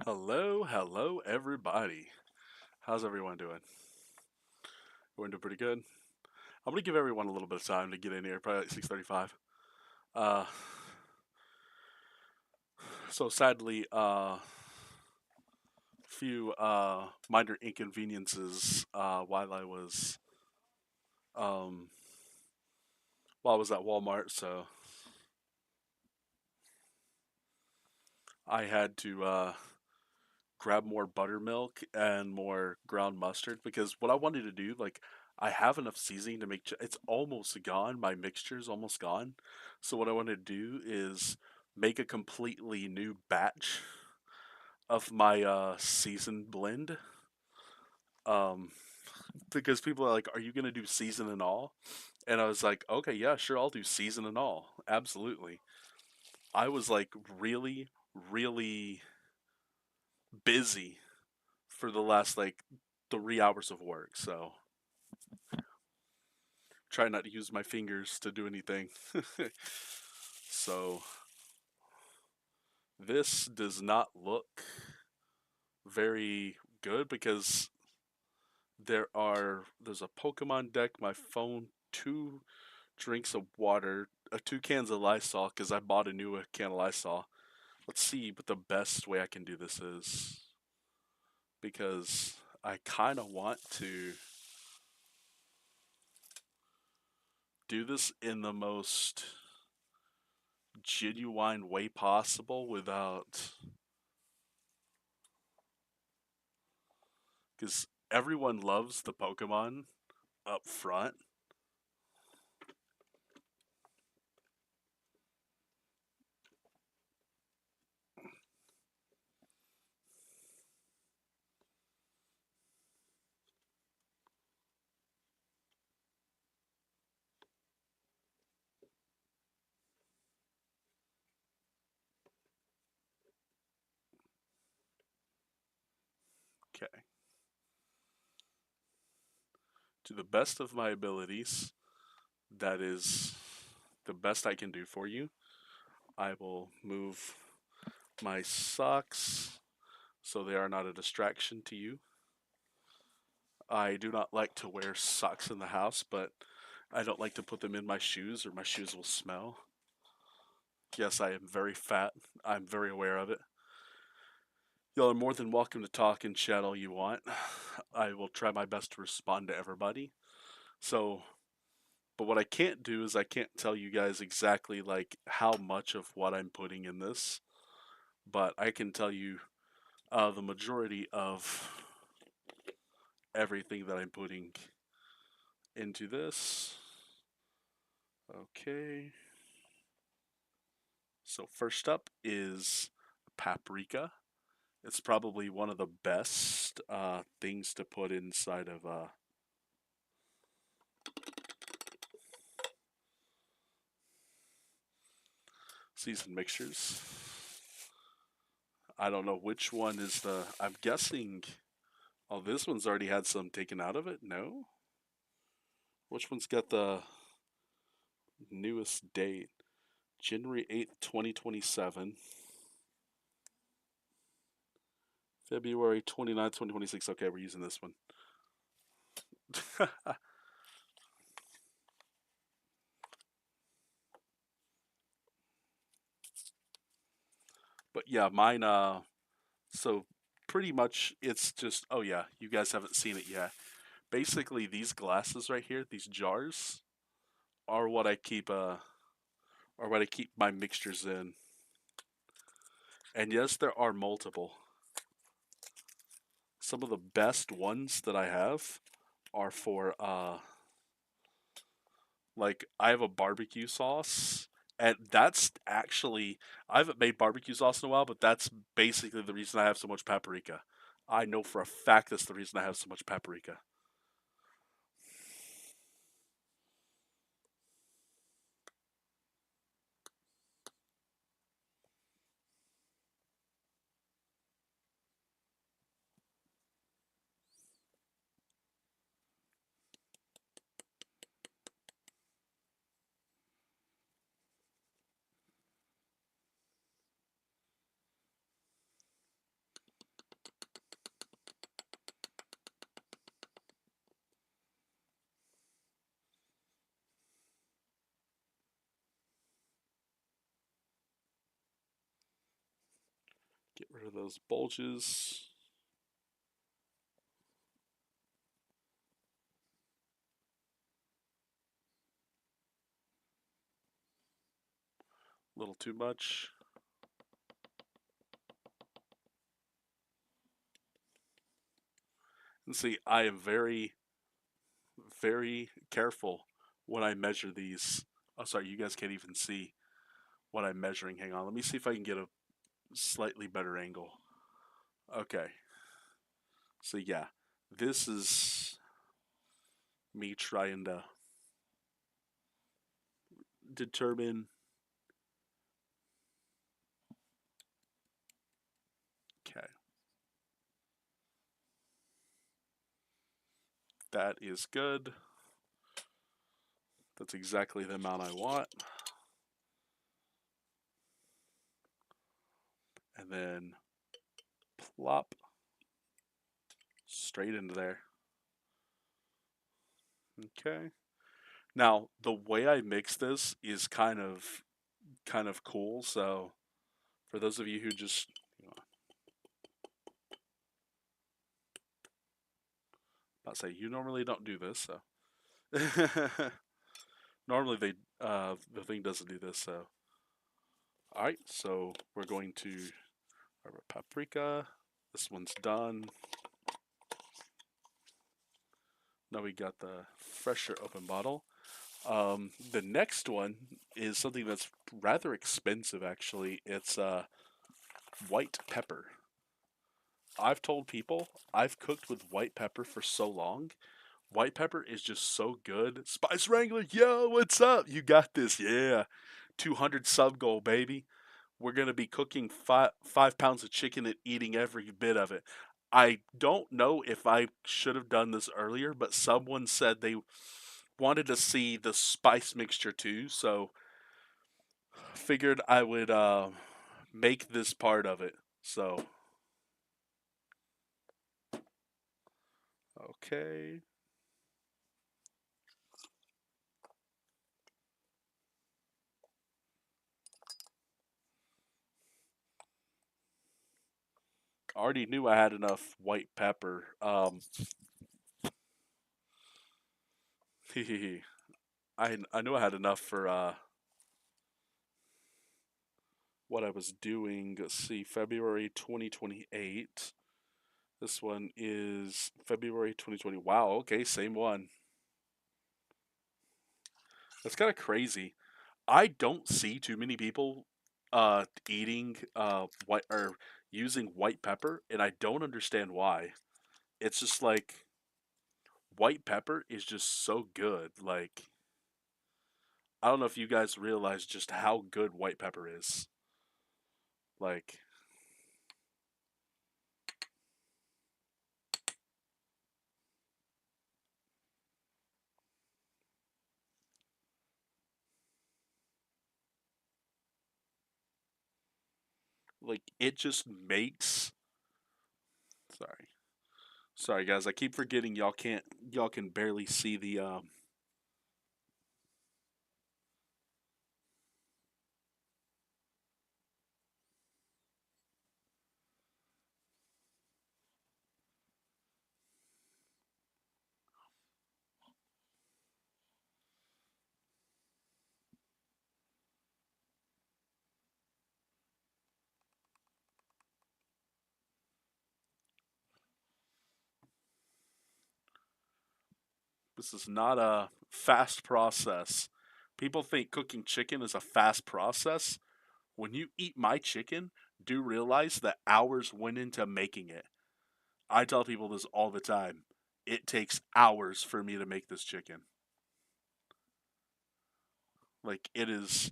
Hello, everybody. How's everyone doing? Everyone doing pretty good? I'm gonna give everyone a little bit of time to get in here, probably like 6:35. Uh, so sadly, few minor inconveniences um while I was at Walmart. So I had to grab more buttermilk and more ground mustard because what I wanted to do, like, I have enough seasoning to make it's almost gone. My mixture's almost gone. So what I want to do is make a completely new batch of my seasoned blend. Um, because people are like, "Are you gonna do season and all?" And I was like, "Okay, yeah, sure, I'll do season and all, absolutely." I was like really, really busy for the last like 3 hours of work, so try not to use my fingers to do anything. So this does not look very good because there's a Pokemon deck, my phone, 2 drinks of water, 2 cans of Lysol because I bought a new can of Lysol. Let's see what the best way I can do this is because I kind of want to do this in the most genuine way possible without, because everyone loves the Pokemon up front. Okay. To the best of my abilities, that is the best I can do for you. I will move my socks so they are not a distraction to you. I do not like to wear socks in the house, but I don't like to put them in my shoes or my shoes will smell. Yes, I am very fat. I'm very aware of it. Y'all are more than welcome to talk and chat all you want. I will try my best to respond to everybody. So, but what I can't do is I can't tell you guys exactly like how much of what I'm putting in this, but I can tell you the majority of everything that I'm putting into this. Okay. So first up is paprika. It's probably one of the best things to put inside of seasoned mixtures. I don't know which one is the. I'm guessing. Oh, this one's already had some taken out of it. No, which one's got the newest date? January 8th, 2027. February 29th, 2026. Okay, we're using this one. But yeah, mine so pretty much it's just, oh yeah, you guys haven't seen it yet. Basically these glasses right here, these jars are what I keep my mixtures in. And yes, there are multiple. Some of the best ones that I have are for like I have a barbecue sauce, and that's actually, I haven't made barbecue sauce in a while, but that's basically the reason I have so much paprika. I know for a fact that's the reason I have so much paprika. Get rid of those bulges. A little too much. And see, I am very, very careful when I measure these. Oh, sorry, you guys can't even see what I'm measuring. Hang on, let me see if I can get a slightly better angle. Okay, so yeah, this is me trying to determine. Okay, that is good. That's exactly the amount I want. And then plop straight into there. Okay. Now, the way I mix this is kind of cool. So, for those of you who just I'll say you normally don't do this, so normally the thing doesn't do this. So, all right. So we're going to our paprika. This one's done. Now we got the fresher open bottle. The next one is something that's rather expensive, actually. It's white pepper. I've told people I've cooked with white pepper for so long. White pepper is just so good. Spice Wrangler, yo, what's up? You got this, yeah. 200 sub goal, baby. We're gonna be cooking 5 pounds of chicken and eating every bit of it. I don't know if I should have done this earlier, but someone said they wanted to see the spice mixture too, so figured I would make this part of it. So, okay. I already knew I had enough white pepper. I knew I had enough for what I was doing. Let's see, February 2028. This one is February 2020. Wow, okay, same one. That's kind of crazy. I don't see too many people eating white or using white pepper, and I don't understand why. It's just like white pepper is just so good. Like I don't know if you guys realize just how good white pepper is. Like it just makes sorry. Sorry guys, I keep forgetting y'all can barely see the this is not a fast process. People think cooking chicken is a fast process. When you eat my chicken, do realize that hours went into making it. I tell people this all the time. It takes hours for me to make this chicken. Like it is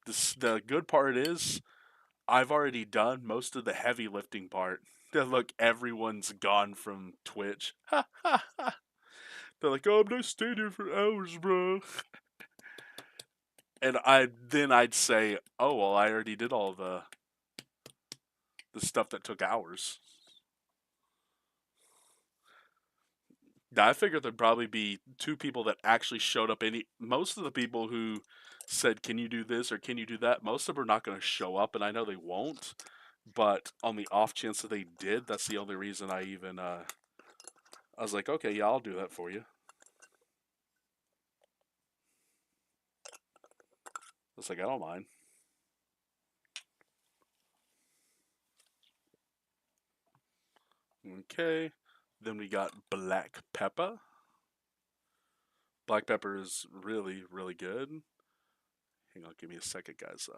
the good part is I've already done most of the heavy lifting part. Look, everyone's gone from Twitch. They're like, "Oh, I'm not staying here for hours, bro." And I'd say, "Oh well, I already did all the stuff that took hours." Now, I figured there'd probably be two people that actually showed up. Most of the people who said, "Can you do this or can you do that?" Most of them are not going to show up, and I know they won't. But on the off chance that they did, that's the only reason I even I was like, okay, yeah, I'll do that for you. It's like I don't mind. Okay. Then we got black pepper. Black pepper is really, really good. Hang on, give me a second, guys.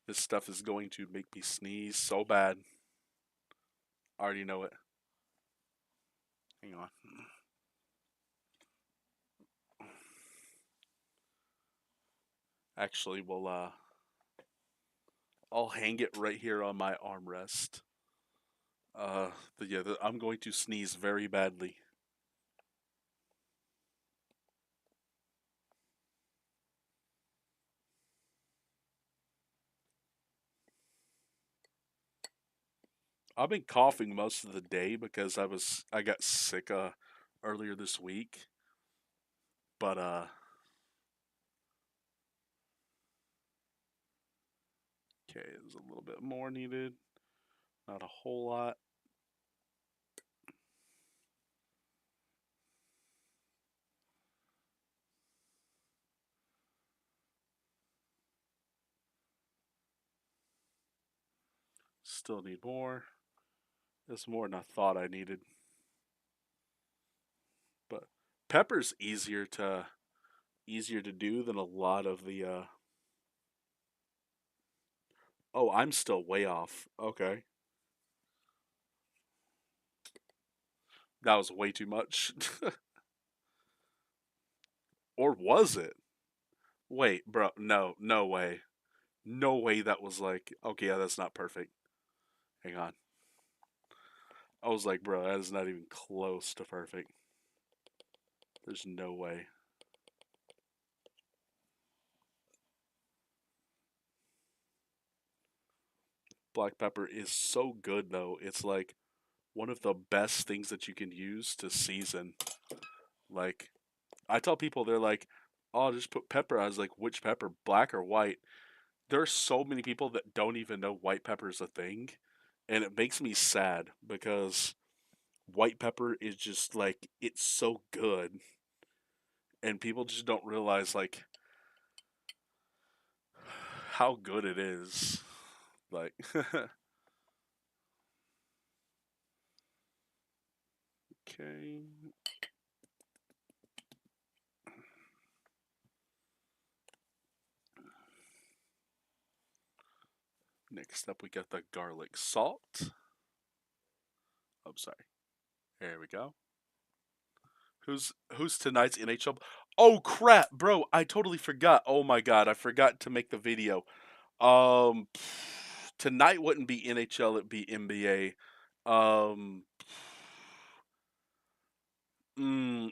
This stuff is going to make me sneeze so bad. I already know it. Hang on. Actually, I'll hang it right here on my armrest. I'm going to sneeze very badly. I've been coughing most of the day because I got sick earlier this week. But okay, there's a little bit more needed. Not a whole lot. Still need more. There's more than I thought I needed. But pepper's easier to do than a lot of the Oh, I'm still way off. Okay. That was way too much. Or was it? Wait, bro, no, no way. No way that was like, okay, yeah, that's not perfect. Hang on. I was like, bro, that is not even close to perfect. There's no way. Black pepper is so good though. It's like one of the best things that you can use to season. Like I tell people they're like, "Oh, just put pepper." I was like, "Which pepper? Black or white?" There are so many people that don't even know white pepper is a thing, and it makes me sad because white pepper is just like it's so good, and people just don't realize like how good it is. Like, okay. Next up, we got the garlic salt. I'm sorry. There we go. Who's tonight's NHL? Oh crap, bro! I totally forgot. Oh my god, I forgot to make the video. Um, Tonight wouldn't be NHL; it'd be NBA. Um,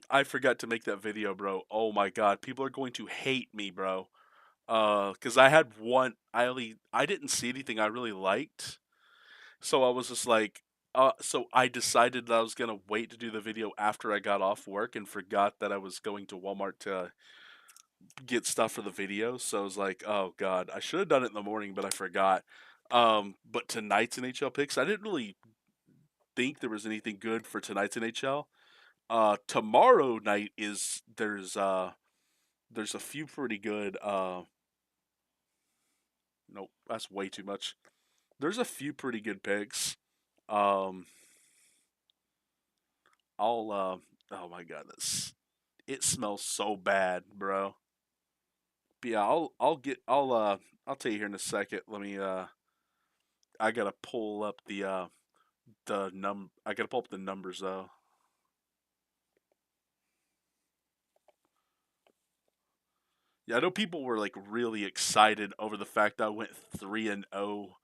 I forgot to make that video, bro. Oh my god, people are going to hate me, bro. Because I had one. I didn't see anything I really liked, so I was just like, so I decided that I was gonna wait to do the video after I got off work and forgot that I was going to Walmart to get stuff for the video. So I was like, oh god, I should have done it in the morning, but I forgot. But tonight's NHL picks, I didn't really think there was anything good for tonight's NHL. Tomorrow night is there's a few pretty good. Nope, that's way too much. There's a few pretty good picks. Um, I'll oh my god, this it smells so bad, bro. But yeah, I'll tell you here in a second. Let me I gotta pull up I gotta pull up the numbers though. Yeah, I know people were like really excited over the fact that I went 3-0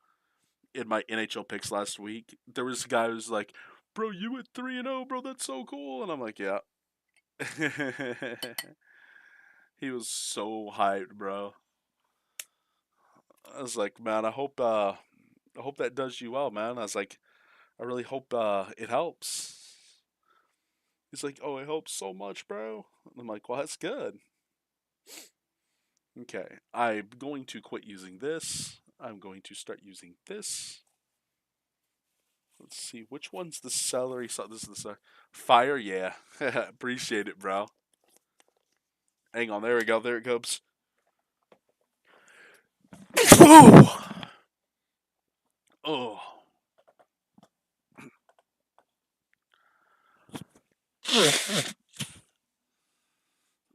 in my NHL picks last week. There was a guy who was like, "Bro, you went 3-0, bro. That's so cool." And I'm like, "Yeah." He was so hyped, bro. I was like, "Man, I hope that does you well, man." I was like, "I really hope it helps." He's like, "Oh, it helps so much, bro." And I'm like, "Well, that's good." Okay, I'm going to quit using this. I'm going to start using this. Let's see, which one's the celery sauce? This is the fire, yeah. Appreciate it, bro. Hang on, there we go. There it goes. Oh,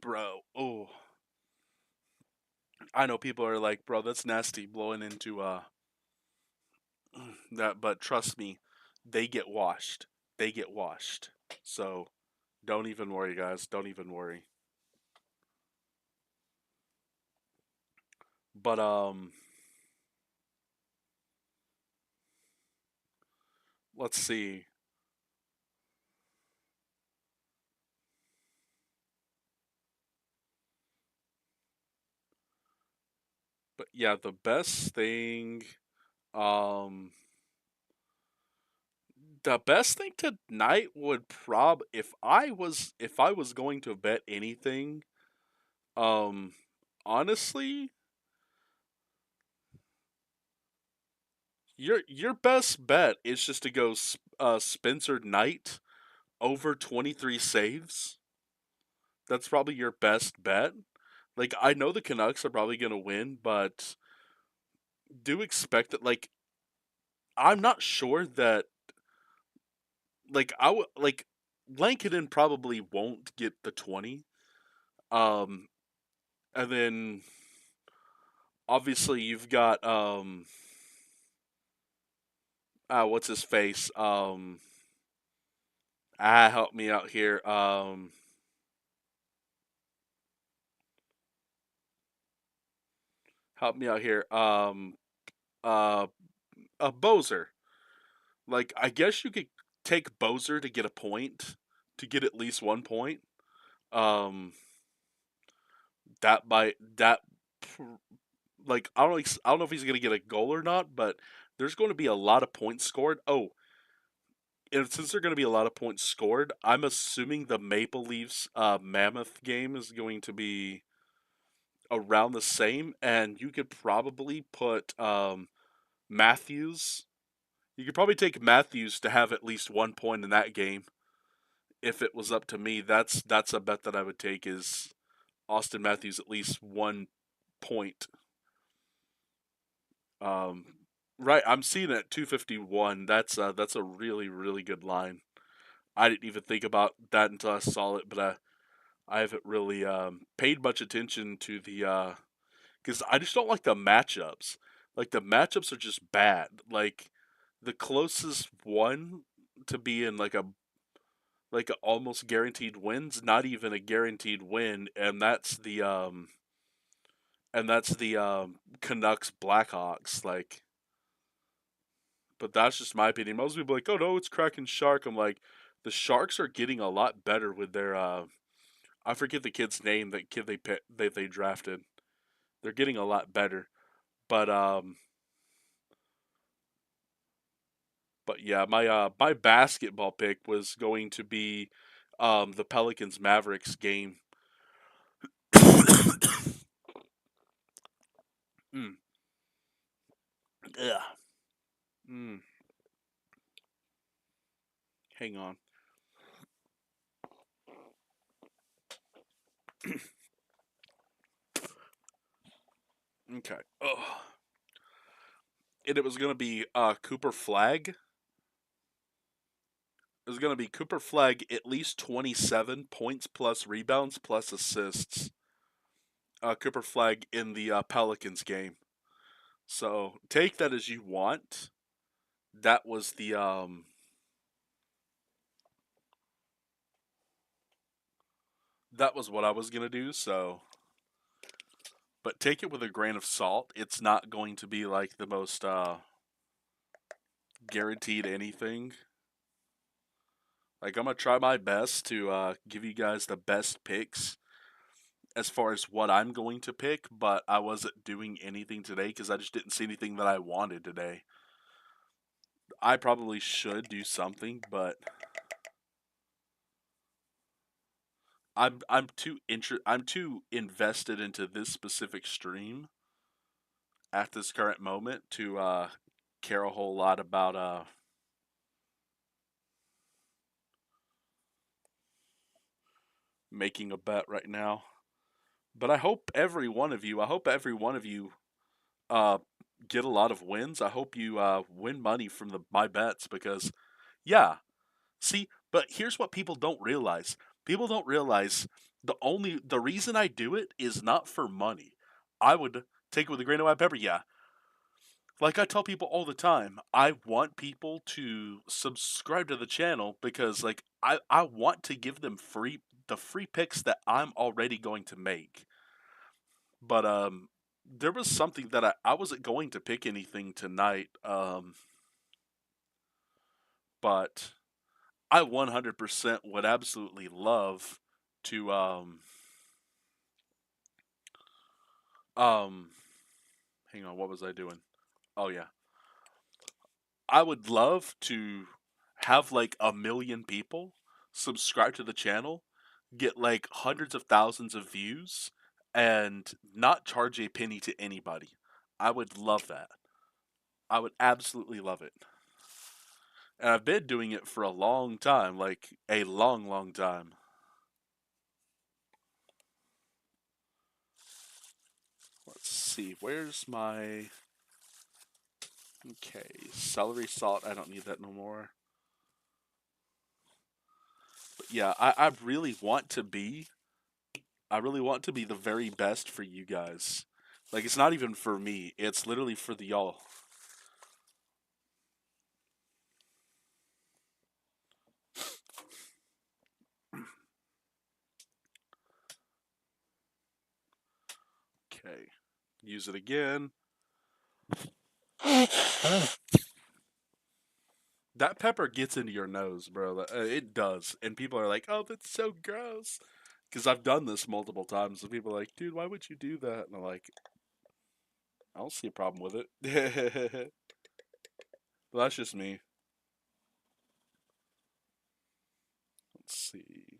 bro. Oh, I know people are like, bro, that's nasty blowing into that, but trust me, they get washed. They get washed. So don't even worry, guys. Don't even worry. But let's see. But yeah, the best thing, um, the best thing tonight would if I was going to bet anything, um, honestly, your best bet is just to go Spencer Knight over 23 saves. That's probably your best bet. Like I know the Canucks are probably going to win, but do expect that I'm not sure that I would Lankinen probably won't get the 20. Um and then obviously you've got what's his face? Help me out here. Help me out here. Uh Bozer. Like I guess you could take Bozer to get a point, to get at least 1 point. Um that by that like I don't know if he's going to get a goal or not, but there's going to be a lot of points scored. Oh, and since there are going to be a lot of points scored, I'm assuming the Maple Leafs Mammoth game is going to be around the same, and you could probably put Matthews. You could probably take Matthews to have at least 1 point in that game. If it was up to me, that's a bet that I would take is Austin Matthews at least 1 point. Um, right, I'm seeing it at 251. That's a really really good line. I didn't even think about that until I saw it, but I haven't really paid much attention to the because I just don't like the matchups. Like the matchups are just bad. Like the closest one to be in like a almost guaranteed wins, not even a guaranteed win, and that's the Canucks Blackhawks. Like, but that's just my opinion. Most people are like, oh no, it's Kraken Shark. I'm like, the Sharks are getting a lot better with their I forget the kid's name. That kid they drafted. They're getting a lot better. But yeah, my basketball pick was going to be the Pelicans Mavericks game. mm. Ugh. Mm. Hang on. Okay. Oh. And it was gonna be Cooper Flag. It was gonna be Cooper Flag at least 27 points plus rebounds plus assists. Cooper Flag in the Pelicans game. So take that as you want. That was the that was what I was gonna do. So, but take it with a grain of salt. It's not going to be like the most guaranteed anything. Like I'm gonna try my best to give you guys the best picks as far as what I'm going to pick, but I wasn't doing anything today because I just didn't see anything that I wanted today. I probably should do something, but I'm too invested into this specific stream at this current moment to care a whole lot about making a bet right now. But I hope every one of you uh get a lot of wins. I hope you win money from the my bets because yeah, see, but here's what people don't realize. People don't realize the reason I do it is not for money. I would take it with a grain of white pepper. Yeah, like I tell people all the time, I want people to subscribe to the channel because like I want to give them free picks that I'm already going to make. But there was something that I wasn't going to pick anything tonight. But I 100% would absolutely love to um hang on, what was I doing? Oh yeah. I would love to have like a million people subscribe to the channel, get like hundreds of thousands of views, and not charge a penny to anybody. I would love that. I would absolutely love it. And I've been doing it for a long time, like a long, long time. Let's see, where's my. Okay, celery salt, I don't need that no more. But yeah, I really want to be the very best for you guys. Like it's not even for me, it's literally for the y'all. Okay, use it again. That pepper gets into your nose, bro. It does, and people are like, "Oh, that's so gross." Because I've done this multiple times, and people are like, "Dude, why would you do that?" And I'm like, "I don't see a problem with it." Well, that's just me. Let's see.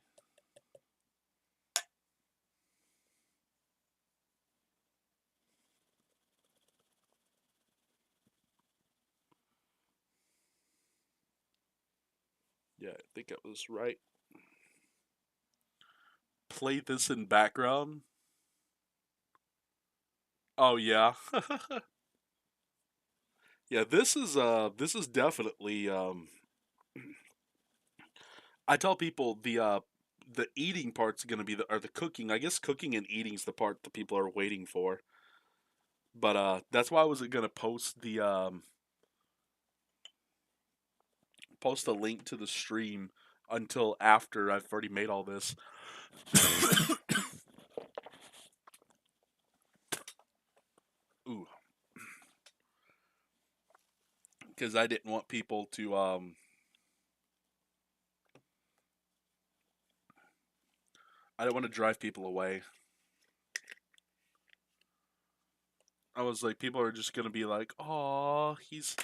Yeah, I think it was right. Play this in background. Oh yeah, yeah. This is definitely I tell people the eating part's gonna be the or the cooking. I guess cooking and eating's the part that people are waiting for. But that's why I wasn't gonna post a link to the stream until after I've already made all this. Ooh, because I didn't want people to I didn't want to drive people away. I was like, people are just gonna be like, "Oh, he's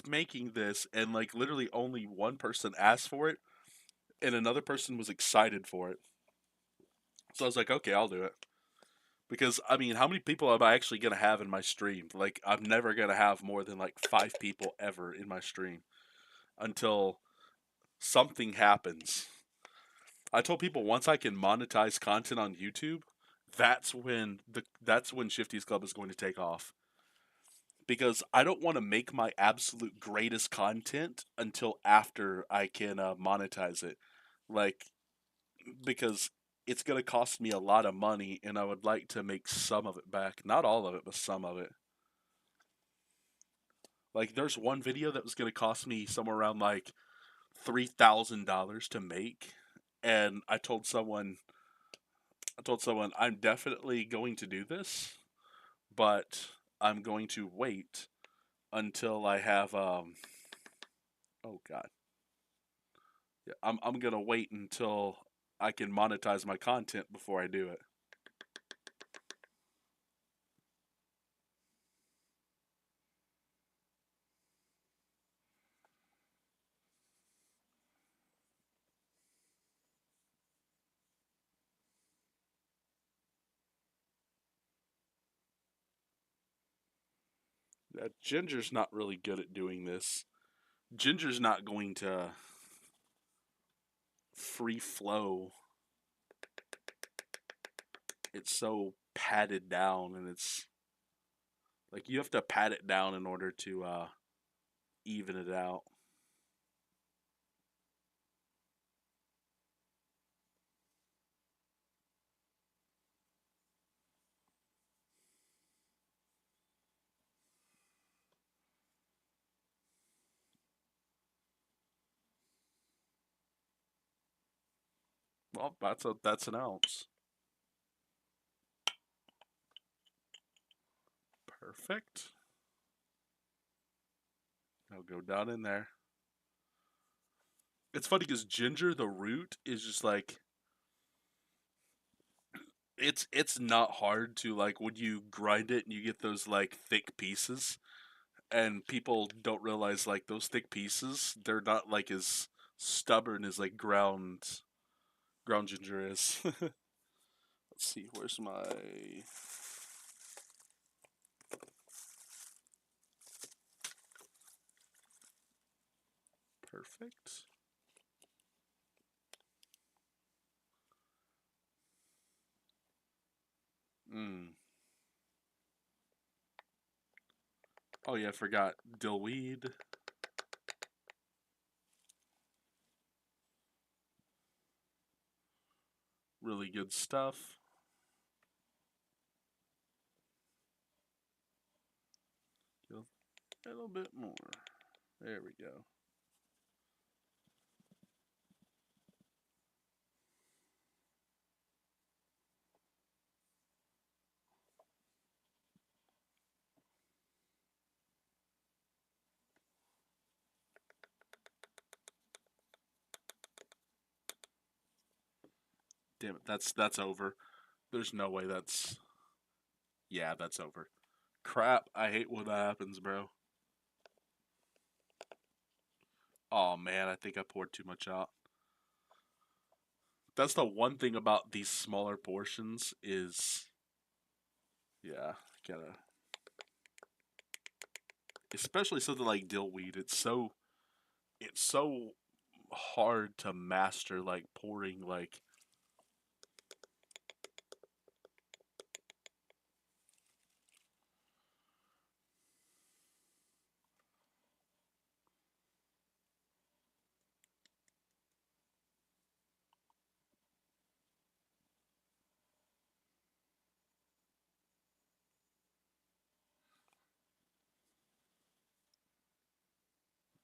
making this," and like literally only one person asked for it, and another person was excited for it. So I was like, "Okay, I'll do it." Because I mean, how many people am I actually gonna have in my stream? Like, I'm never gonna have more than like 5 people ever in my stream until something happens. I told people once I can monetize content on YouTube, that's when Shifty's Club is going to take off. Because I don't want to make my absolute greatest content until after I can monetize it. Like, because it's going to cost me a lot of money and I would like to make some of it back. Not all of it, but some of it. Like, there's one video that was going to cost me somewhere around like $3,000 to make. And I told someone, I'm definitely going to do this, but I'm going to wait until I have, oh God. Yeah, I'm gonna wait until I can monetize my content before I do it. Ginger's not really good at doing this. Ginger's not going to free flow. It's so padded down, and it's like you have to pat it down in order to even it out. Well, that's an ounce. Perfect. I'll go down in there. It's funny because ginger, the root, is just like it's not hard to like when you grind it and you get those like thick pieces, and people don't realize like those thick pieces, they're not like as stubborn as like ground ginger is. Let's see, where's my perfect? Mm. Oh yeah, I forgot dillweed. Really good stuff. A little bit more. There we go. Damn it, that's over. There's no way that's yeah, that's over. Crap, I hate when that happens, bro. Oh man, I think I poured too much out. That's the one thing about these smaller portions is yeah, gotta especially something like dillweed. It's so hard to master like pouring like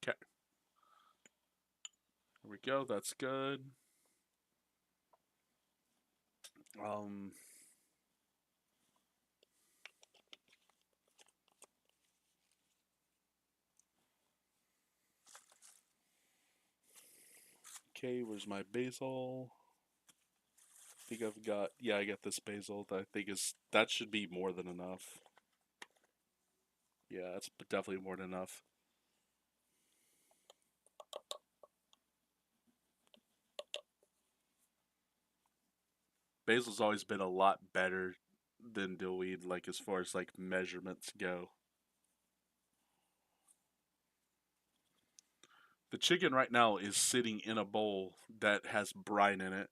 okay. Here we go. That's good. Um okay, where's my basil? I think I've got yeah, I got this basil that I think is that should be more than enough. Yeah, that's definitely more than enough. Basil's always been a lot better than dillweed, like as far as like measurements go. The chicken right now is sitting in a bowl that has brine in it,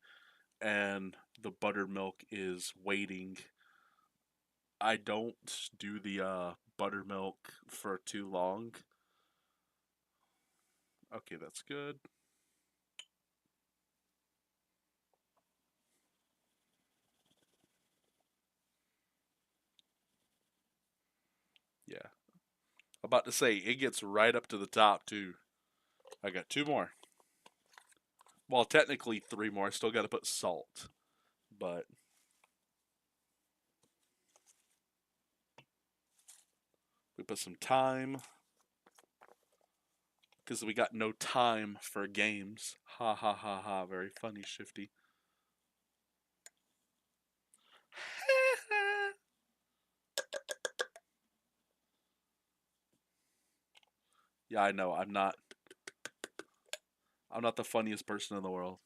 and the buttermilk is waiting. I don't do the buttermilk for too long. Okay, that's good. Yeah. About to say, it gets right up to the top, too. I got two more. Well, technically three more. I still got to put salt. But we put some thyme because we got no time for games. Ha ha ha ha. Very funny, Shifty. Yeah, I know. I'm not the funniest person in the world.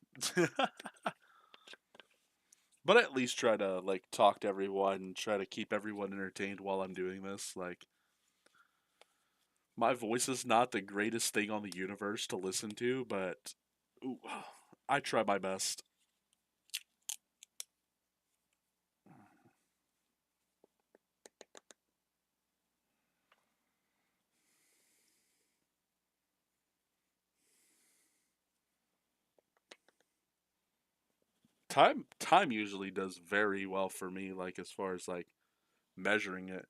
But at least try to like talk to everyone, try to keep everyone entertained while I'm doing this. Like My voice is not the greatest thing on the universe to listen to, but ooh, I try my best. Time usually does very well for me, like as far as like measuring it.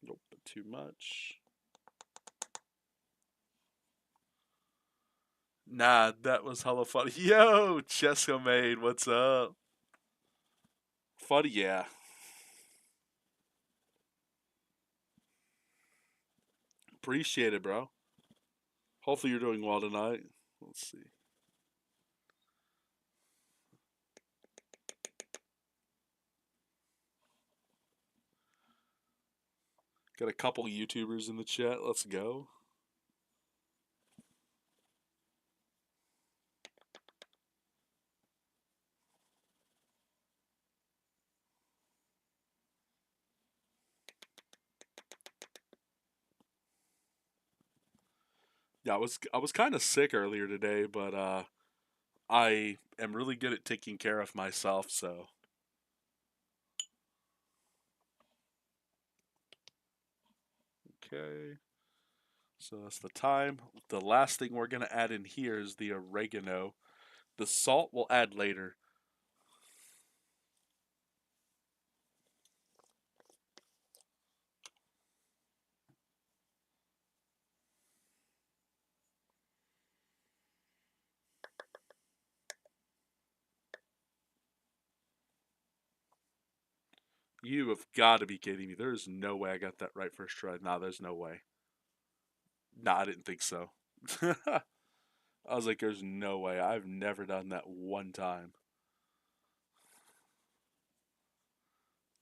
Nope, too much. Nah, that was hella funny. Yo, Chesko made, what's up? Funny, yeah. Appreciate it, bro. Hopefully you're doing well tonight. Let's see. Got a couple YouTubers in the chat. Let's go. Yeah, I was kind of sick earlier today, but I am really good at taking care of myself, so okay. So that's the time. The last thing we're gonna add in here is the oregano. The salt we'll add later. You have got to be kidding me. There's no way I got that right first try. Nah, there's no way. Nah, I didn't think so. I was like, there's no way. I've never done that one time.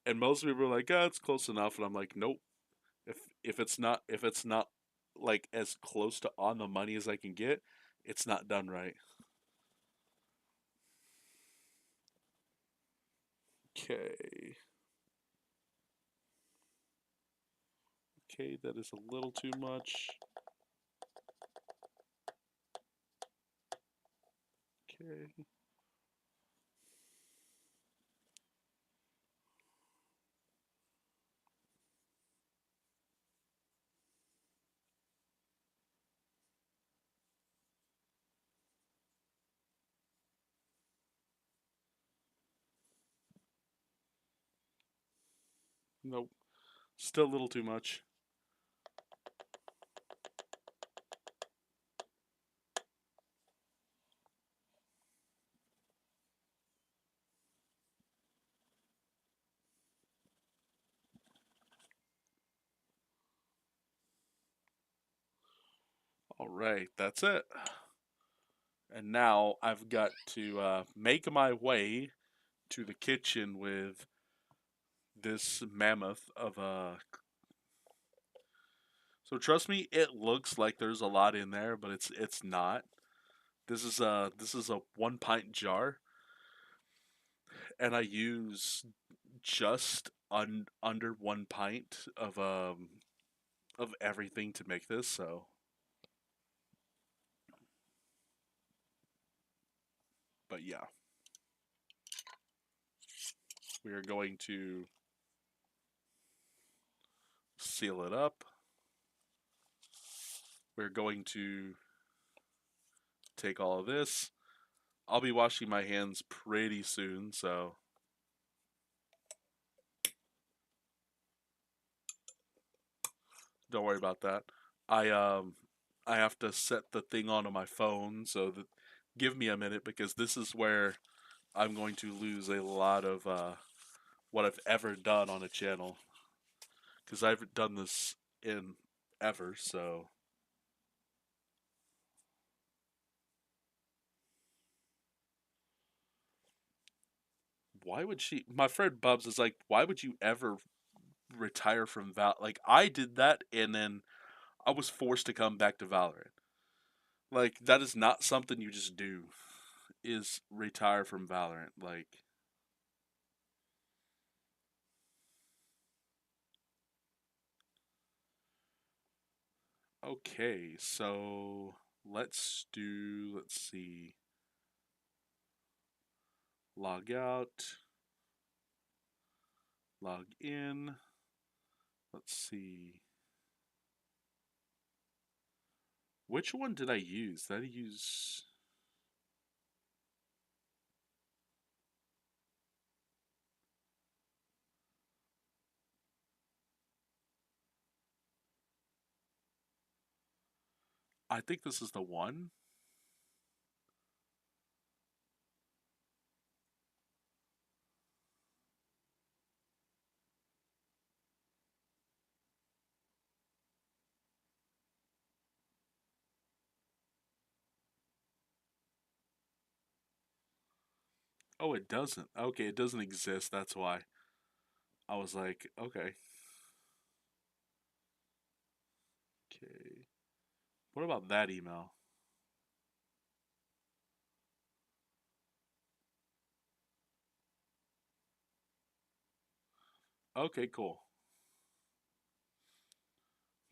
And most people are like, oh, it's close enough. And I'm like, nope. If it's not like as close to on the money as I can get, it's not done right. Okay. Okay, that is a little too much. Okay. Nope. Still a little too much. All right, that's it. And now I've got to make my way to the kitchen with this mammoth of a. So trust me, it looks like there's a lot in there, but it's not. This is a 1 pint jar, and I use just under 1 pint of everything to make this. So, but yeah, we are going to seal it up. We're going to take all of this. I'll be washing my hands pretty soon, so don't worry about that. I have to set the thing onto my phone, so that give me a minute because this is where I'm going to lose a lot of what I've ever done on a channel because I haven't done this in ever. So why would she? My friend Bubs is like, why would you ever retire from Val? Like, I did that, and then I was forced to come back to Valorant. Like, that is not something you just do. Is retire from Valorant. Like, okay, so let's see, log out, log in. Let's see. Which one did I use? Did I use. I think this is the one. Oh, it doesn't. Okay, it doesn't exist. That's why. I was like, okay. Okay. What about that email? Okay, cool.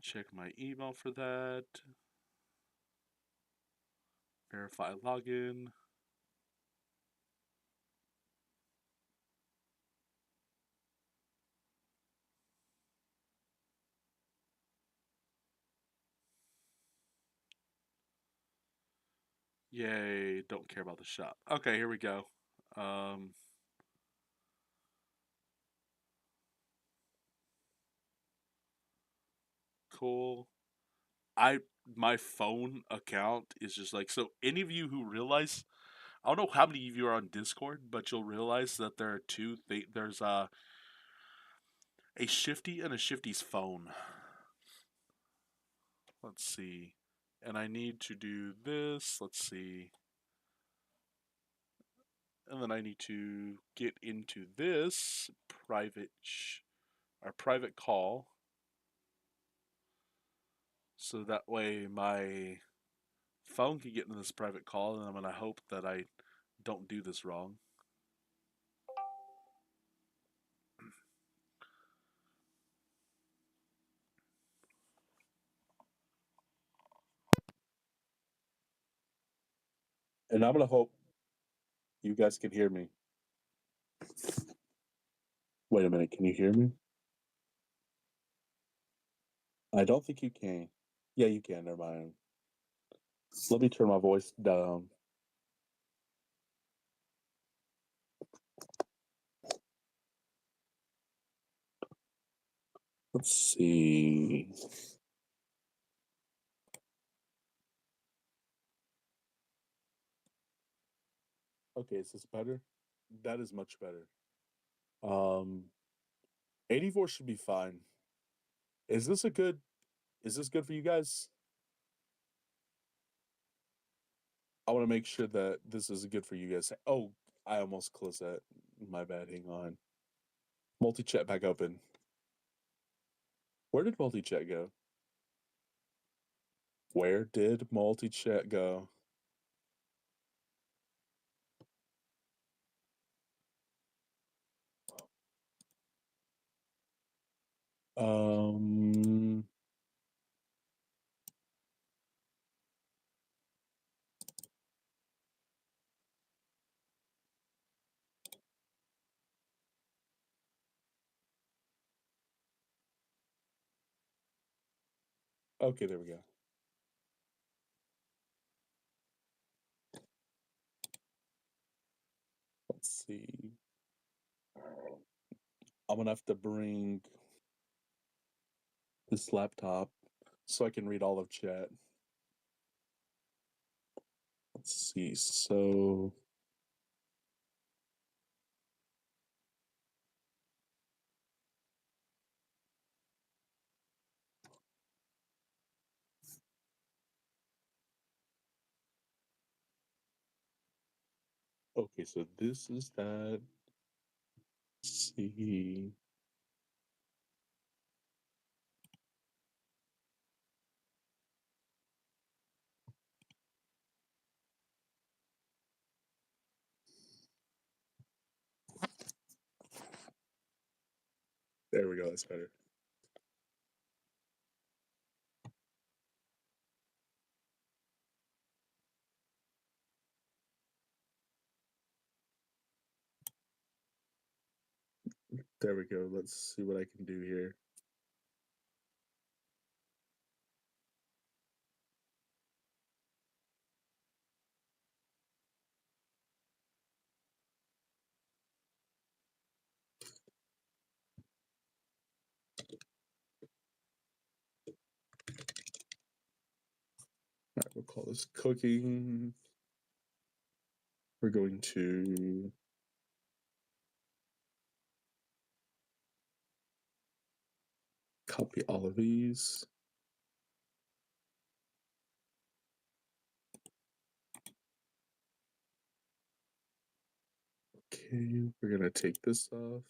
Check my email for that. Verify login. Yay, don't care about the shop. Okay, here we go. Um, cool. I my phone account is just like, so any of you who realize, I don't know how many of you are on Discord, but you'll realize that there are there's a Shifty and a Shifty's phone. Let's see. And I need to do this. Let's see. And then I need to get into this our private call, so that way my phone can get into this private call, and I'm gonna hope that I don't do this wrong. And I'm gonna hope you guys can hear me. Wait a minute, can you hear me? I don't think you can. Yeah, you can. Never mind. Let me turn my voice down. Let's see. Okay, is this better? That is much better. Um, 84 should be fine. Is this a good? Is this good for you guys? I want to make sure that this is good for you guys. Oh, I almost closed that. My bad. Hang on. Multi chat back open. Where did multi chat go? Where did multi chat go? Um. Okay, there we go. Let's see. I'm gonna have to bring this laptop so I can read all of chat. Let's see. So okay, so this is that. see. There we go. That's better. There we go. Let's see what I can do here. All right, we'll call this cooking. We're going to copy all of these. Okay, we're gonna take this off.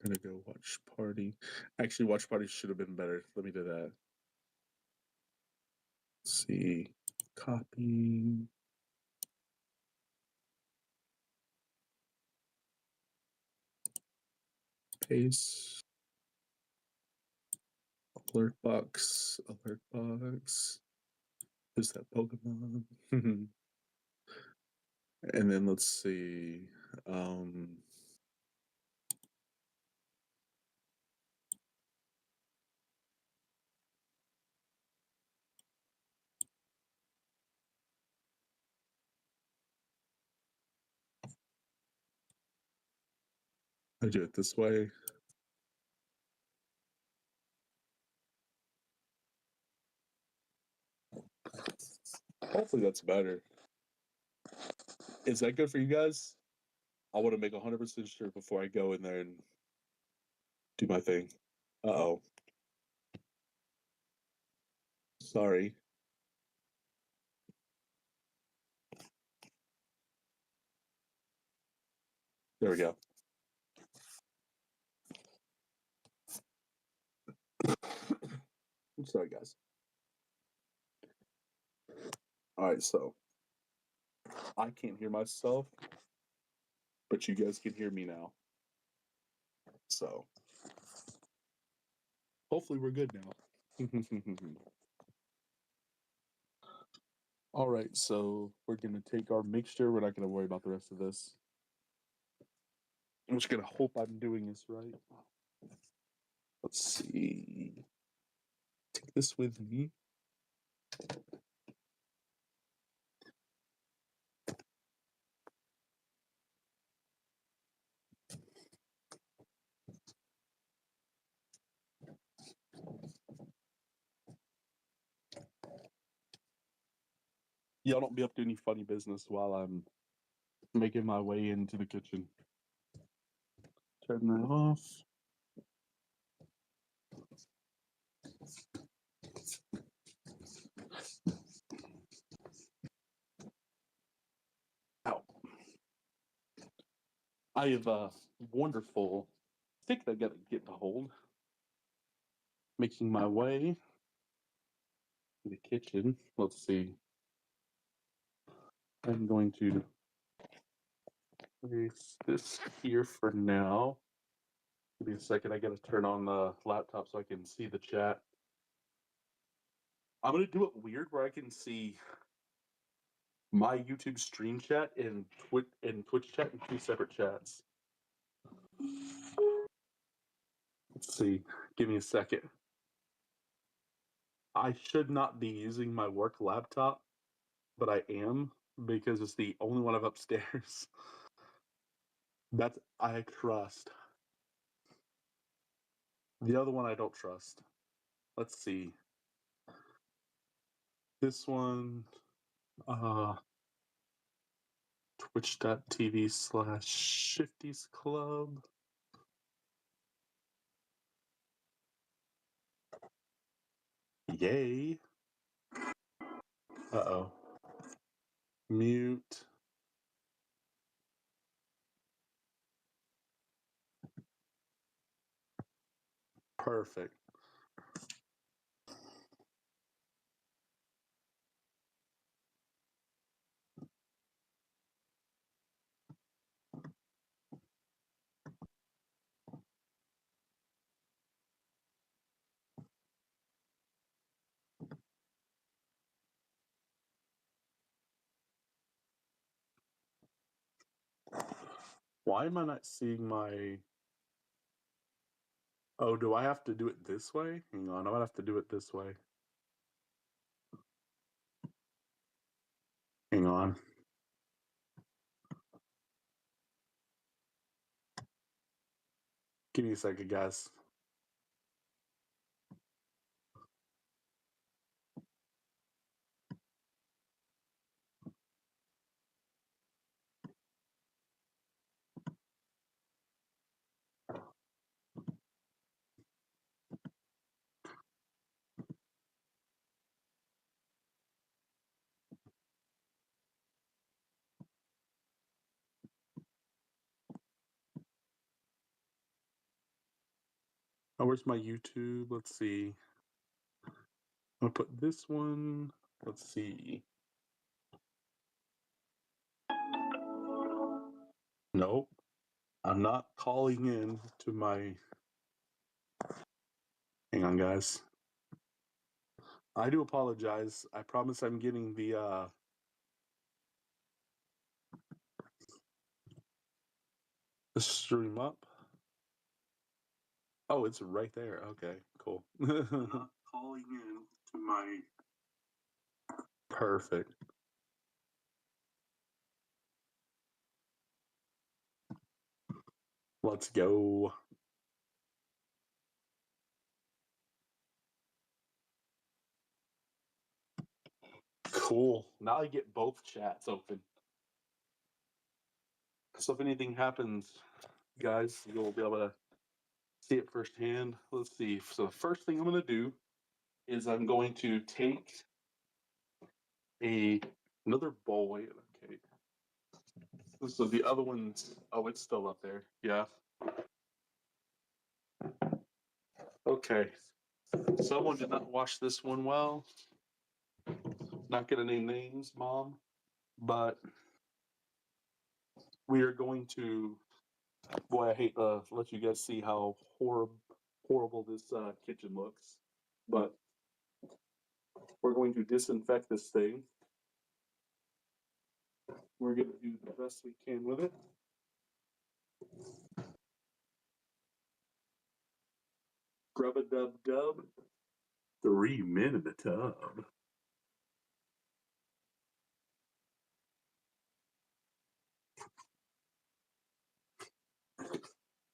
Gonna go watch party. Actually, watch party should have been better. Let me do that. Let's see. Copy. Paste. Alert box. Alert box. Who's that Pokemon? And then let's see. I do it this way. Hopefully that's better. Is that good for you guys? I want to make 100% sure before I go in there and do my thing. Uh-oh. Sorry. There we go. I'm sorry, guys. All right, so I can't hear myself, but you guys can hear me now. So hopefully we're good now. All right, so we're going to take our mixture. We're not going to worry about the rest of this. I'm just going to hope I'm doing this right. Let's see. Take this with me. Y'all don't be up to any funny business while I'm making my way into the kitchen. Turn that off. Ow. I have a wonderful stick that I gotta get to hold. Making my way to the kitchen. Let's see. I'm going to place this here for now. Give me a second. I gotta turn on the laptop so I can see the chat. I'm gonna do it weird where I can see my YouTube stream chat and Twitch chat in two separate chats. Let's see. Give me a second. I should not be using my work laptop, but I am because it's the only one of upstairs. That's I trust. The other one I don't trust. Let's see. This one, twitch.tv/ShiftysClub. Yay. Uh-oh. Mute. Perfect. Why am I not seeing my... Oh, do I have to do it this way? Hang on, I might have to do it this way. Hang on. Give me a second, guys. Oh, where's my YouTube? Let's see. I'm gonna put this one. Let's see. Nope. I'm not calling in to my... Hang on, guys. I do apologize. I promise I'm getting the stream up. Oh, it's right there. Okay, cool. Not calling in to my... Perfect. Let's go. Cool. Now I get both chats open. So if anything happens, guys, you'll be able to see it firsthand. Let's see. So the first thing I'm going to do is I'm going to take another bowl. Wait, okay. So the other one's... Oh, it's still up there. Yeah. Okay. Someone did not wash this one well. Not going to name names, Mom, but we are going to... Boy, I hate to let you guys see how horrible this kitchen looks, but we're going to disinfect this thing. We're going to do the best we can with it. Grub-a-dub-dub. 3 men in the tub.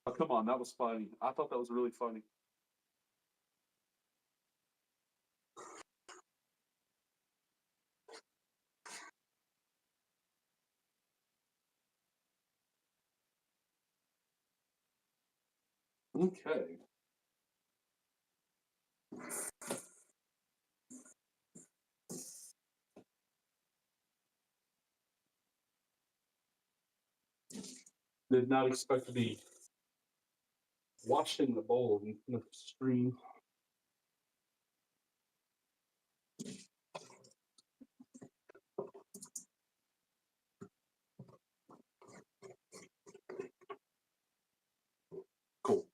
Oh, come on, that was funny. I thought that was really funny. Okay. Did not expect to be washing the bowl in the stream. Cool.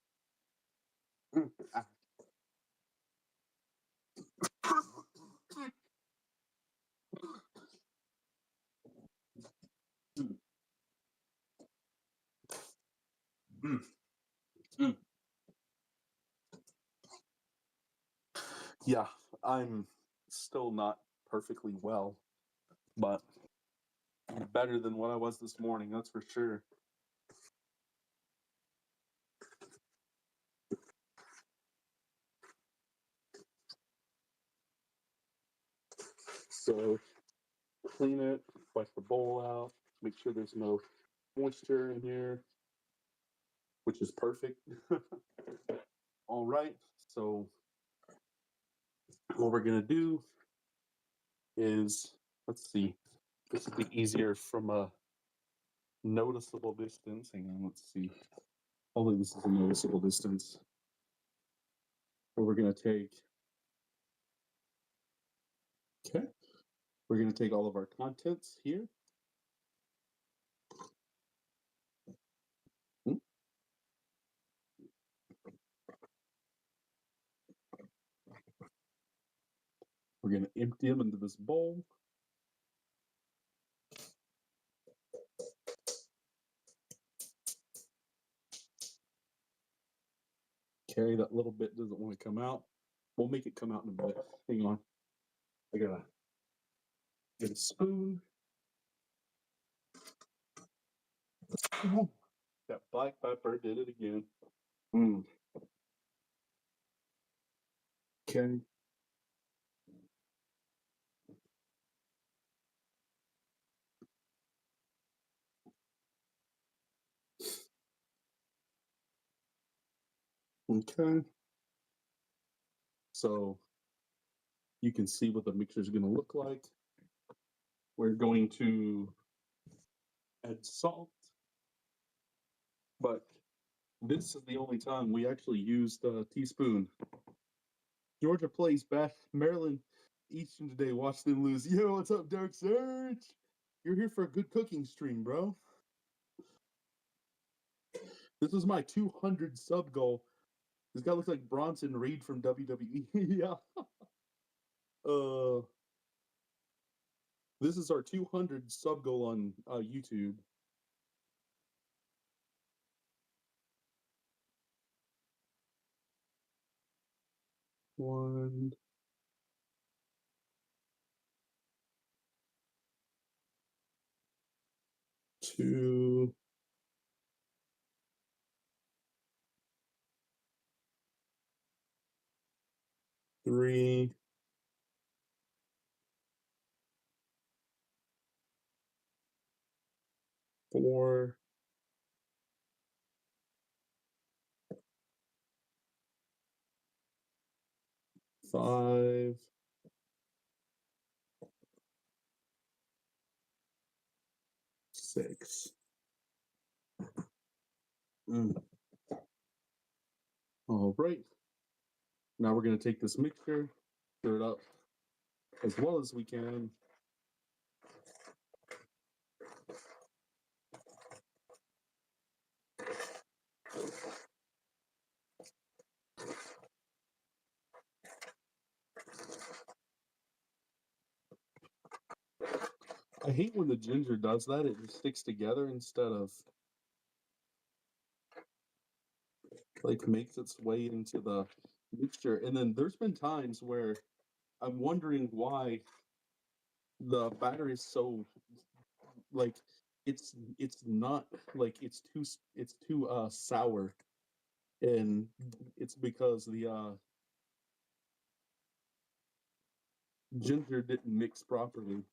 Yeah, I'm still not perfectly well, but better than what I was this morning, that's for sure. So clean it, wipe the bowl out, make sure there's no moisture in here, which is perfect. All right, so what we're gonna do is, let's see, this will be easier from a noticeable distance. Hang on, let's see. Hopefully this is a noticeable distance. where we're going to take, okay, we're going to take all of our contents here. We're going to empty them into this bowl. Okay, that little bit doesn't want to come out. We'll make it come out in a bit. Hang on. I gotta get a spoon. Oh, that black pepper did it again. Okay. Okay. So you can see what the mixture is going to look like. We're going to add salt, but this is the only time we actually used a teaspoon. Georgia plays Beth, Maryland Eastern today. Watch them lose. Yo, what's up, Dark Surge? You're here for a good cooking stream, bro. This is my 200 sub goal. This guy looks like Bronson Reed from WWE. Yeah. This is our 200 sub goal on YouTube. One. Two. Three. Four. Five. Six. All right. Now we're going to take this mixture, stir it up as well as we can. I hate when the ginger does that. It just sticks together instead of like makes its way into the mixture. And then there's been times where I'm wondering why the batter is so like it's not like it's too sour, and it's because the ginger didn't mix properly.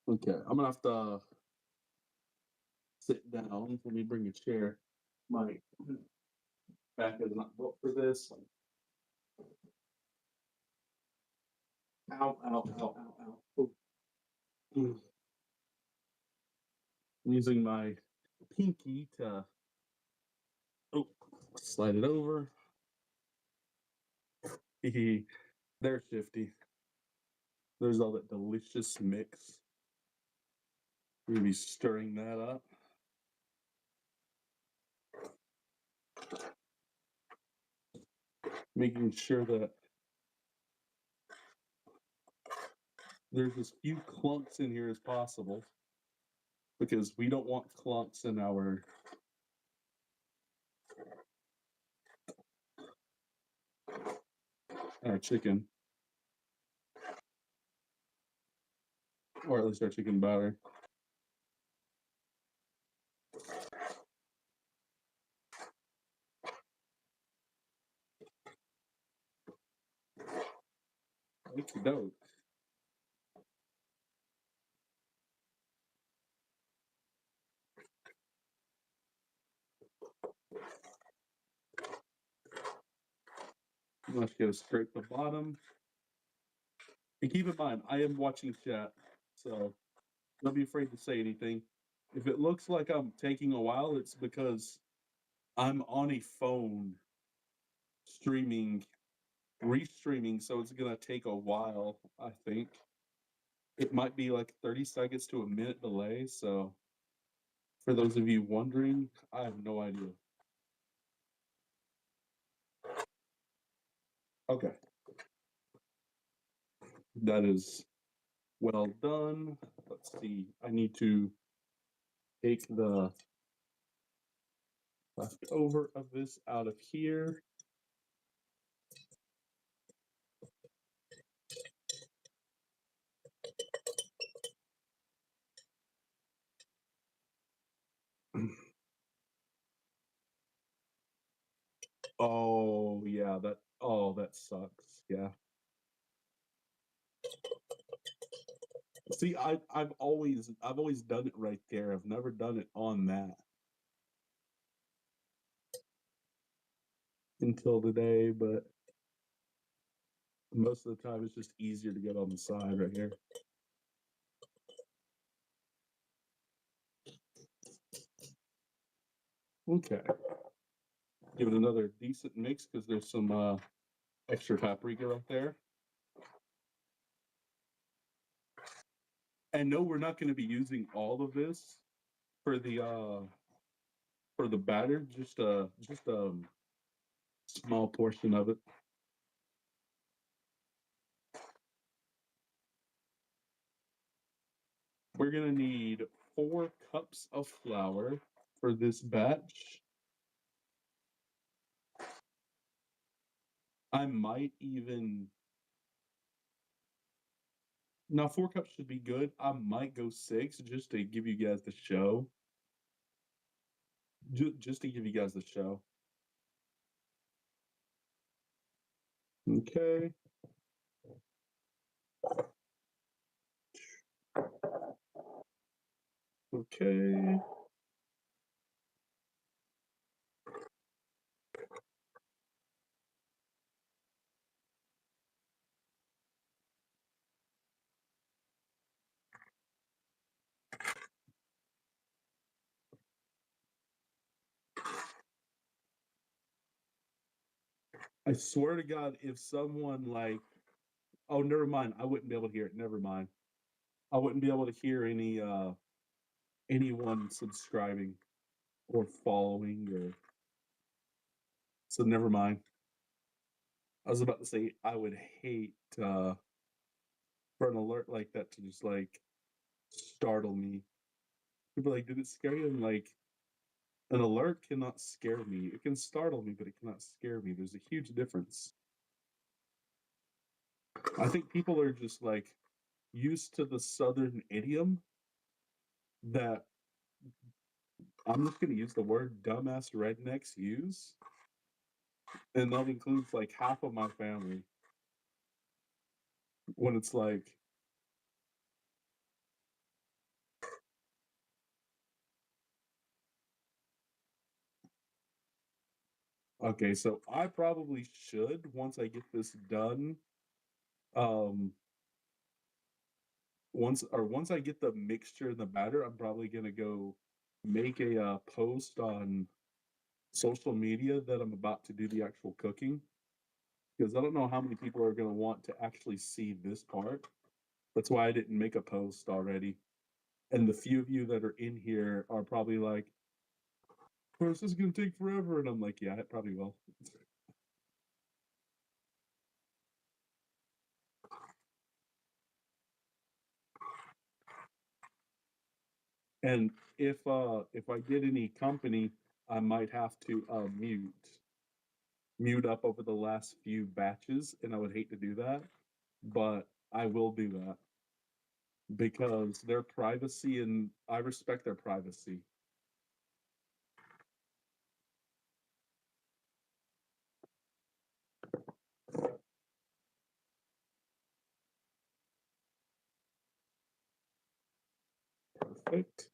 Okay, I'm gonna have to sit down. Let me bring a chair. My back is not built for this. Ow, ow, ow, ow, ow. Oh. I'm using my pinky to slide it over. There's Shifty. There's all that delicious mix. We're gonna be stirring that up. Making sure that there's as few clumps in here as possible, because we don't want clumps in our chicken, or at least our chicken batter. Okie doke. Let's go scrape the bottom. And keep in mind, I am watching chat, so don't be afraid to say anything. If it looks like I'm taking a while, it's because I'm on a phone streaming, restreaming, so it's gonna take a while, I think. It might be like 30 seconds to a minute delay, so for those of you wondering, I have no idea. Okay. That is well done. Let's see. I need to take the leftover of this out of here. Oh yeah, that sucks. Yeah. See, I've always done it right there. I've never done it on that until today, but most of the time it's just easier to get on the side right here. Okay. Give it another decent mix because there's some extra paprika right there. And no, we're not going to be using all of this for the batter, just a small portion of it. We're gonna need 4 cups of flour for this batch. I might even now 4 cups should be good. I might go 6 just to give you guys the show. Just to give you guys the show. Okay. Okay. I swear to God, if someone like, oh, never mind, I wouldn't be able to hear it. Never mind. I wouldn't be able to hear anyone subscribing or following or so never mind. I was about to say I would hate for an alert like that to just like startle me. People are like, did it scare you? I'm like, an alert cannot scare me. It can startle me, but it cannot scare me. There's a huge difference. I think people are just like used to the southern idiom that I'm just gonna use the word dumbass rednecks use. And that includes like half of my family. When it's like, okay, so I probably should once I get this done. Um, once I get the mixture in the batter, I'm probably gonna go make a post on social media that I'm about to do the actual cooking because I don't know how many people are gonna want to actually see this part. That's why I didn't make a post already. And the few of you that are in here are probably like, "Oh, this is gonna take forever," and I'm like, "Yeah, it probably will." And if I get any company, I might have to mute up over the last few batches, and I would hate to do that, but I will do that because their privacy and I respect their privacy. Perfect.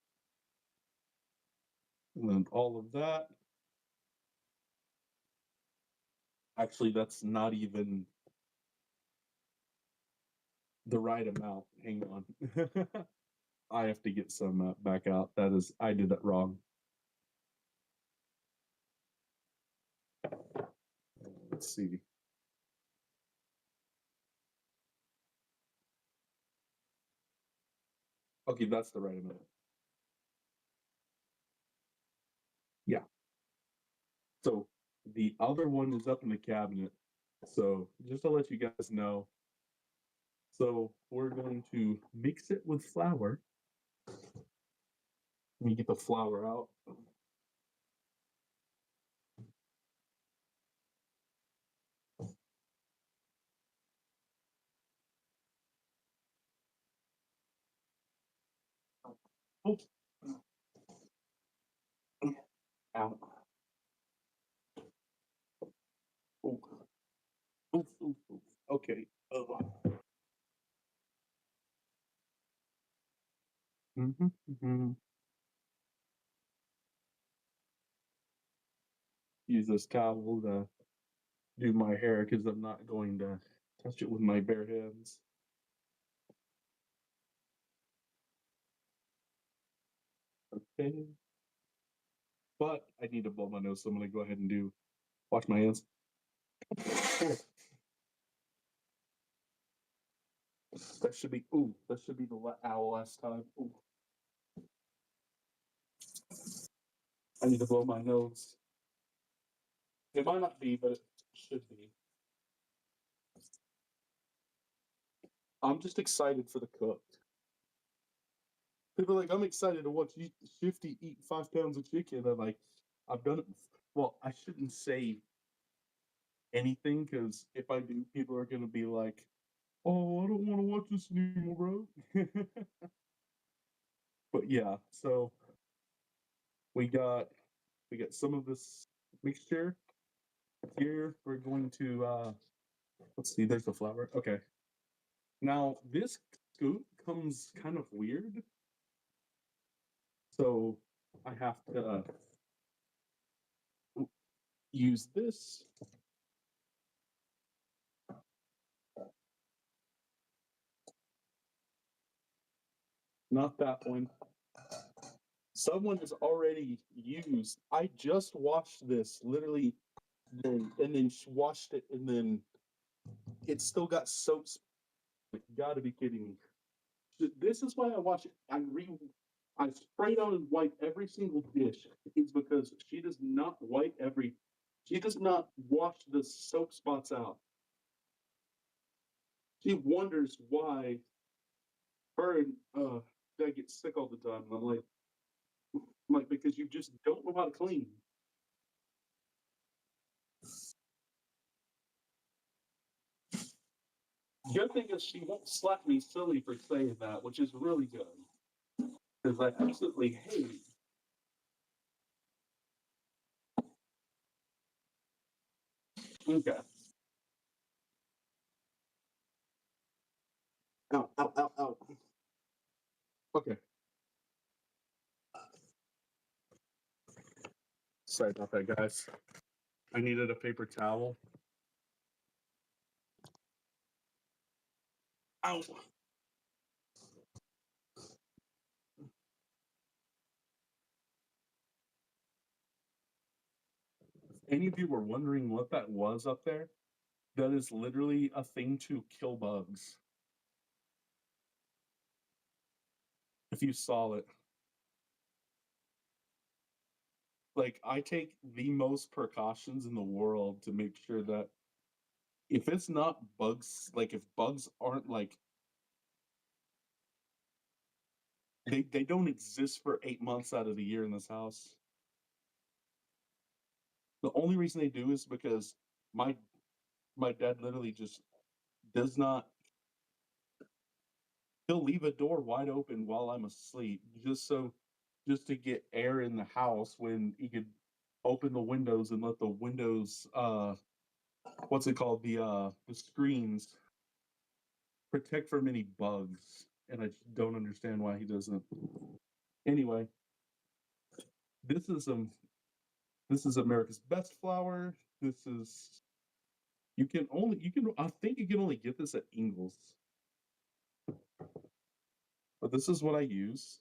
And then all of that. Actually, that's not even the right amount. Hang on. I have to get some back out. That is, I did that wrong. Let's see. Okay, that's the right amount. Yeah. So the other one is up in the cabinet. So just to let you guys know, so we're going to mix it with flour. Let me get the flour out. Oh, out. Oh, oof, oof, oof. Okay. Mm-hmm. Use this towel to do my hair because I'm not going to touch it with my bare hands. Okay. But I need to blow my nose, so I'm going to go ahead and wash my hands. That should be the our last time. Ooh. I need to blow my nose. It might not be, but it should be. I'm just excited for the cook. People are like, I'm excited to watch Shifty eat 5 pounds of chicken. I'm like, I've done it. Well, I shouldn't say anything because if I do, people are going to be like, oh, I don't want to watch this anymore, bro. But yeah, so we got some of this mixture here. We're going to let's see, there's the flour. Okay. Now this scoop comes kind of weird. So I have to use this. Not that one. Someone has already used. I just washed this literally, and then washed it, and then it's still got soap. You gotta be kidding me. This is why I watch it. I spray down and wipe every single dish. It's because she does not wipe every. She does not wash the soap spots out. She wonders why her and Dad get sick all the time. And I'm like, because you just don't know how to clean. Good thing is she won't slap me silly for saying that, which is really good. Because I absolutely hate. Okay. Ow, ow, ow, ow. Okay. Sorry about that, guys. I needed a paper towel. Ow. Any of you were wondering what that was up there? That is literally a thing to kill bugs. If you saw it, like I take the most precautions in the world to make sure that if it's not bugs, like if bugs aren't like they don't exist for 8 months out of the year in this house. The only reason they do is because my my dad literally just does not. He'll leave a door wide open while I'm asleep, just to get air in the house when he could open the windows and let the windows what's it called, the screens protect from any bugs. And I just don't understand why he doesn't. Anyway, this is this is America's Best flour. This is you can I think you can only get this at Ingles. but this is what I use.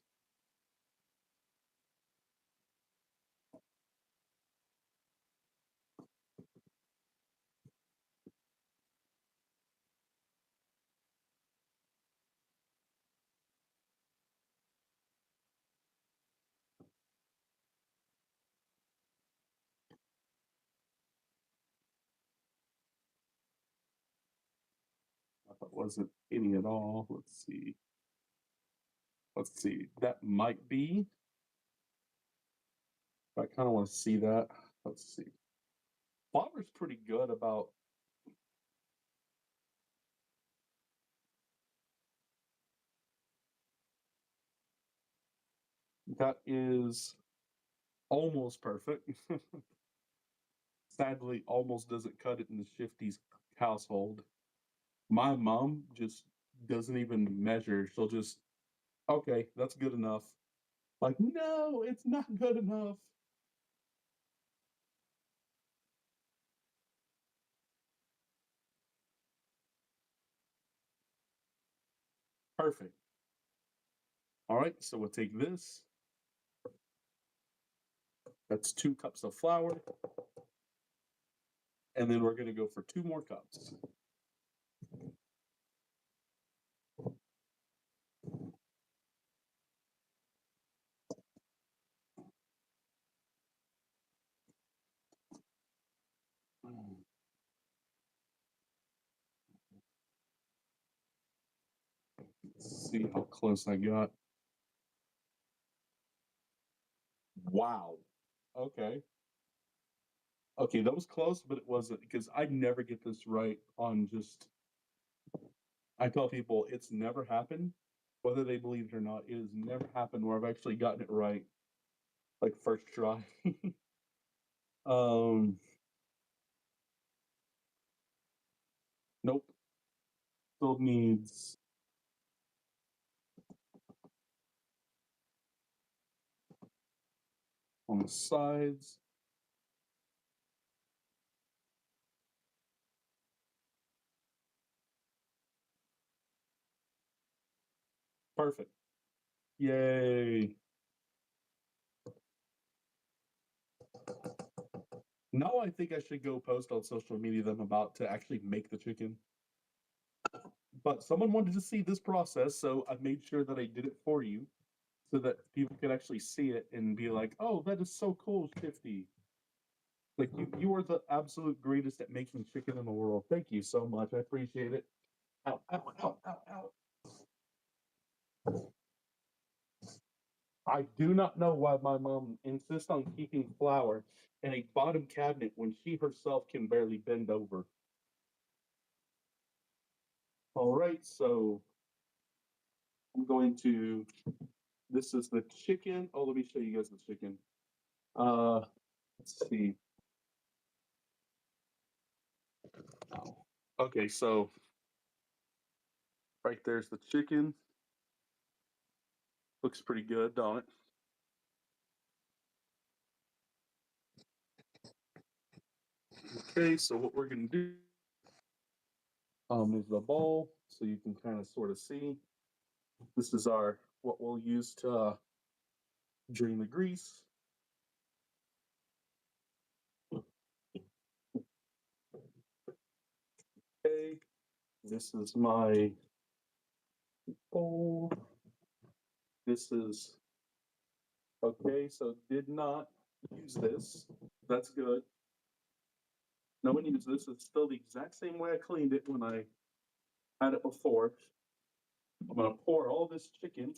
If it wasn't any at all, let's see. Let's see. That might be. I kind of want to see that. Let's see. Flour's pretty good about. That is almost perfect. Sadly, almost doesn't cut it in the Shifty's household. My mom just doesn't even measure. She'll just, okay, that's good enough. Like, no, it's not good enough. Perfect. All right, so we'll take this. That's 2 cups of flour. And then we're going to go for 2 more cups. Let's see how close I got. Wow. Okay. Okay, that was close, but it wasn't because I never get this right on just. I tell people it's never happened, whether they believe it or not. It has never happened where I've actually gotten it right, like first try. um, nope. Still needs on the sides. Perfect. Yay. Now I think I should go post on social media that I'm about to actually make the chicken. But someone wanted to see this process, so I made sure that I did it for you so that people could actually see it and be like, oh, that is so cool, Shifty. Like you are the absolute greatest at making chicken in the world. Thank you so much. I appreciate it. Ow, ow, ow, ow, ow. I do not know why my mom insists on keeping flour in a bottom cabinet when she herself can barely bend over. All right, so I'm going to. This is the chicken. Oh, let me show you guys the chicken. Uh, let's see. Oh. Okay, so right there's the chicken. Looks pretty good, don't it? Okay, so what we're gonna do is the bowl, so you can kind of sort of see. This is our what we'll use to drain the grease. Okay, this is my bowl. This is okay. So did not use this. That's good. No one used this. It's still the exact same way I cleaned it when I had it before. I'm gonna pour all this chicken.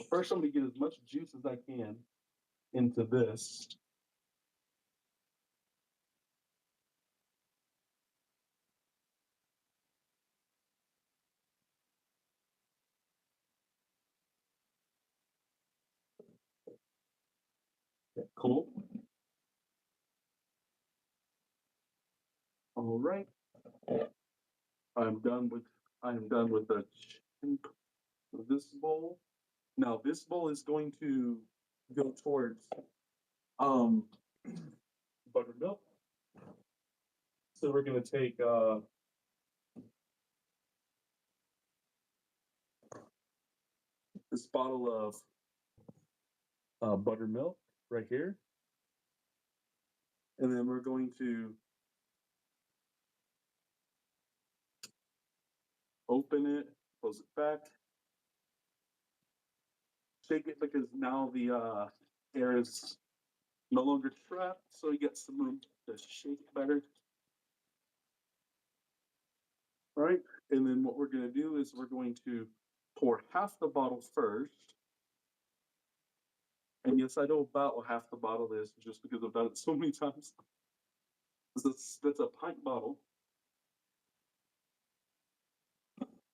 First, I'm gonna get as much juice as I can into this. Cool. All right. I'm done with I'm done with the chicken. This bowl. Now this bowl is going to go towards um buttermilk. So we're gonna take this bottle of buttermilk right here. And then we're going to open it, close it back, shake it because now the air is no longer trapped, so you get some room to shake it better. All right, and then what we're going to do is we're going to pour half the bottle first. And yes, I know about what half the bottle is just because I've done it so many times. That's a pint bottle.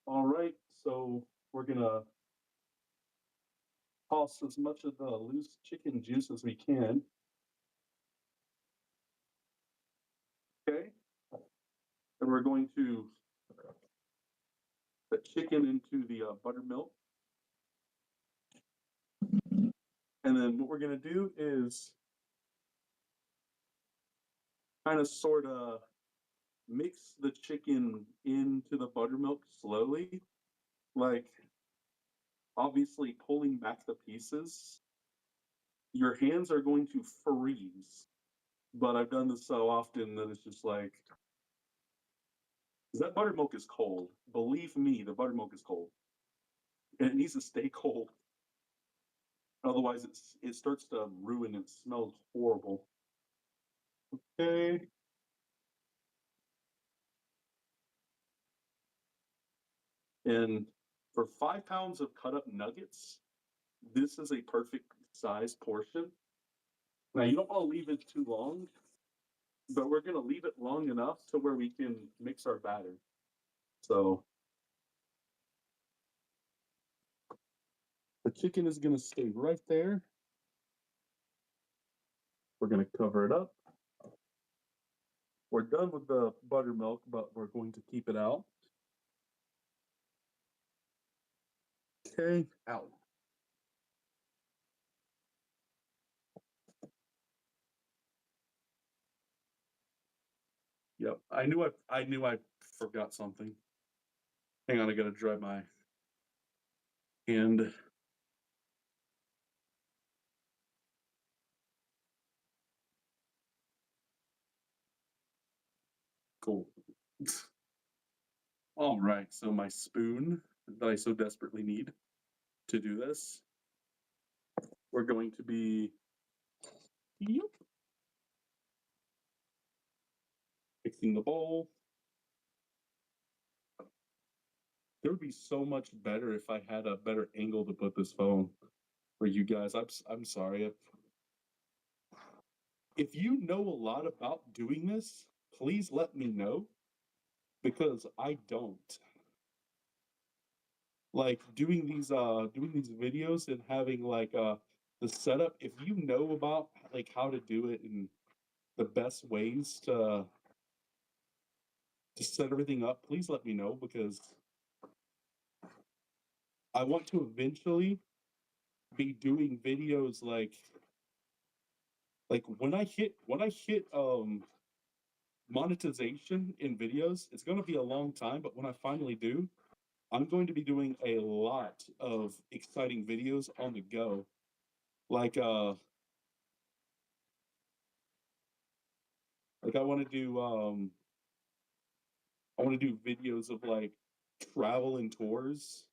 All right, so we're gonna toss as much of the loose chicken juice as we can. Okay, and we're going to put chicken into the buttermilk. And then what we're gonna do is kind of sort of mix the chicken into the buttermilk slowly, like obviously pulling back the pieces. Your hands are going to freeze, but I've done this so often that it's just like, because that buttermilk is cold. Believe me, the buttermilk is cold. And it needs to stay cold. Otherwise, it starts to ruin. It smells horrible. Okay. And for 5 pounds of cut up nuggets, this is a perfect size portion. Now, you don't want to leave it too long, but we're going to leave it long enough to where we can mix our batter. So the chicken is going to stay right there. We're going to cover it up. We're done with the buttermilk, but we're going to keep it out. Okay, out. Yep, I knew I forgot something. Hang on, I gotta dry my hand. Cool. All right, so my spoon that I so desperately need to do this, we're going to be fixing the bowl. It would be so much better if I had a better angle to put this phone for you guys. I'm sorry if you know a lot about doing this, please let me know because I don't. Like doing these videos and having like the setup, if you know about like how to do it and the best ways to set everything up, please let me know because I want to eventually be doing videos like when I hit monetization in videos, it's going to be a long time, but when I finally do, I'm going to be doing a lot of exciting videos on the go. Like like I want to do videos of like travel and tours.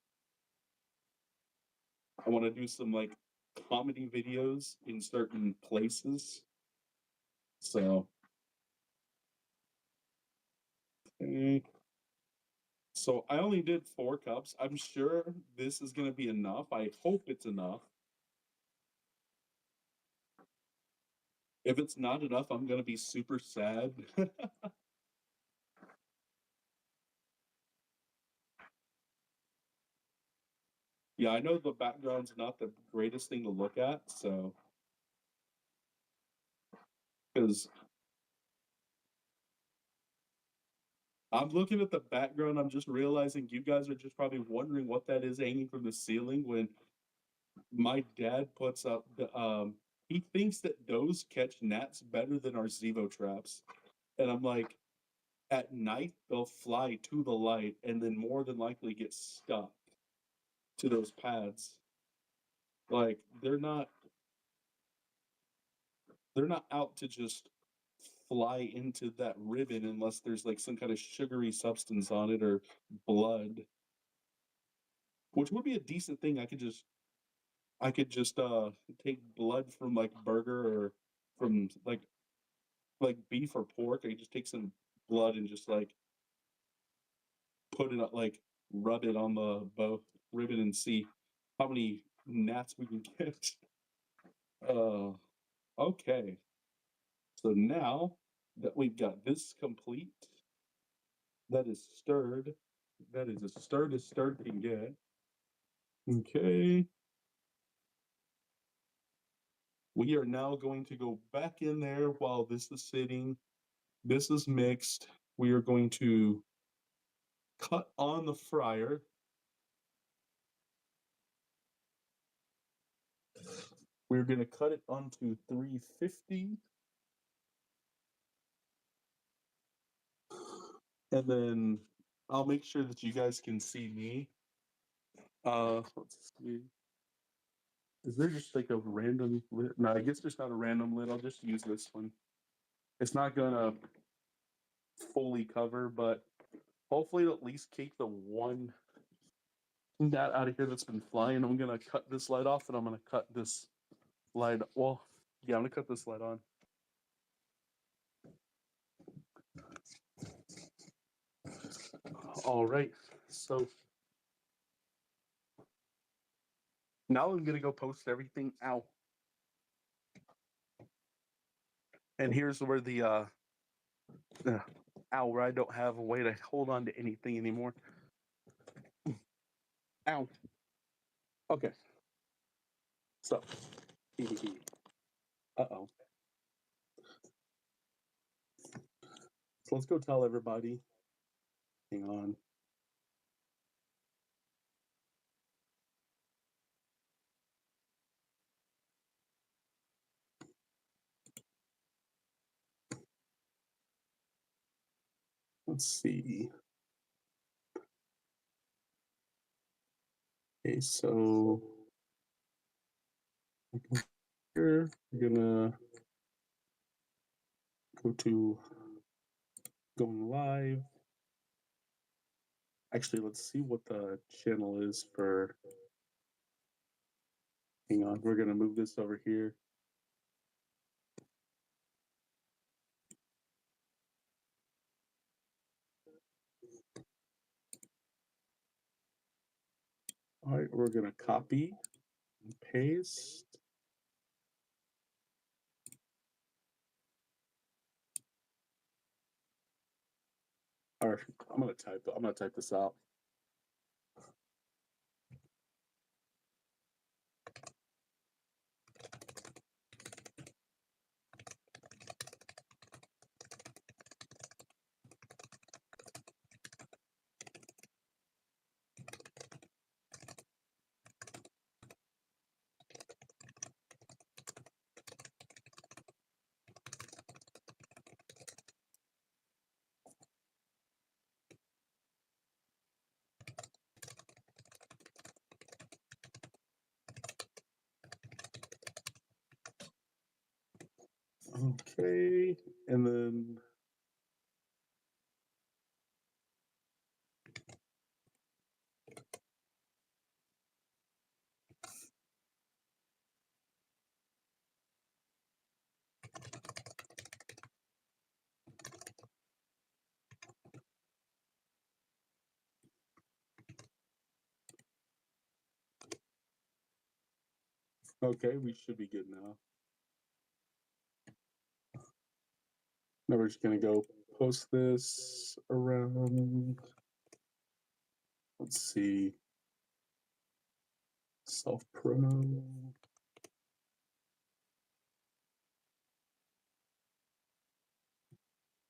I want to do some like comedy videos in certain places. So, okay. So I only did 4 cups. I'm sure this is going to be enough. I hope it's enough. If it's not enough, I'm going to be super sad. Yeah, I know the background's not the greatest thing to look at, so because I'm looking at the background, I'm just realizing you guys are just probably wondering what that is hanging from the ceiling when my dad puts up the he thinks that those catch gnats better than our Zevo traps. And I'm like, at night they'll fly to the light and then more than likely get stuck to those pads. Like they're not out to just fly into that ribbon unless there's like some kind of sugary substance on it or blood, which would be a decent thing. I could just take blood from like burger or from like beef or pork. I could just take some blood and just like put it like rub it on the bow ribbon and see how many gnats we can get. Uh, okay. So now that we've got this complete, that is stirred. That is as stirred as stirred can get. Okay. We are now going to go back in there while this is sitting. This is mixed. We are going to cut on the fryer. We're going to cut it onto 350. And then I'll make sure that you guys can see me. Let's see. Is there just like a random lid? No, I guess there's not a random lid. I'll just use this one. It's not gonna fully cover, but hopefully it'll at least keep the one gnat out of here that's been flying. I'm gonna cut this light off and I'm gonna cut this light. Well, yeah, I'm gonna cut this light on. All right. So now I'm gonna go post everything out. And here's where the ow, where I don't have a way to hold on to anything anymore. Ow. Okay. So uh-oh. So let's go tell everybody. Hang on. Let's see. Okay, so here we're gonna go to going live. Actually, let's see what the channel is for. Hang on, we're gonna move this over here. All right, we're gonna copy and paste. Or I'm gonna type this out. Okay, and then okay, we should be good now. Now we're just gonna go post this around. Let's see. Self promo.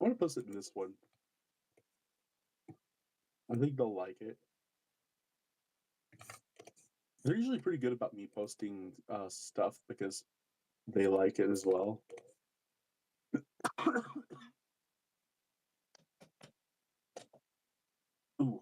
I want to post it in this one. I think they'll like it. They're usually pretty good about me posting stuff because they like it as well. Ooh.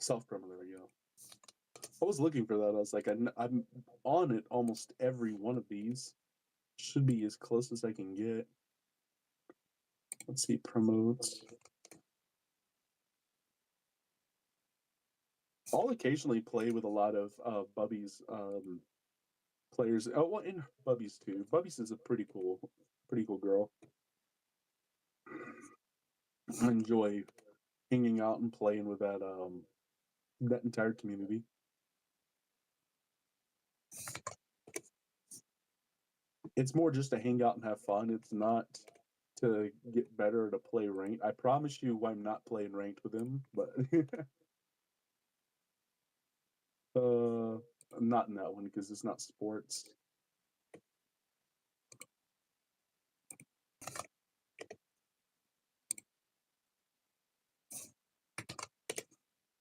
Self promo. There we go. I was looking for that. I was like, I'm on it almost every one of these. Should be as close as I can get. Let's see, promotes. I'll occasionally play with a lot of Bubby's players. Oh, well, and Bubby's too. Bubby's is a pretty cool girl. I enjoy hanging out and playing with that entire community. It's more just to hang out and have fun. It's not to get better or to play ranked. I promise you, I'm not playing ranked with him, but not in that one because it's not sports.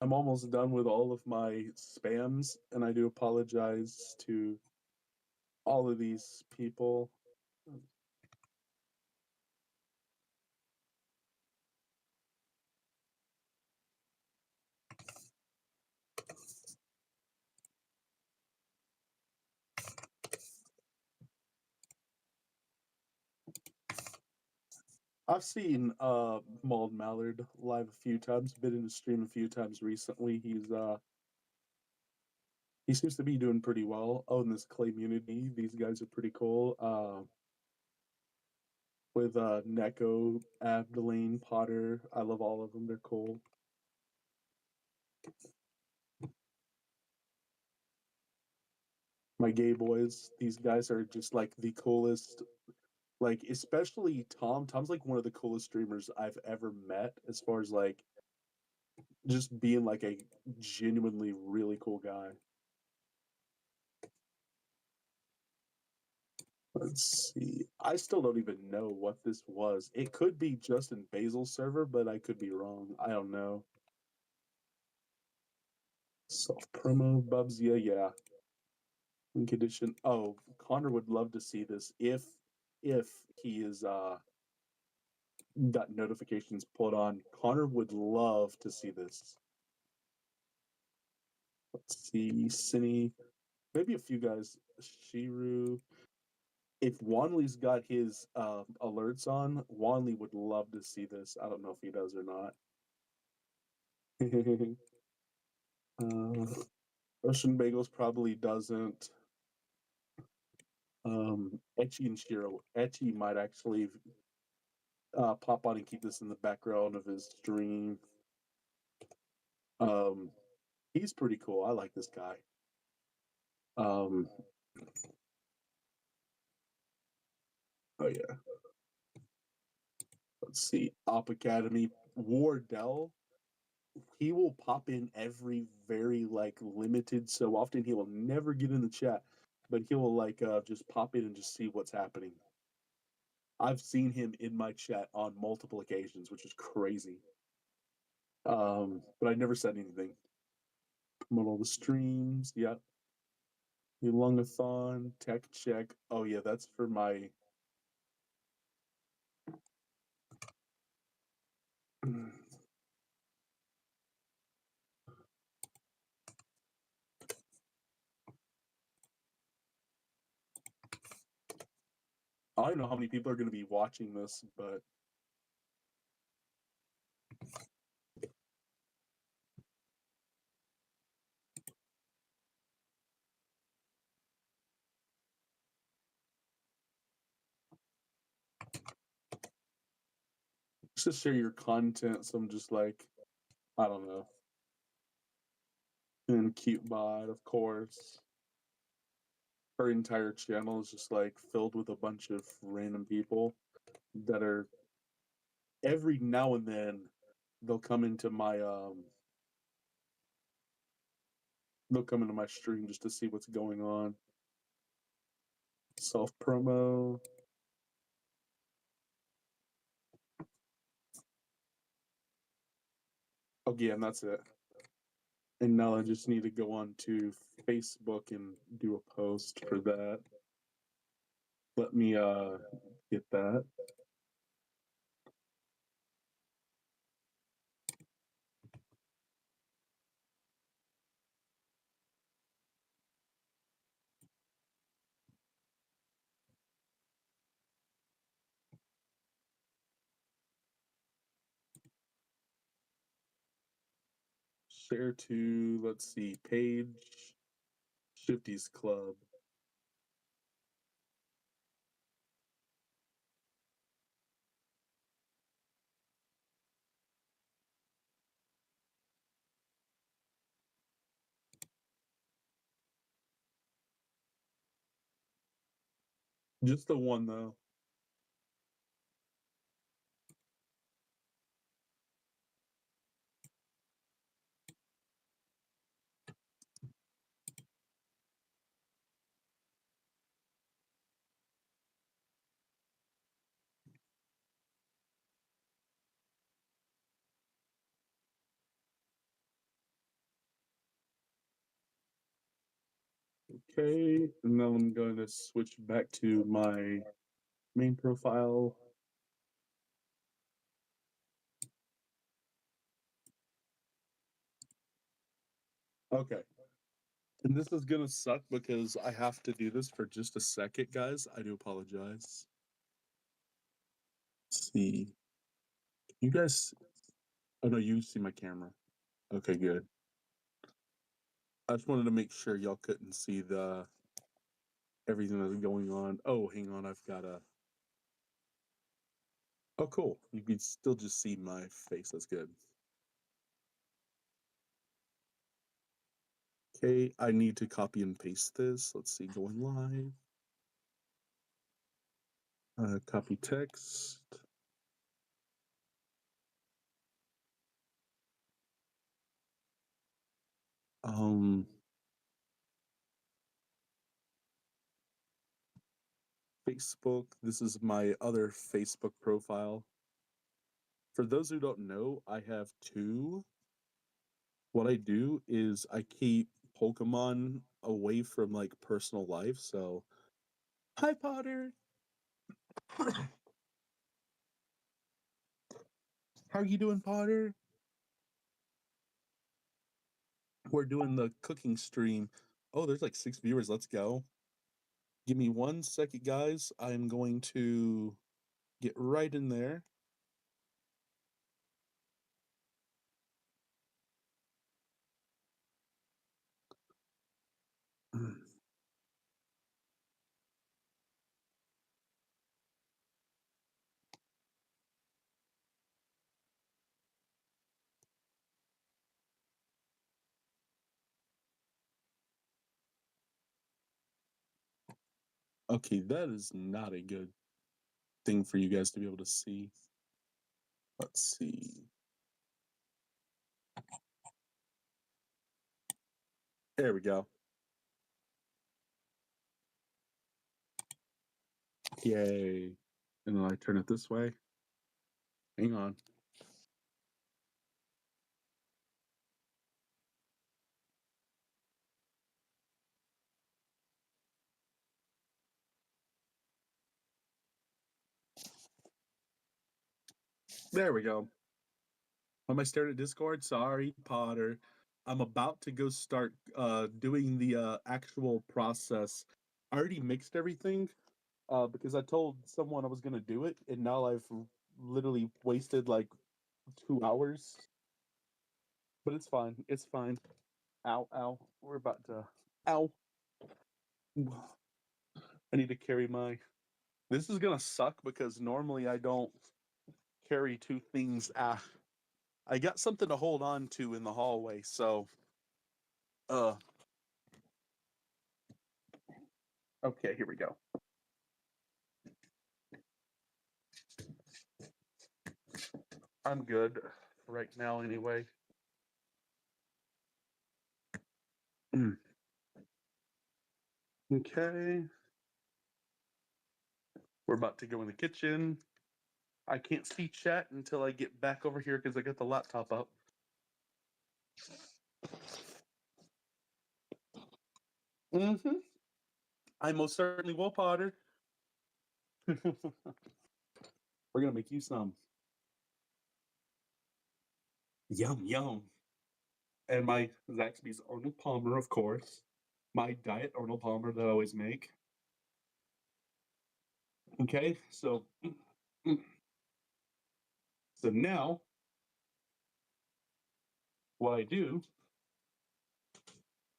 I'm almost done with all of my spams, and I do apologize to all of these people. I've seen Mauled Mallard live a few times, been in his stream a few times recently. He seems to be doing pretty well. Oh, and this Clay Community, these guys are pretty cool. With Neko, Abdeline, Potter, I love all of them. They're cool. My gay boys, these guys are just like the coolest. Like especially Tom. Tom's like one of the coolest streamers I've ever met, as far as like just being like a genuinely really cool guy. Let's see. I still don't even know what this was. It could be Justin Basil's server, but I could be wrong. I don't know. Self promo Bubs, yeah. In condition. Oh, Connor would love to see this if he is got notifications put on. Connor would love to see this. Let's see, Cine. Maybe a few guys. Shiru. If Wanley's got his alerts on, Wanley would love to see this. I don't know if he does or not. Ocean Bagels probably doesn't. Etchy and Shiro. Etchy might actually pop on and keep this in the background of his stream. Um, he's pretty cool. I like this guy. Oh yeah. Let's see. Op Academy. Wardell. He will pop in every very like limited so often. He will never get in the chat, but he will like just pop in and just see what's happening. I've seen him in my chat on multiple occasions, which is crazy. But I never said anything. Promote all the streams. Yep. The Lungathon, Tech Check. Oh yeah, that's for my. I don't know how many people are going to be watching this, but just share your content. So I'm just like, I don't know. And Cute Bot, of course. Her entire channel is just like filled with a bunch of random people that are every now and then they'll come into my stream just to see what's going on. Self promo. Oh yeah, and that's it. And now I just need to go on to Facebook and do a post for that. Let me get that. Share to, let's see, page ShiftysClub. Just the one though. Okay, and now I'm going to switch back to my main profile. Okay. And this is gonna suck because I have to do this for just a second, guys. I do apologize. Let's see. You guys, oh no, you see my camera. Okay, good. I just wanted to make sure y'all couldn't see the everything that's going on. Oh, hang on, I've got a. Oh, cool. You can still just see my face. That's good. Okay, I need to copy and paste this. Let's see, going live. Copy text. Um, Facebook. This is my other Facebook profile. For those who don't know, I have two. What I do is I keep Pokemon away from like personal life. So, hi Potter. How are you doing, Potter? We're doing the cooking stream. Oh, there's like 6 viewers. Let's go. Give me 1 second, guys. I'm going to get right in there. Okay, that is not a good thing for you guys to be able to see. Let's see. There we go. Yay. And then I turn it this way. Hang on. There we go. Am I staring at Discord? Sorry, Potter. I'm about to go start doing the actual process. I already mixed everything because I told someone I was gonna do it, and now I've literally wasted like 2 hours. But it's fine. It's fine. Ow, ow. We're about to. Ow. I need to carry my. This is gonna suck because normally I don't carry two things. I got something to hold on to in the hallway, so uh okay, here we go. I'm good right now anyway. Okay. We're about to go in the kitchen. I can't see chat until I get back over here because I got the laptop up. Mm-hmm. I most certainly will, Potter. We're gonna make you some. Yum yum. And my Zaxby's Arnold Palmer, of course. My diet Arnold Palmer that I always make. Okay, so so now what I do,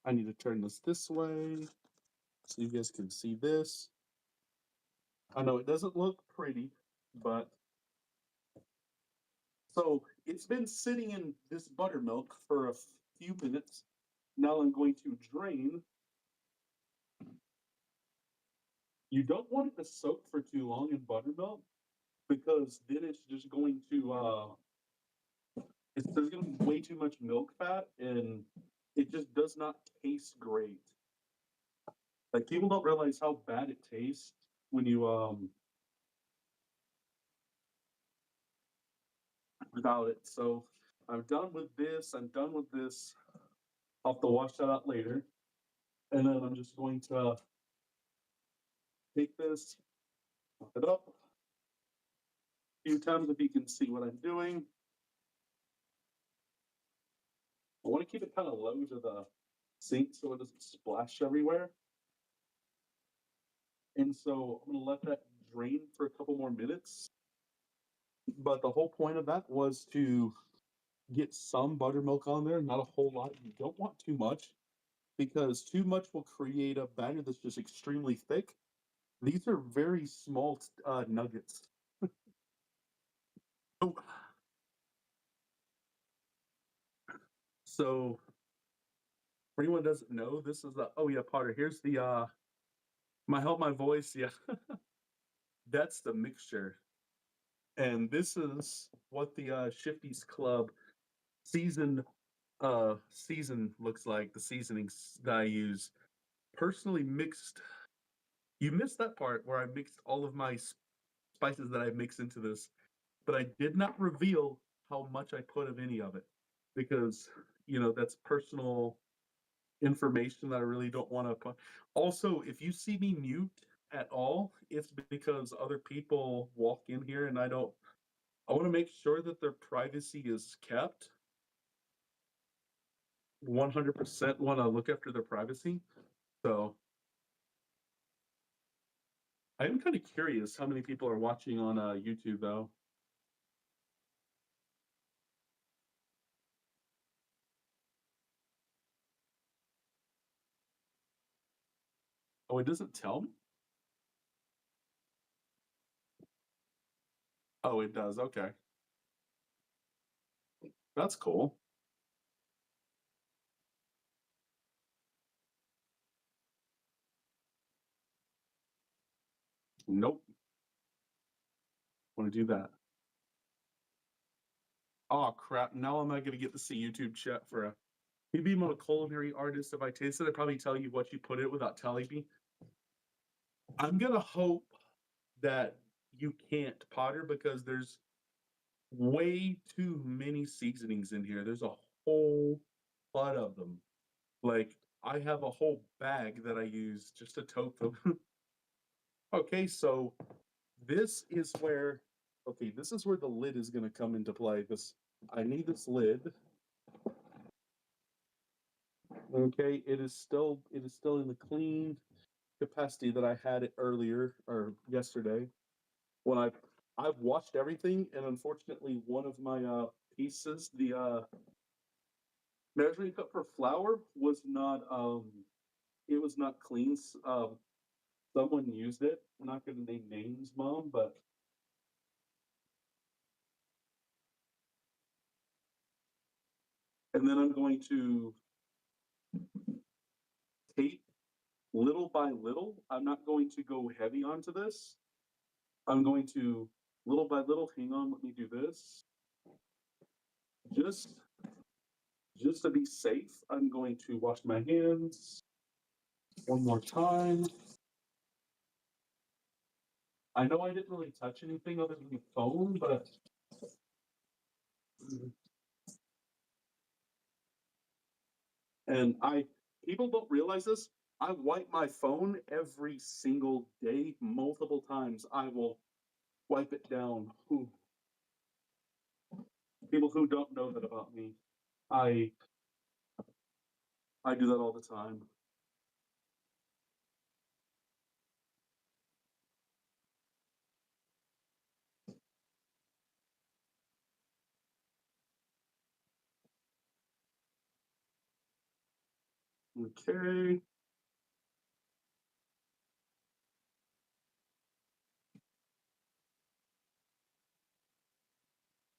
I need to turn this way so you guys can see this. I know it doesn't look pretty, but so it's been sitting in this buttermilk for a few minutes. Now I'm going to drain. You don't want it to soak for too long in buttermilk because then it's just going to there's going to be way too much milk fat and it just does not taste great. Like people don't realize how bad it tastes when you without it. So I'm done with this. I'm done with this. I'll have to wash that out later. And then I'm just going to take this, pop it up a few times if you can see what I'm doing. I want to keep it kind of low to the sink so it doesn't splash everywhere. And so I'm going to let that drain for a couple more minutes. But the whole point of that was to get some buttermilk on there, not a whole lot. You don't want too much because too much will create a batter that's just extremely thick. These are very small nuggets. Oh, so for anyone who doesn't know, this is the oh yeah, Potter. Here's the my help my voice, yeah. That's the mixture. And this is what the Shifty's Club season looks like, the seasonings that I use. Personally mixed. You missed that part where I mixed all of my spices that I mixed into this, but I did not reveal how much I put of any of it because that's personal information that I really don't want to put. Also, if you see me mute at all, it's because other people walk in here and I want to make sure that their privacy is kept. 100% want to look after their privacy. So I am kind of curious how many people are watching on YouTube though. Oh, it doesn't tell me? Oh, it does. Okay. That's cool. Nope. Want to do that. Oh, crap. Now I'm not going to get to see YouTube chat for a. Maybe I'm a culinary artist. If I tasted it, I'd probably tell you what you put in without telling me. I'm going to hope that you can't, Potter, because there's way too many seasonings in here. There's a whole lot of them. Like, I have a whole bag that I use just to tote them. Okay, so this is where this is where the lid is going to come into play. I need this lid. Okay, it is still in the clean capacity that I had it earlier or yesterday when I've watched everything, and unfortunately one of my pieces, the measuring cup for flour was not it was not clean. Someone used it. I'm not going to name names, Mom, but and then I'm going to tape little by little. I'm not going to go heavy onto this. I'm going to little by little. Hang on, let me do this. Just just to be safe, I'm going to wash my hands one more time. I know I didn't really touch anything other than the phone, but and people don't realize this. I wipe my phone every single day, multiple times. I will wipe it down. People who don't know that about me, I I do that all the time. Okay.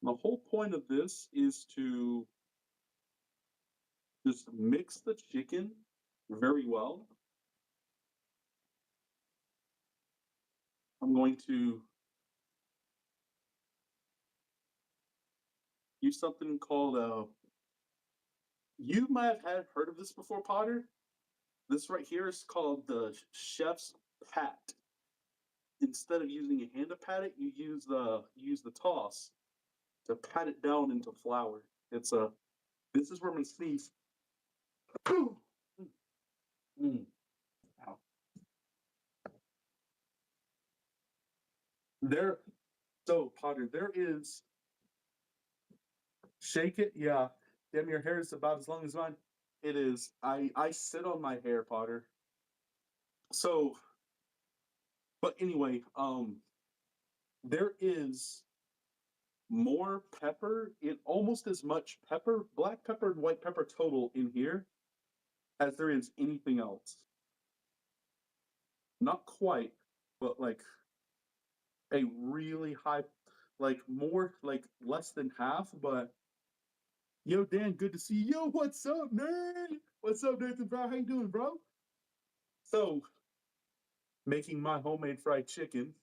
The whole point of this is to just mix the chicken very well. I'm going to use something called you might have heard of this before, Potter. This right here is called the chef's pat. Instead of using a hand to pat it, you use the toss to pat it down into flour. It's a this is where I'm gonna sneeze. Mm. Ow. There, so Potter, there is shake it. Yeah, damn, your hair is about as long as mine. It is. I sit on my hair, Potter. So, but anyway, there is more pepper in almost as much pepper, black pepper and white pepper total in here as there is anything else. Not quite, but like a really high, like more, like less than half. But yo, Dan, good to see you. Yo, what's up, nerd? What's up, Nathan Brown? How you doing, bro? So, making my homemade fried chicken.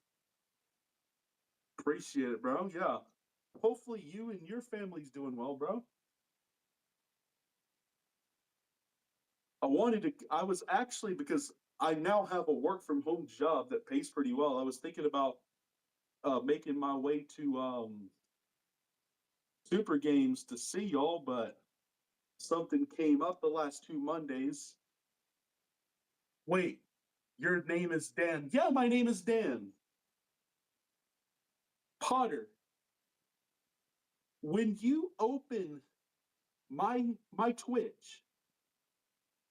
Appreciate it, bro. Yeah. Hopefully, you and your family's doing well, bro. I was actually, because I now have a work from home job that pays pretty well. I was thinking about making my way to Super Games to see y'all, but something came up the last 2 Mondays. Wait, your name is Dan. Yeah, my name is Dan. Potter, when you open my Twitch,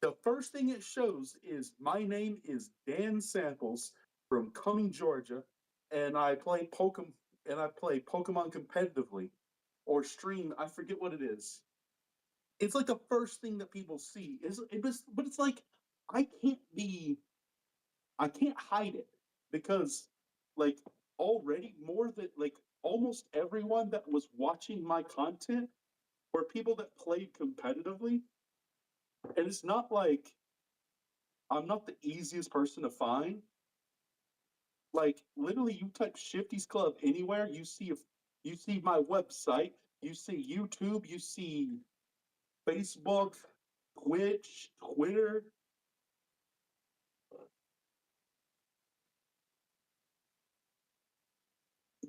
the first thing it shows is my name is Dan Samples from Cumming, Georgia, and I play Pokemon competitively or stream. I forget what it is. It's like the first thing that people see. But it's like I can't be I can't hide it because like already more than like almost everyone that was watching my content were people that played competitively. And it's not like I'm not the easiest person to find. Like literally you type Shifty's Club anywhere, you see my website, you see YouTube, you see Facebook, Twitch, Twitter.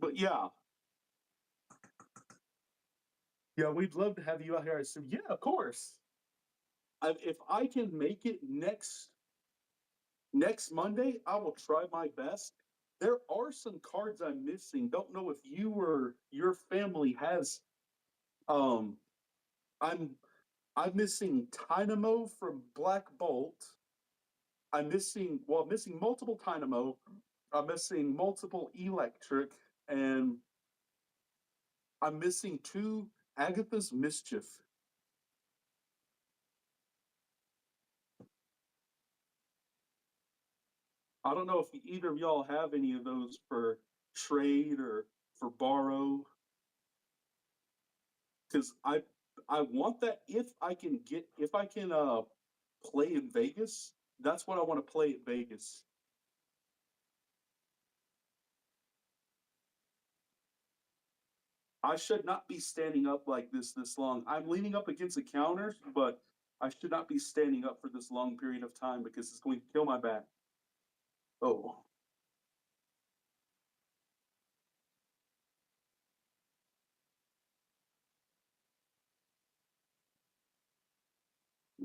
But yeah, yeah, we'd love to have you out here. So yeah, of course. If I can make it next Monday, I will try my best. There are some cards I'm missing. Don't know if you or your family has. Um, I'm I'm missing Dynamo from Black Bolt. I'm missing multiple Dynamo. I'm missing multiple Electric, and I'm missing two Agatha's Mischief. I don't know if either of y'all have any of those for trade or for borrow, because I want that if I can play in Vegas. That's what I want to play at Vegas. I should not be standing up like this long. I'm leaning up against the counters, but I should not be standing up for this long period of time because it's going to kill my back. Oh,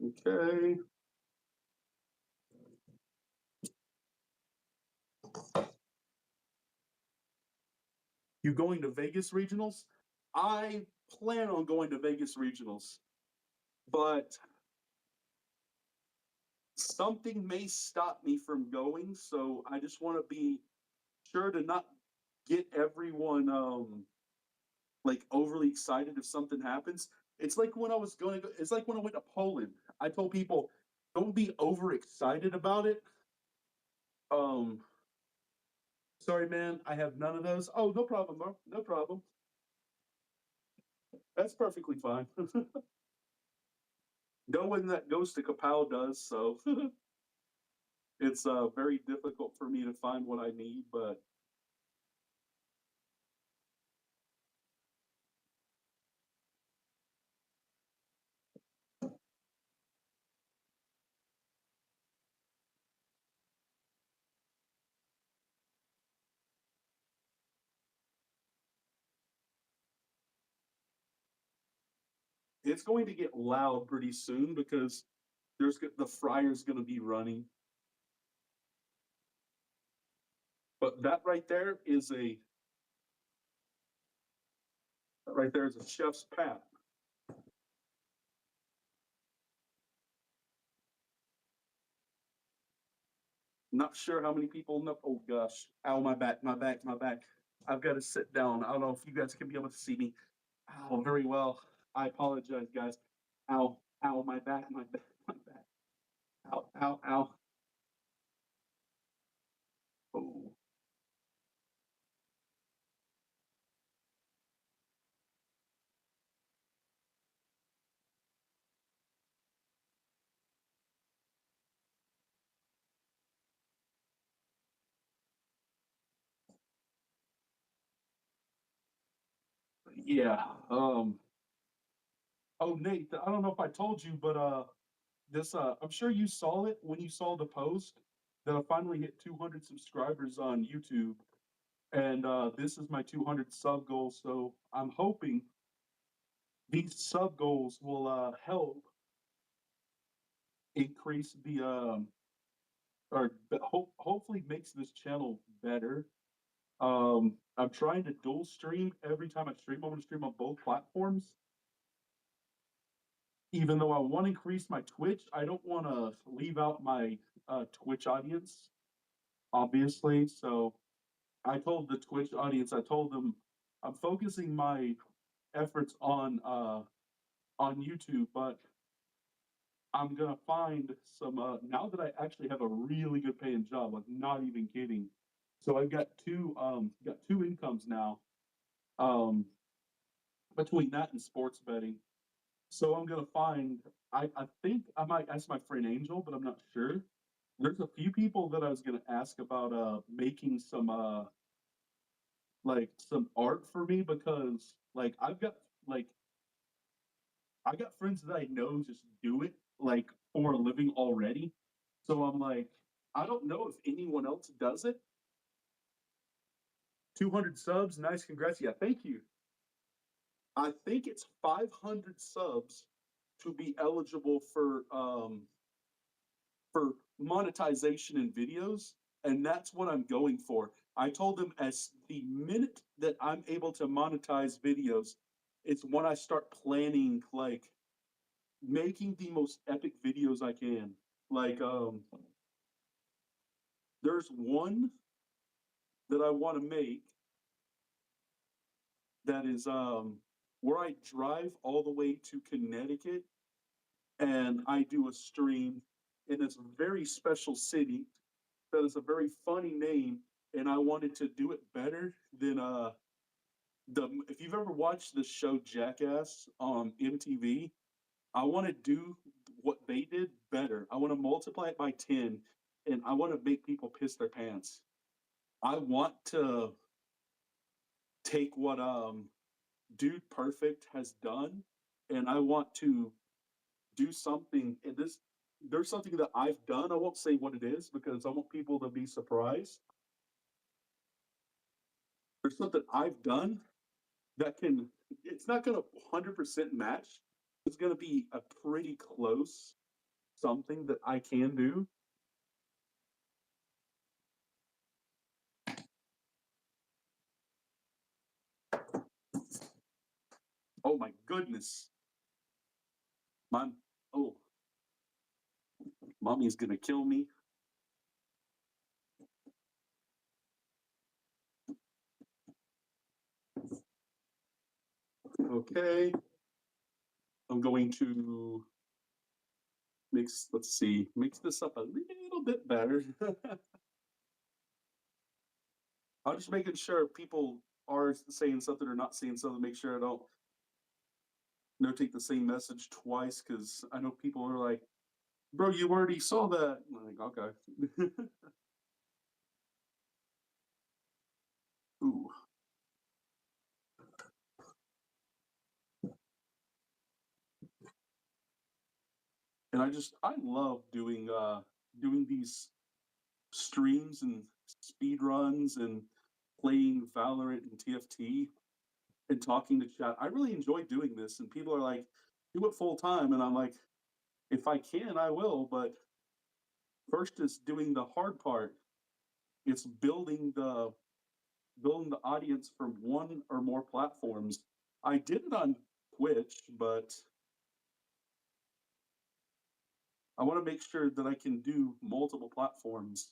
okay. You going to Vegas regionals? I plan on going to Vegas regionals, but something may stop me from going. So I just want to be sure to not get everyone like overly excited if something happens. It's like when I was going to go, it's like when I went to Poland. I told people don't be overexcited about it. Um, sorry, man, I have none of those. Oh, no problem, bro. No problem. That's perfectly fine. No one that goes to Kapow does, so it's very difficult for me to find what I need, but it's going to get loud pretty soon because the fryer's going to be running. But that right there is a chef's pat. Not sure how many people know. Oh gosh, ow, my back, my back, my back. I've got to sit down. I don't know if you guys can be able to see me. Ow, very well. I apologize, guys. Ow, ow, my back, my back, my back. Ow, ow, ow. Oh, yeah. Oh, Nate, I don't know if I told you, but this I'm sure you saw it when you saw the post that I finally hit 200 subscribers on YouTube, and this is my 200 sub goal. So I'm hoping these sub goals will help increase the hopefully makes this channel better. I'm trying to dual stream every time I stream. I'm going to stream on both platforms. Even though I want to increase my Twitch, I don't want to leave out my Twitch audience, obviously. So I told the Twitch audience, I told them I'm focusing my efforts on YouTube, but I'm gonna find some now that I actually have a really good paying job, like not even kidding. So I've got two incomes now, um between that and sports betting. So I'm gonna find I think I might ask my friend Angel, but I'm not sure. There's a few people that I was gonna ask about making some like some art for me because like I got friends that I know just do it like for a living already. So I'm like, I don't know if anyone else does it. 200 subs, nice, congrats. Yeah, thank you. I think it's 500 subs to be eligible for monetization in videos, and that's what I'm going for. I told them as the minute that I'm able to monetize videos, it's when I start planning like making the most epic videos I can. Like there's one that I want to make that is where I drive all the way to Connecticut and I do a stream in this very special city that is a very funny name, and I wanted to do it better than the if you've ever watched the show Jackass on MTV, I want to do what they did better. I want to multiply it by 10 and I want to make people piss their pants. I want to take what Dude Perfect has done and I want to do something in this there's something that I've done. I won't say what it is because I want people to be surprised. There's something I've done that can it's not going to 100% match. It's going to be a pretty close something that I can do. Oh my goodness. My oh, mommy is going to kill me. Okay. I'm going to let's see, makes this up a little bit better. I'm just making sure people are saying something or not saying something. Make sure I don't notate the same message twice because I know people are like, "Bro, you already saw that." I'm like, okay. Ooh, and I love doing these streams and speed runs and playing Valorant and TFT and talking to chat. I really enjoy doing this, and people are like, "Do it full time," and I'm like, "If I can, I will." But first is doing the hard part. It's building the audience from one or more platforms. I did it on Twitch, but I want to make sure that I can do multiple platforms.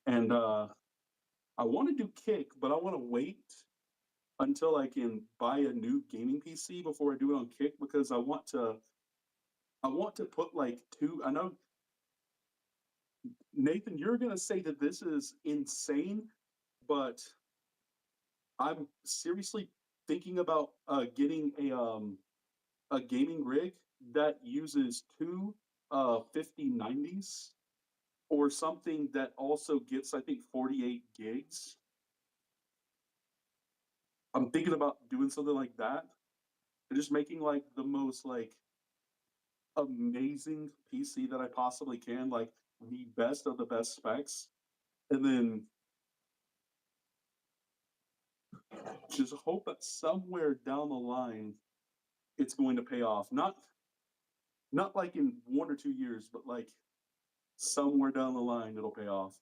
And I want to do Kick, but I want to wait until I can buy a new gaming PC before I do it on Kick because I want to put like two. I know Nathan, you're gonna say that this is insane, but I'm seriously thinking about getting a gaming rig that uses two 5090s or something that also gets I think 48 gigs. I'm thinking about doing something like that and just making like the most like amazing PC that I possibly can, like the best of the best specs, and then just hope that somewhere down the line it's going to pay off. Not like in 1 or 2 years, but like somewhere down the line it'll pay off.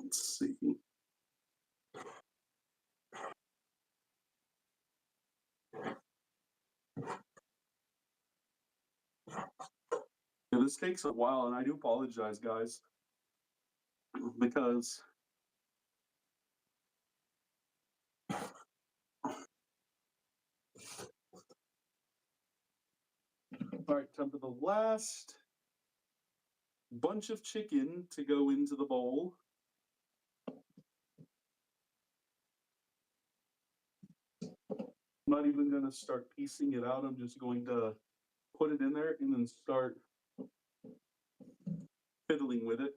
Let's see. Yeah, this takes a while, and I do apologize, guys, because all right, time for the last bunch of chicken to go into the bowl. I'm not even going to start piecing it out. I'm just going to put it in there and then start fiddling with it.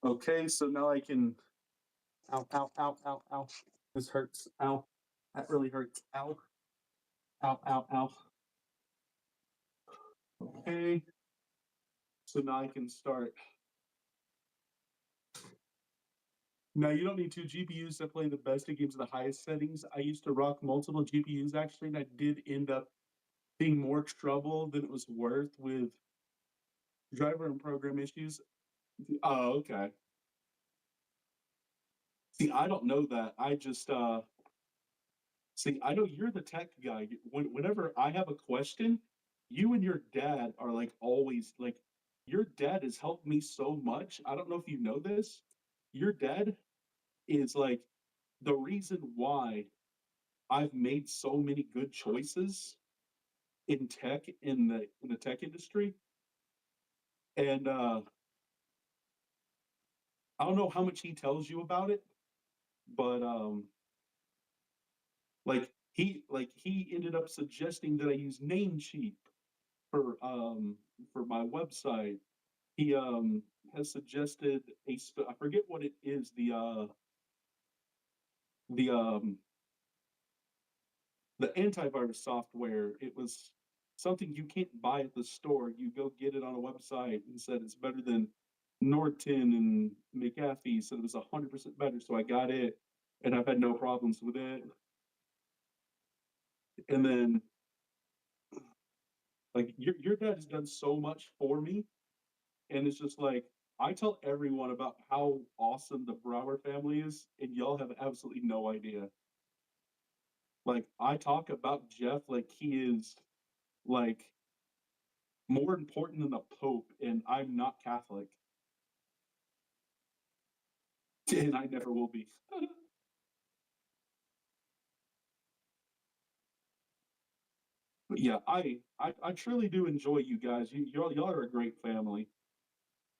Okay, so now I can. Ow, ow, ow, ow, ow. This hurts. Ow. That really hurts. Ow. Ow, ow, ow. Okay. So now I can start. Now you don't need two GPUs to play the best of games at the highest settings. I used to rock multiple GPUs actually, and I did end up being more trouble than it was worth with driver and program issues. Oh, okay. See, I don't know that. I just see. I know you're the tech guy. Whenever I have a question, you and your dad are like always like. Your dad has helped me so much. I don't know if you know this. Your dad is like the reason why I've made so many good choices in tech in the tech industry. And I don't know how much he tells you about it, but like he ended up suggesting that I use Namecheap for my website. He has suggested I forget what it is, the the antivirus software. It was something you can't buy at the store. You go get it on a website and said it's better than Norton and McAfee. Said it was 100% better, so I got it, and I've had no problems with it. And then like your dad has done so much for me, and it's just like I tell everyone about how awesome the Brower family is, and y'all have absolutely no idea. Like I talk about Jeff like he is like More important than the Pope, and I'm not Catholic, and I never will be. But yeah, I truly do enjoy you guys. Y'all are a great family.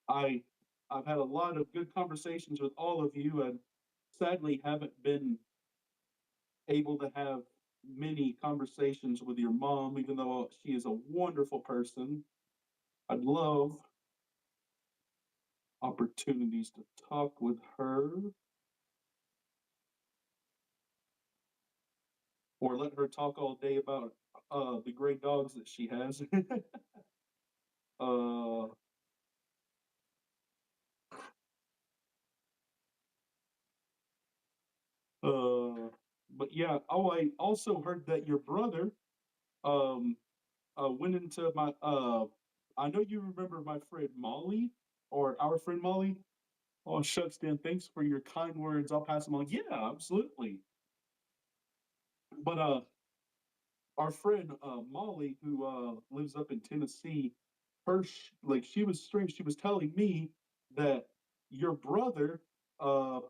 I I've had a lot of good conversations with all of you, and sadly haven't been able to have many conversations with your mom, even though she is a wonderful person. I'd love opportunities to talk with her or let her talk all day about the great dogs that she has. uh, uh, but yeah. Oh, I also heard that your brother um went into my I know you remember my friend Molly or our friend Molly. Oh shucks, Dan. Thanks for your kind words. I'll pass them on. Yeah, absolutely. But our friend Molly, who lives up in Tennessee, like she was strange. She was telling me that your brother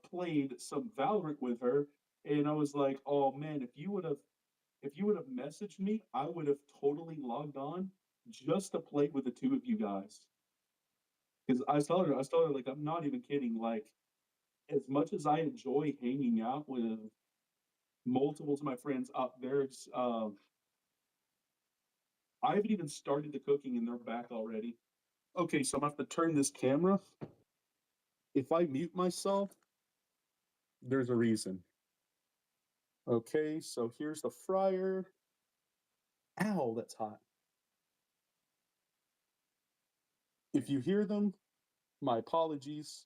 played some Valorant with her, and I was like, oh man, if you would have messaged me, I would have totally logged on just to play with the two of you guys. Because I told her like I'm not even kidding. Like as much as I enjoy hanging out with multiples of my friends up there's I haven't even started the cooking and they're back already. Okay, so I'm gonna have to turn this camera. If I mute myself, there's a reason. Okay, so here's the fryer. Ow, that's hot. If you hear them, my apologies.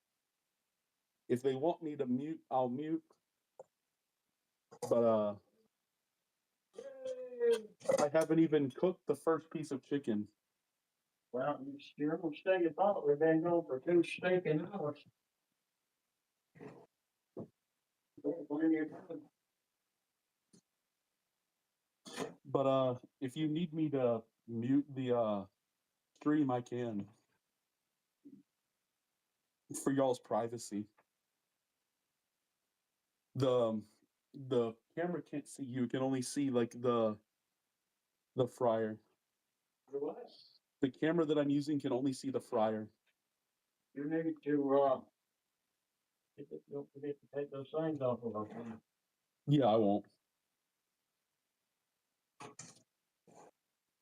If they want me to mute, I'll mute. But I haven't even cooked the first piece of chicken. Well, you're on steak thought we've been going for two stinking hours. But if you need me to mute the stream, I can for y'all's privacy. The the camera can't see you; it can only see like the fryer. What? The camera that I'm using can only see the fryer. You need to don't forget to take those things off of our phone. Yeah, I won't.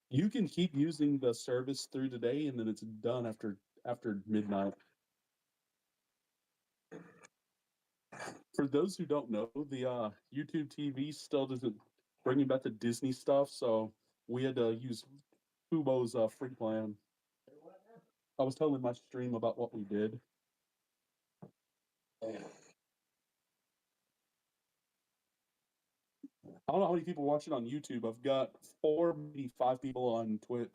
You can keep using the service through today, and then it's done after midnight. For those who don't know, the YouTube TV still doesn't bring you back to Disney stuff, so we had to use Fubo's free plan. I was telling my stream about what we did. I don't know how many people watch it on YouTube. I've got 4, maybe 5 people on Twitch.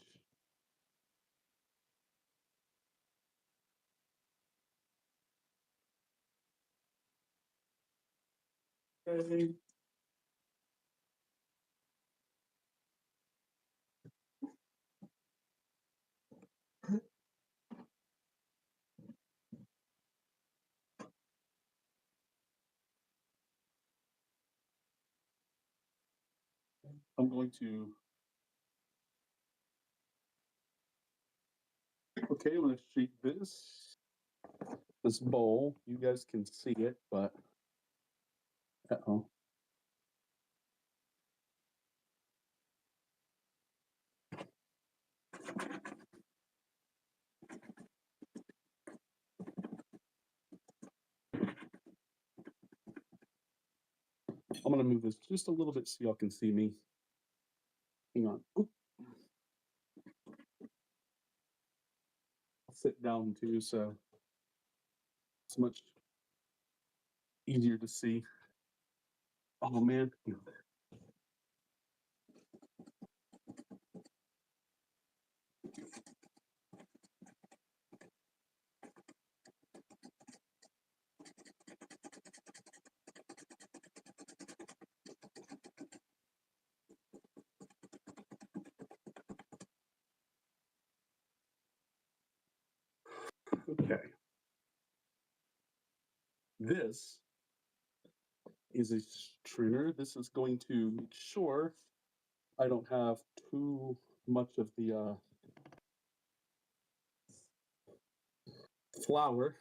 Okay. I'm going to. Okay, I'm going to shake this bowl. You guys can see it, but uh-oh. I'm going to move this just a little bit so y'all can see me. Hang on. Oop. I'll sit down too, so it's much easier to see. Oh man. Okay. This is a strainer. This is going to make sure I don't have too much of the flour.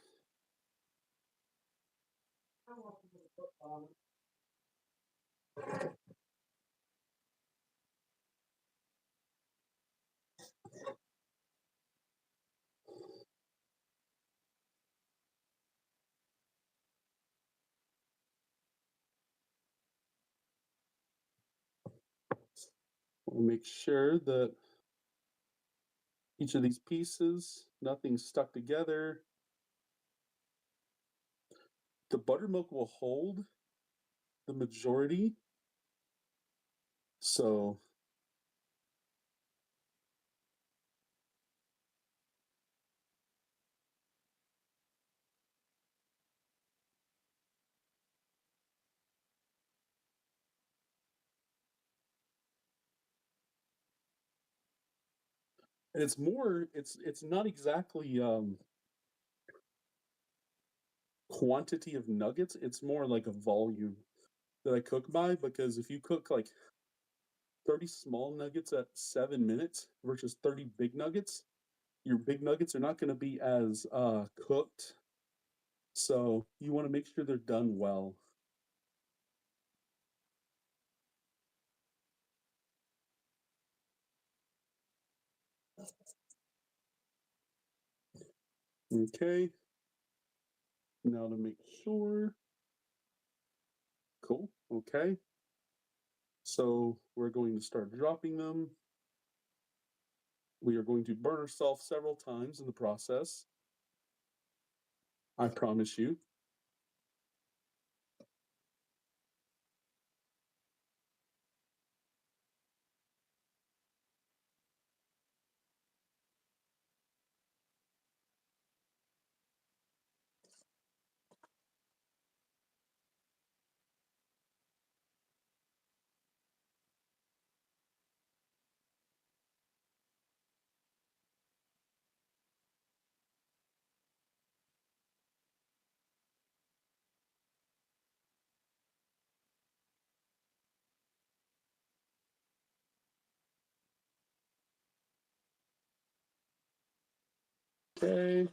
I'll make sure that each of these pieces, nothing's stuck together. The buttermilk will hold the majority. So it's more, it's not exactly quantity of nuggets, it's more like a volume that I cook by, because if you cook like 30 small nuggets at 7 minutes versus 30 big nuggets, your big nuggets are not going to be as cooked. So you want to make sure they're done well. Okay. Now to make sure. Cool. Okay. So we're going to start dropping them. We are going to burn ourselves several times in the process. I promise you. Okay.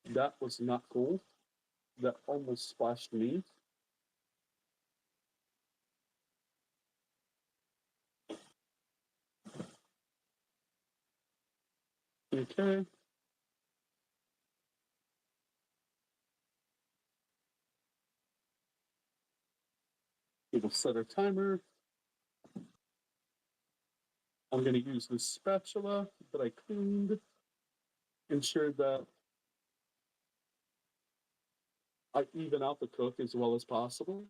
That was not cool. That almost splashed me. Okay. We will set our timer. I'm going to use this spatula that I cleaned. Ensure that I even out the cook as well as possible.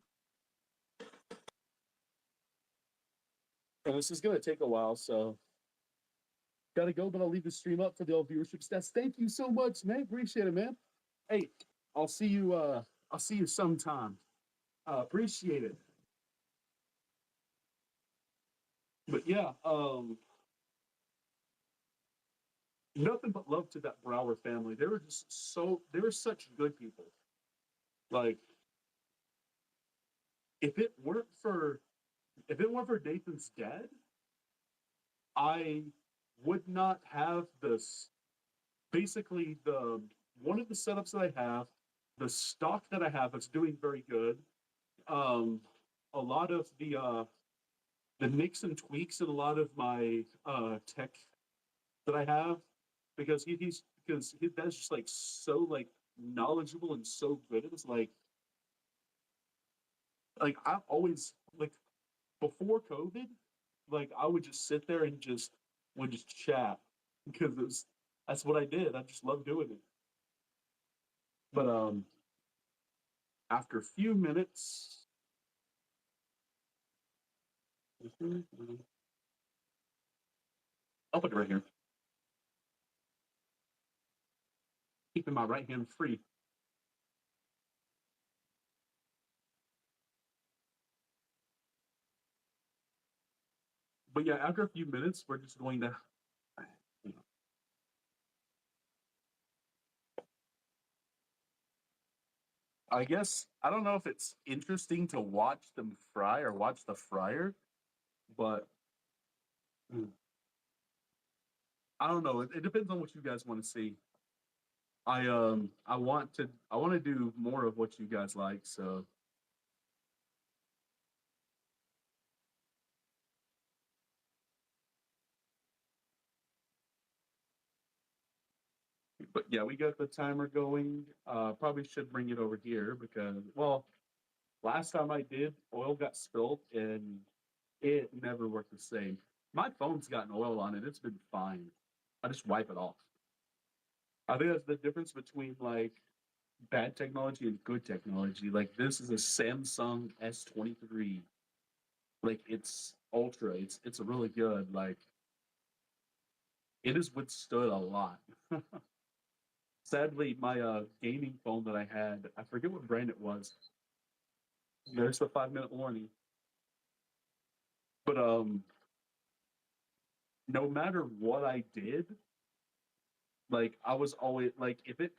And this is going to take a while, so gotta go, but I'll leave the stream up for the old viewership stats. Thank you so much, man. Appreciate it, man. Hey, I'll see you. I'll see you sometime. Appreciate it. But yeah, nothing but love to that Brower family. They were just so. They were such good people. Like, if it weren't for Nathan's dad, I would not have this. Basically, the one of the setups that I have, the stock that I have that's doing very good. Um, a lot of the nicks and tweaks in a lot of my tech that I have, because that's just like so like knowledgeable and so good. It's like I always like before COVID, like I would just sit there and just chat because that's what I did. I just love doing it. But after a few minutes, I'll put it right here. Keeping my right hand free. But yeah, after a few minutes, we're just going to. I guess I don't know if it's interesting to watch them fry or watch the fryer, but I don't know. It depends on what you guys want to see. I want to do more of what you guys like. So, but yeah, we got the timer going. Probably should bring it over here because well, last time I did, oil got spilled and it never worked the same. My phone's gotten oil on it. It's been fine. I just wipe it off. I think that's the difference between like bad technology and good technology. Like this is a Samsung S23. Like it's ultra. It's really good. Like it has withstood a lot. Sadly, my gaming phone that I had, I forget what brand it was. There's the 5 minute warning. But no matter what I did, like I was always like if it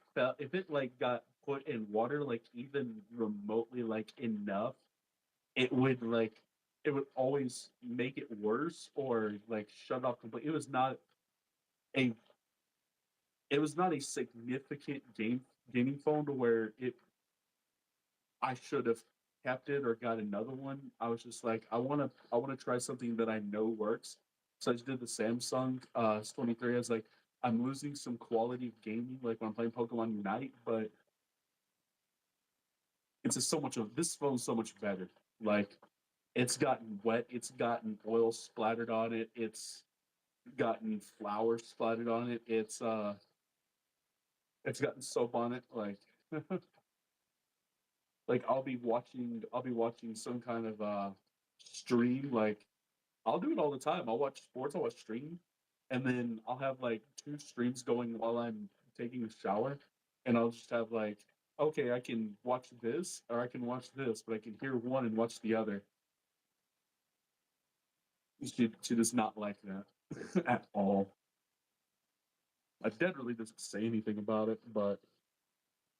like got put in water like even remotely like enough, it would like it would always make it worse or like shut off completely. A it was not a significant gaming phone to where it I should have kept it or got another one. I was just like I want to try something that I know works. So I just did the Samsung S23. I was like I'm losing some quality of gaming like when I'm playing Pokemon Unite, but it's just so much of this phone's so much better. Like it's gotten wet, it's gotten oil splattered on it, it's gotten flour splattered on it, it's gotten soap on it. Like I'll be watching some kind of stream. Like I'll do it all the time. I'll watch sports, I'll watch stream, and then I'll have like two streams going while I'm taking a shower, and I'll just have like okay, I can watch this or I can watch this, but I can hear one and watch the other. She does not like that at all. My dad really doesn't say anything about it, but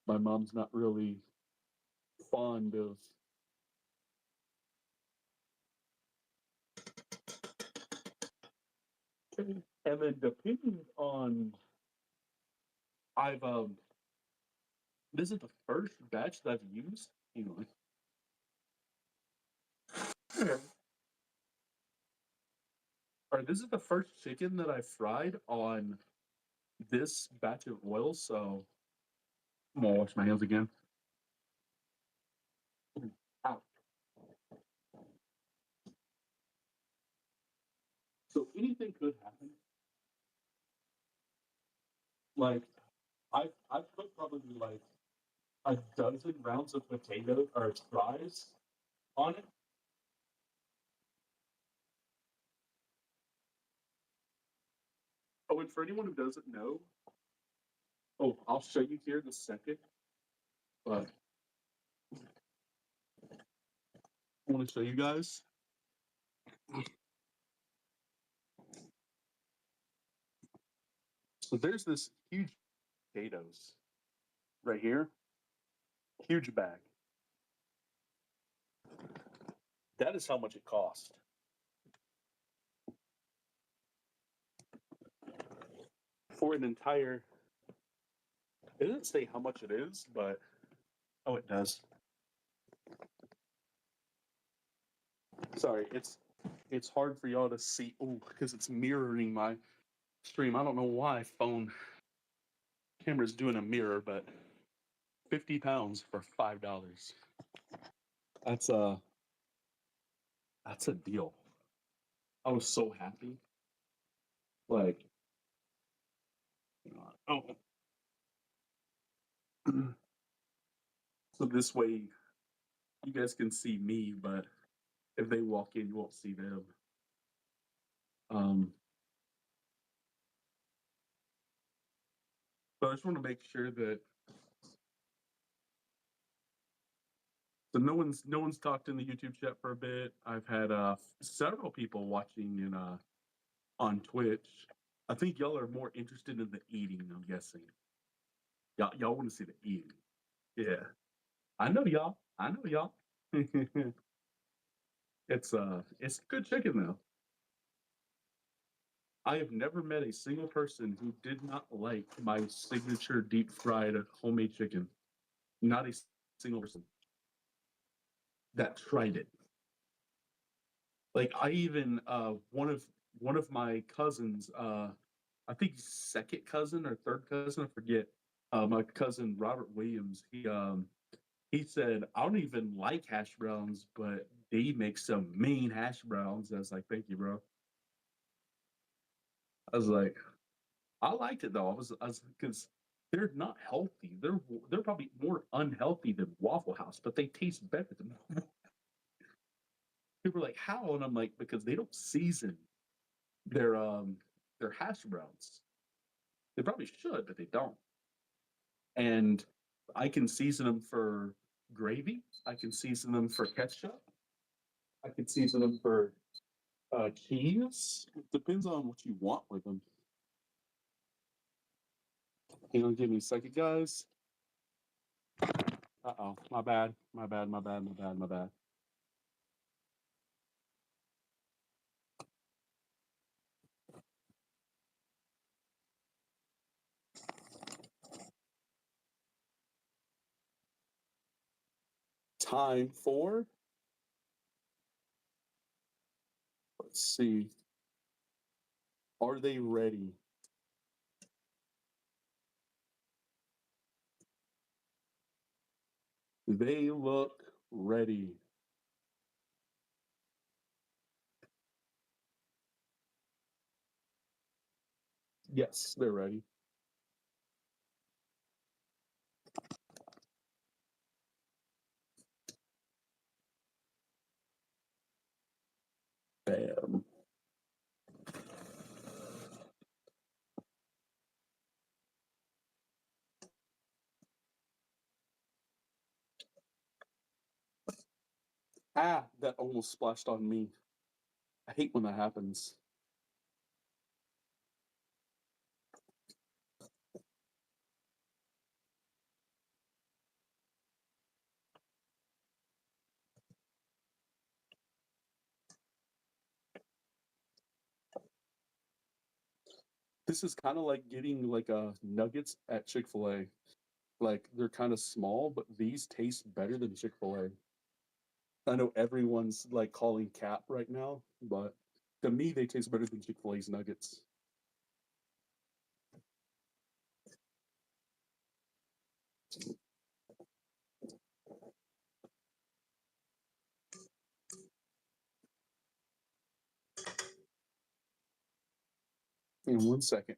my mom's not really fond of. And then depending on, I've this is the first batch that I've used. You know, or this is the first chicken that I fried on this batch of oil. So I'm gonna wash my hands again. Ow. So anything could happen. Like I've put probably like a dozen rounds of potato or fries on it. Oh, and for anyone who doesn't know, oh, I'll show you here in a second. But I want to show you guys. So there's this huge potatoes right here, huge bag. That is how much it cost for an entire. It doesn't say how much it is, but oh, it does. Sorry, it's hard for y'all to see. Oh, because it's mirroring my stream. I don't know why phone camera's doing a mirror, but 50 pounds for $5. That's a that's a deal. I was so happy. Like, oh, so this way you guys can see me, but if they walk in, you won't see them. Um, but I just want to make sure that So no one's talked in the YouTube chat for a bit. I've had several people watching in on Twitch. I think y'all are more interested in the eating, I'm guessing. Y'all want to see the eating. Yeah. I know y'all. I know y'all. It's good chicken though. I have never met a single person who did not like my signature deep fried homemade chicken. Not a single person that tried it. Like I even one of my cousins, I think second cousin or third cousin, I forget. My cousin Robert Williams, he said, I don't even like hash browns, but they make some mean hash browns. I was like, thank you, bro. I was like, I liked it though. I was because they're not healthy. They're probably more unhealthy than Waffle House, but they taste better than. People are like, how? And I'm like, because they don't season their um their hash browns. They probably should, but they don't. And I can season them for gravy. I can season them for ketchup. I can season them for cheese. It depends on what you want with them. Hang on, give me a second, guys. Uh-oh, my bad, my bad, my bad, my bad, my bad. Time for, let's see, are they ready? They look ready. Yes, they're ready. Bam. Ah, that almost splashed on me. I hate when that happens. This is kind of like getting like nuggets at Chick-fil-A. Like they're kind of small, but these taste better than Chick-fil-A. I know everyone's like calling cap right now, but to me they taste better than Chick-fil-A's nuggets. In 1 second.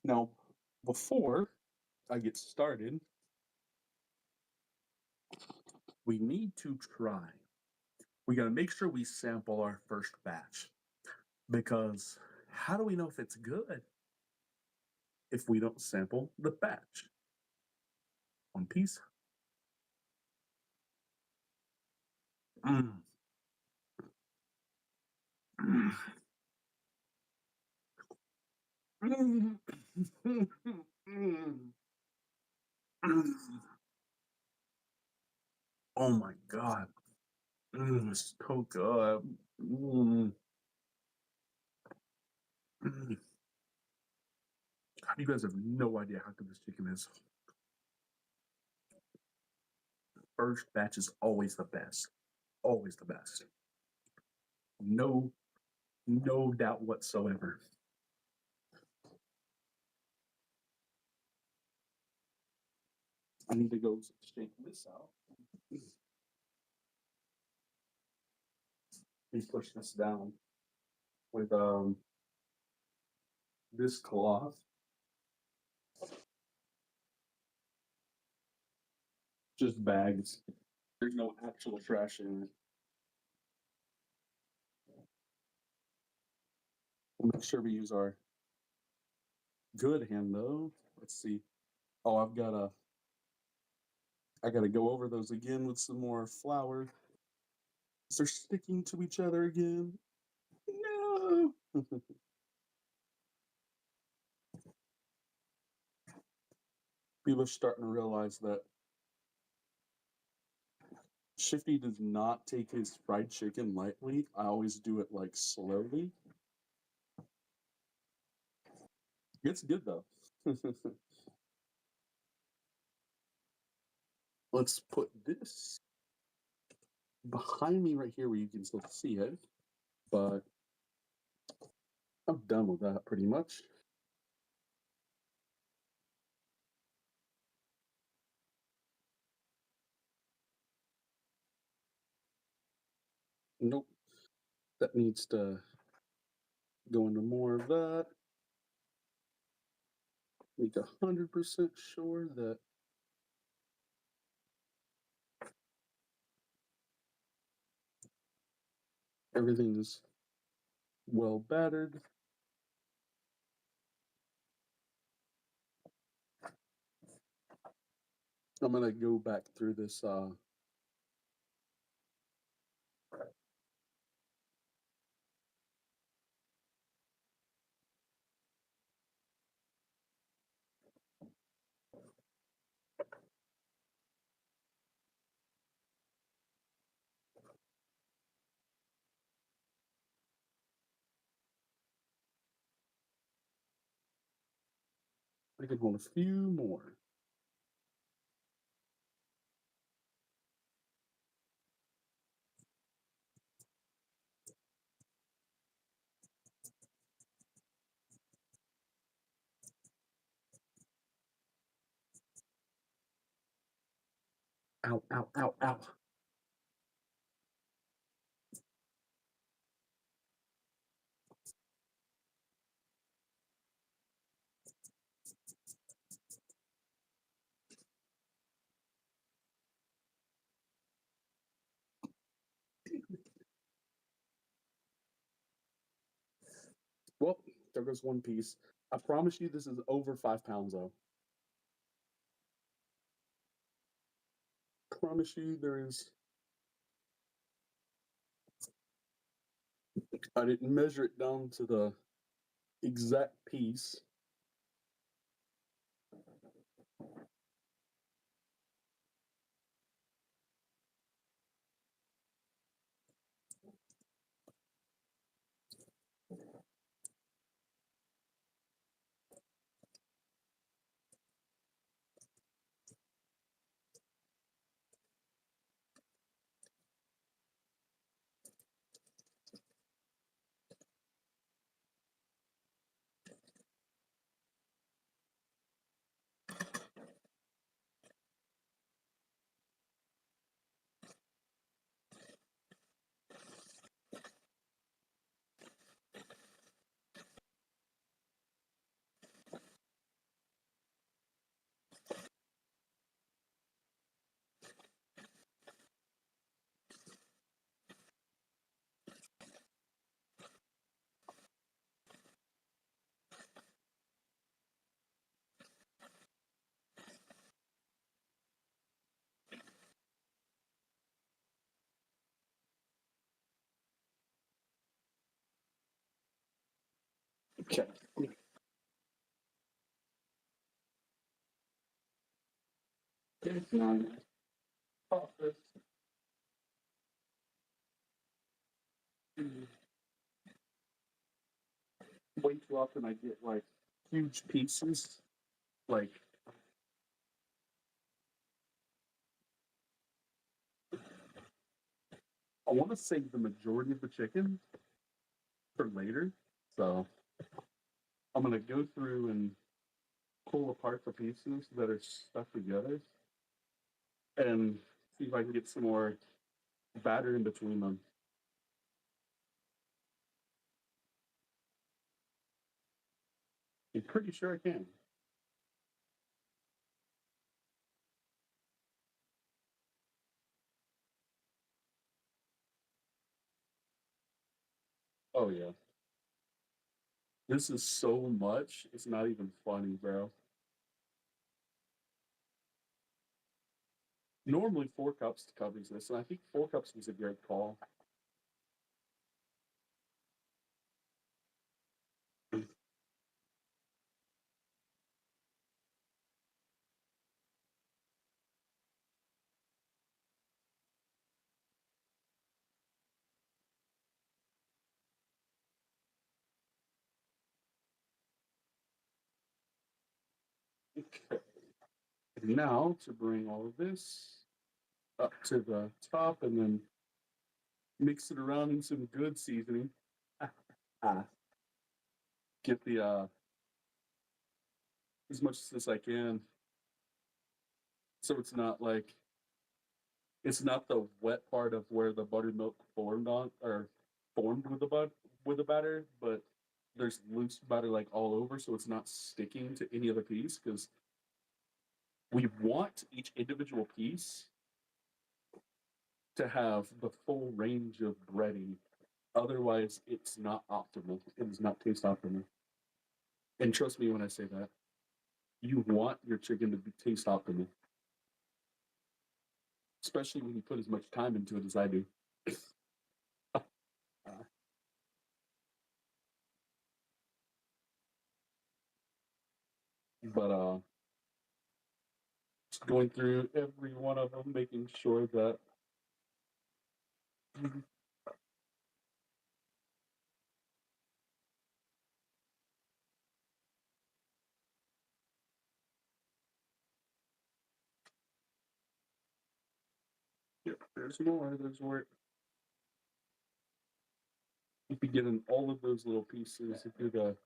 Now, before I get started, we need to try. We got to make sure we sample our first batch because how do we know if it's good if we don't sample the batch? One piece. Mm. Mm. Mm. Mm. Oh my God. It's so good. Mm. Mm. God, you guys have no idea how good this chicken is. First batch is always the best. Always the best. No, no doubt whatsoever. I need to go straighten this out. Please push this down with this cloth. Just bags. There's no actual trash in it. We'll make sure we use our good hand though. Let's see. Oh, I gotta go over those again with some more flour. They're sticking to each other again. No. People are starting to realize that Shifty does not take his fried chicken lightly. I always do it like slowly. It's good though. Let's put this behind me right here where you can still see it. But I'm done with that pretty much. Nope. That needs to go into more of that. Make 100% sure that everything is well battered. I'm gonna go back through this I can hold a few more. Ow, ow, ow, ow. Well, there goes one piece. I promise you this is over 5 pounds though. Promise you there is. I didn't measure it down to the exact piece. Okay. It's not office. Way too often I get like huge pieces. Like I want to save the majority of the chicken for later. So I'm gonna go through and pull apart the pieces that are stuck together and see if I can get some more batter in between them. I'm pretty sure I can. Oh yeah. This is so much. It's not even funny, bro. Normally 4 cups covers this, and I think 4 cups was a great call. Okay. And now to bring all of this up to the top and then mix it around in some good seasoning. Ah, get the as much as I can, so it's not like it's not the wet part of where the buttermilk formed on or formed with the batter, but there's loose batter like all over, so it's not sticking to any other piece because we want each individual piece to have the full range of breading. Otherwise, it's not optimal. It does not taste optimal. And trust me when I say that. You want your chicken to taste optimal, especially when you put as much time into it as I do. But just going through every one of them, making sure that yeah, there's more. There's more. You'd be getting all of those little pieces if you're the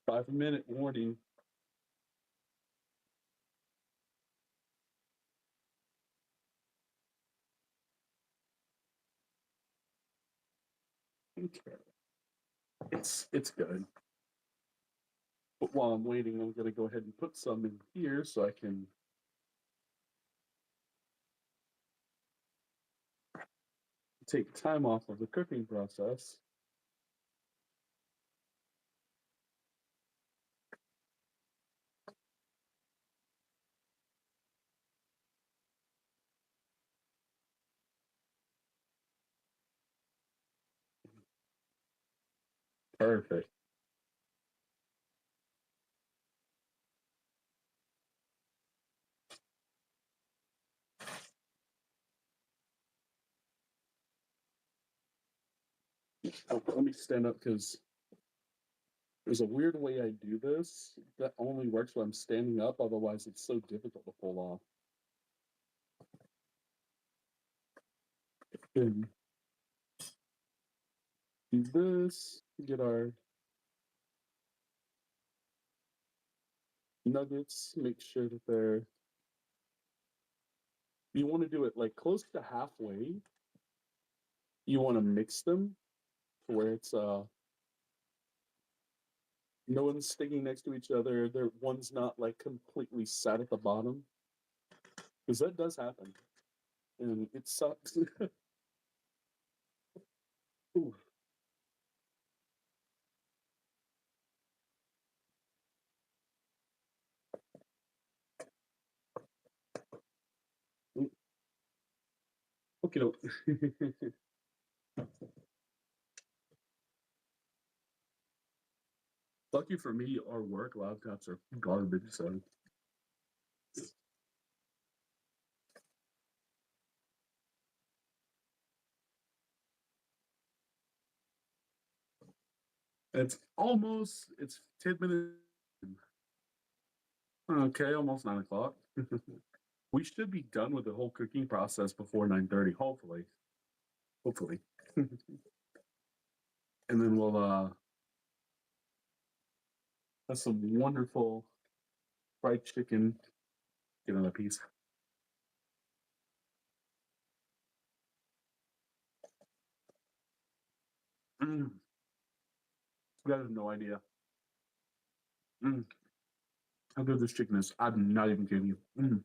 5 minute warning. Okay. It's good. But while I'm waiting, I'm gonna go ahead and put some in here so I can take time off of the cooking process. Perfect. Oh, let me stand up because there's a weird way I do this that only works when I'm standing up. Otherwise, it's so difficult to pull off. And do this, get our nuggets, make sure that they're, you want to do it like close to halfway. You want to mix them to where it's no one's sticking next to each other. There one's not like completely set at the bottom. Because that does happen. And it sucks. Ooh. Okay, lucky for me, our work laptops are garbage, so it's 10 minutes. Okay, almost 9 o'clock. We should be done with the whole cooking process before 9:30, hopefully. Hopefully. And then we'll have some wonderful fried chicken. Get another piece. Mm. You guys have no idea. Mm. How good this chicken is. I'm not even kidding you. Mm.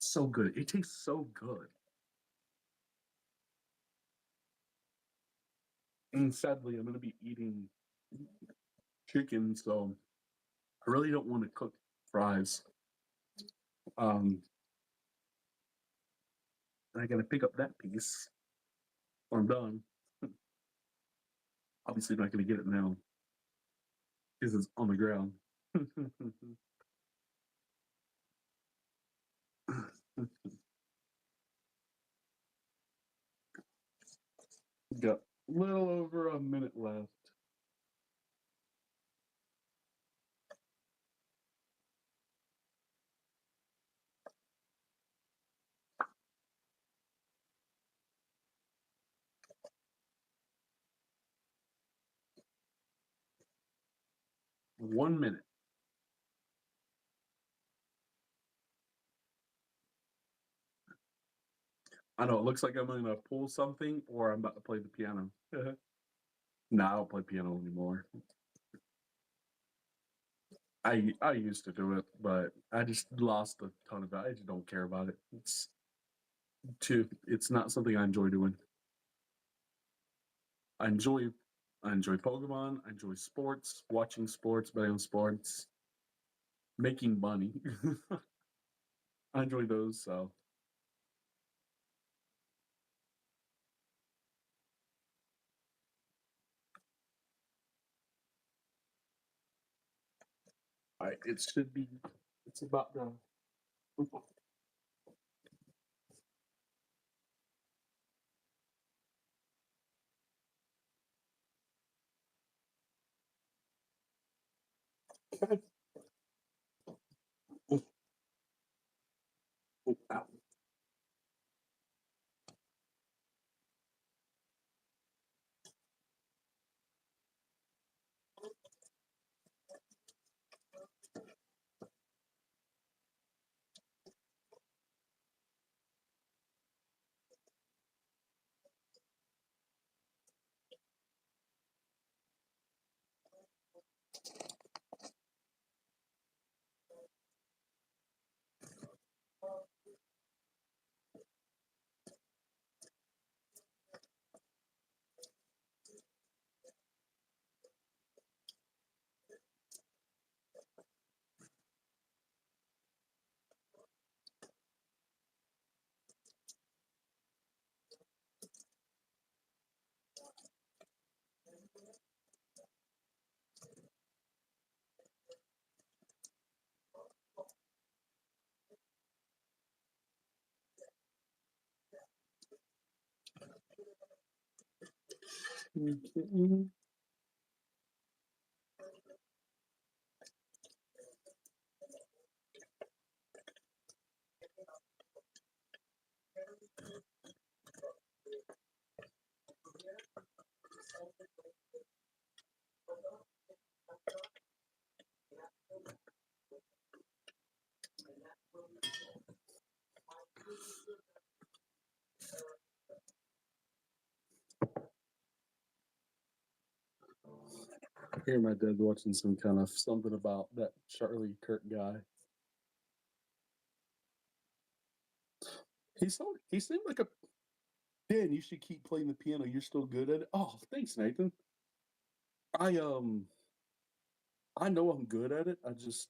So good. It tastes so good. And sadly, I'm going to be eating chicken, so I really don't want to cook fries. And I got to pick up that piece when I'm done. Obviously, not going to get it now because it's on the ground. Got a little over a minute left. One minute. I know it looks like I'm going to pull something or I'm about to play the piano. Nah, I don't play piano anymore. I used to do it, but I just lost a ton of it. I just don't care about it. It's not something I enjoy doing. I enjoy Pokemon, I enjoy sports, watching sports, betting on sports, making money. I enjoy those, so it's about done. Okay. Ow. Okay. I hear my dad watching some kind of something about that Charlie Kirk guy. He seemed like a Dan. You should keep playing the piano. You're still good at it. Oh, thanks, Nathan. I I know I'm good at it. I just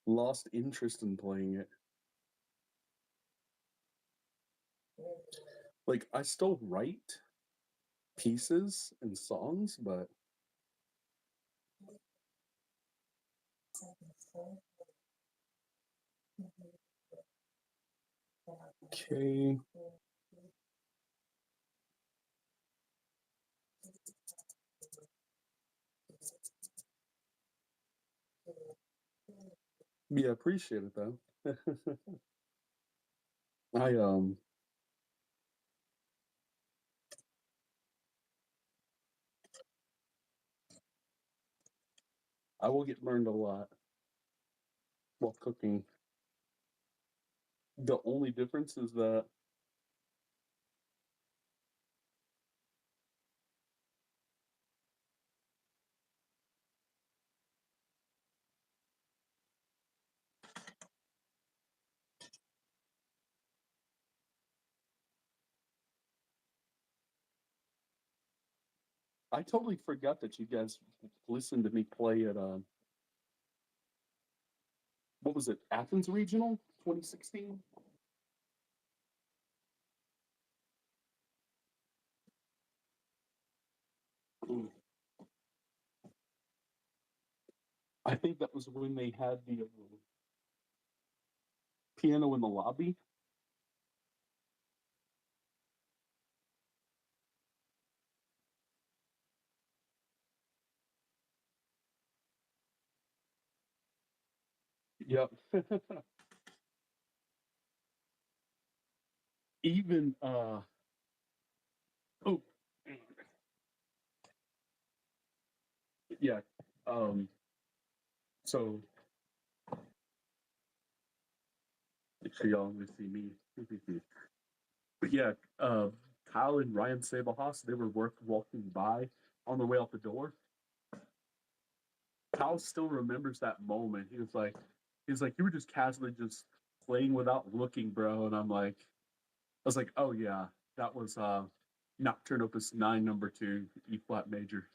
lost interest in playing it. Like I still write pieces and songs, but okay. Yeah, appreciate it though. I I will get learned a lot while cooking. The only difference is that I totally forgot that you guys listened to me play at what was it, Athens Regional 2016? Mm. I think that was when they had the piano in the lobby. Yep. Even oh yeah. Um so make sure y'all only see me. But yeah, Kyle and Ryan Sabelhaus, they were walking by on their way out the door. Kyle still remembers that moment. He's like, you were just casually just playing without looking, bro. And I was like, oh yeah, that was Nocturne Opus 9, number 2, E flat major.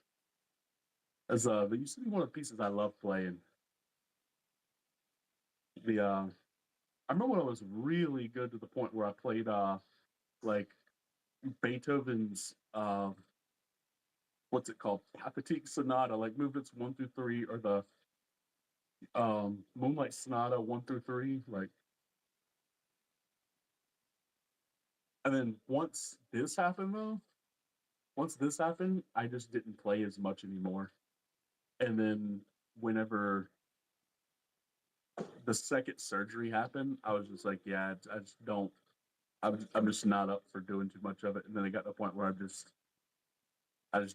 As they used to be one of the pieces I love playing. The I remember when I was really good to the point where I played like Beethoven's what's it called? Pathetique Sonata, like movements 1 through 3, or the Moonlight Sonata 1 through 3. Like, and then once this happened, I just didn't play as much anymore. And then whenever the second surgery happened, I was just like, yeah, I just don't. I'm just not up for doing too much of it. And then I got to a point where I just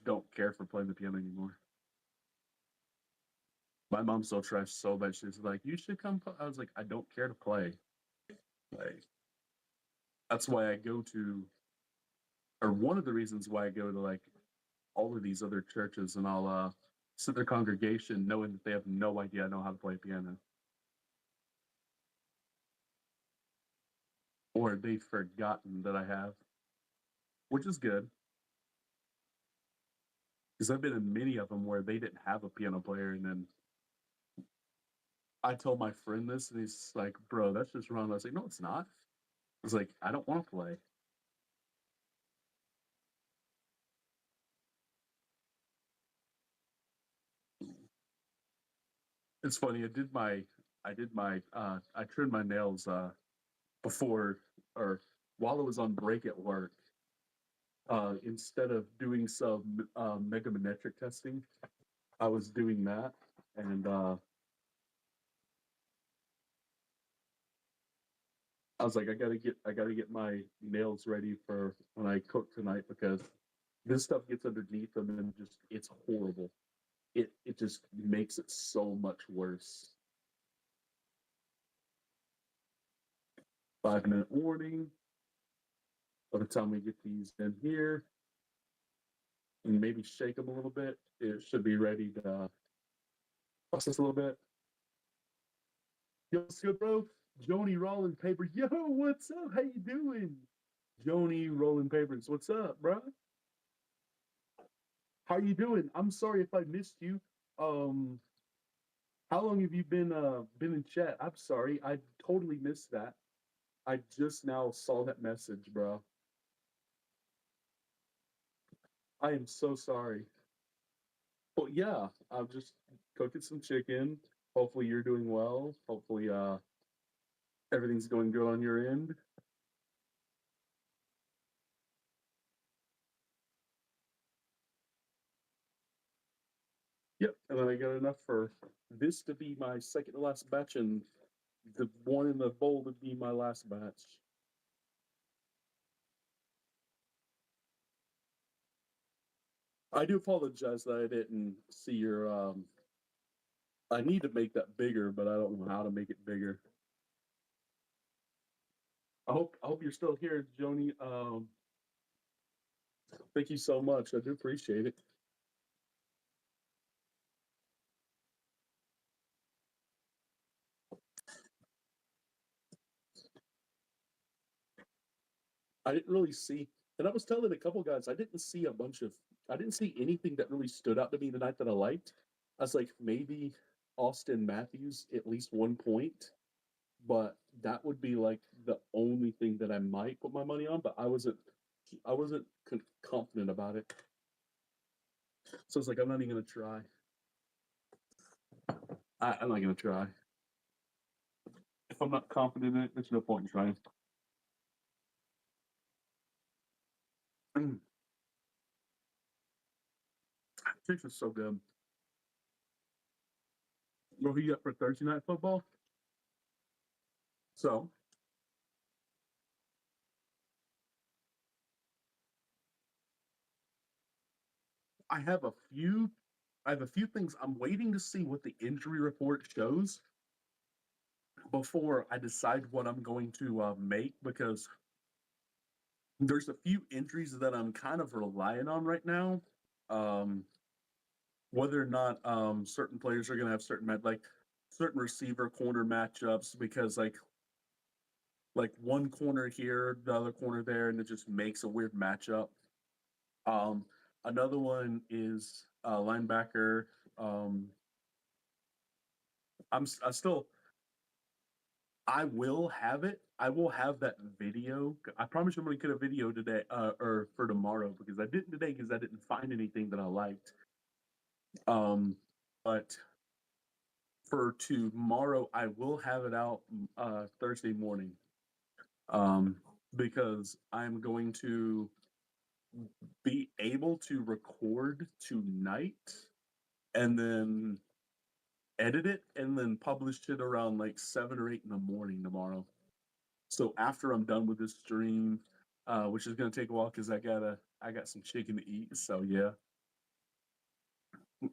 don't care for playing the piano anymore. My mom still tries so bad. She's like, "You should come." I was like, "I don't care to play." Like, that's why I go to, or one of the reasons why I go to like all of these other churches, and I'll sit their congregation knowing that they have no idea I know how to play piano, or they've forgotten that I have, which is good because I've been in many of them where they didn't have a piano player, and then I told my friend this, and he's like, "Bro, that's just wrong." I was like, "No, it's not." I was like, "I don't want to play." It's funny. I trimmed my nails before or while I was on break at work. Instead of doing some megamonetric testing, I was doing that, and I was like, I gotta get my nails ready for when I cook tonight because this stuff gets underneath them and just it's horrible. It just makes it so much worse. 5 minute warning. By the time we get these in here and maybe shake them a little bit, it should be ready to process a little bit. Yo, what's good, bro? Joni Rolling Paper. Yo, what's up? How you doing? Joni Rolling Papers. What's up, bro? How you doing? I'm sorry if I missed you. Um, how long have you been in chat? I'm sorry, I totally missed that. I just now saw that message, bro. I am so sorry. But yeah, I'm just cooking some chicken. Hopefully you're doing well. Hopefully everything's going good on your end. Yep, and then I got enough for this to be my second to last batch, and the one in the bowl to be my last batch. I do apologize that I didn't see your. I need to make that bigger, but I don't know how to make it bigger. I hope you're still here, Joni. Thank you so much. I do appreciate it. I didn't really see, and I was telling a couple guys I didn't see a bunch of I didn't see anything that really stood out to me tonight that I liked. I was like, maybe Austin Matthews at least 1 point, but that would be like the only thing that I might put my money on. But I wasn't confident about it, so it's like I'm not even gonna try. I'm not gonna try. If I'm not confident in it, there's no point in trying. Chicken is so good. What do you got for Thursday night football? So I have a few. I have a few things. I'm waiting to see what the injury report shows before I decide what I'm going to make, because there's a few injuries that I'm kind of relying on right now. Um, Whether or not certain players are going to have like certain receiver corner matchups, because like one corner here, the other corner there, and it just makes a weird matchup. Um, Another one is linebacker. Um, I still I will have it. I will have that video. I promise you I'm going to get a video today, or for tomorrow, because I didn't today because I didn't find anything that I liked. But for tomorrow, I will have it out Thursday morning. Um, because I'm going to be able to record tonight and then edit it and then publish it around like 7 or 8 in the morning tomorrow. So after I'm done with this stream, which is gonna take a while because I got some chicken to eat. So yeah.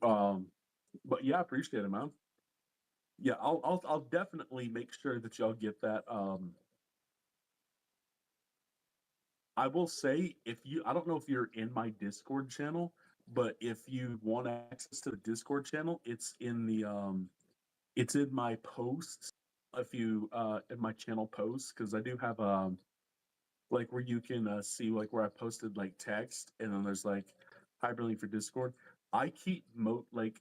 Um, but yeah, I appreciate it, man. Yeah, I'll definitely make sure that y'all get that. I will say, if you, I don't know if you're in my Discord channel, but if you want access to the Discord channel, it's in my posts. If you in my channel posts, because I do have like where you can see like where I posted like text, and then there's like hyperlink for Discord. I keep like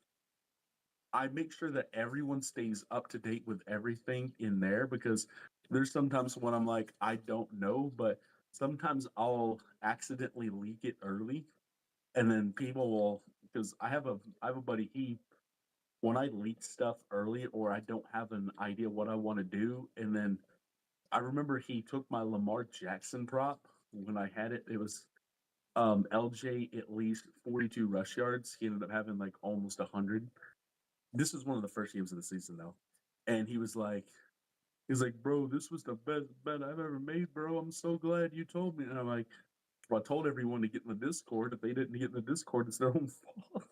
I make sure that everyone stays up to date with everything in there, because there's sometimes when I'm like I don't know, but sometimes I'll accidentally leak it early, and then people will, because I have a buddy, he, when I leak stuff early or I don't have an idea what I want to do, and then I remember he took my Lamar Jackson prop when I had it. It was LJ at least 42 rush yards. He ended up having like almost 100. This was one of the first games of the season though. And he's like, bro, this was the best bet I've ever made, bro. I'm so glad you told me. And I'm like, well, I told everyone to get in the Discord. If they didn't get in the Discord, it's their own fault.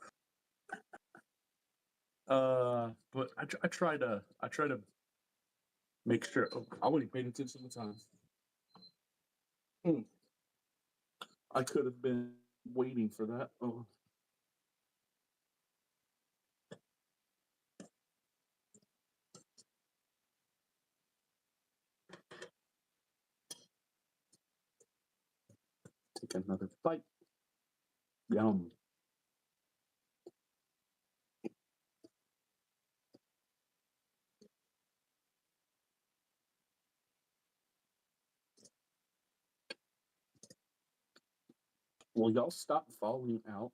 But I try to make sure. Oh, I wasn't paying attention to the time. Hmm. I could have been waiting for that. Oh, take another bite. Yum. Will y'all stop falling out?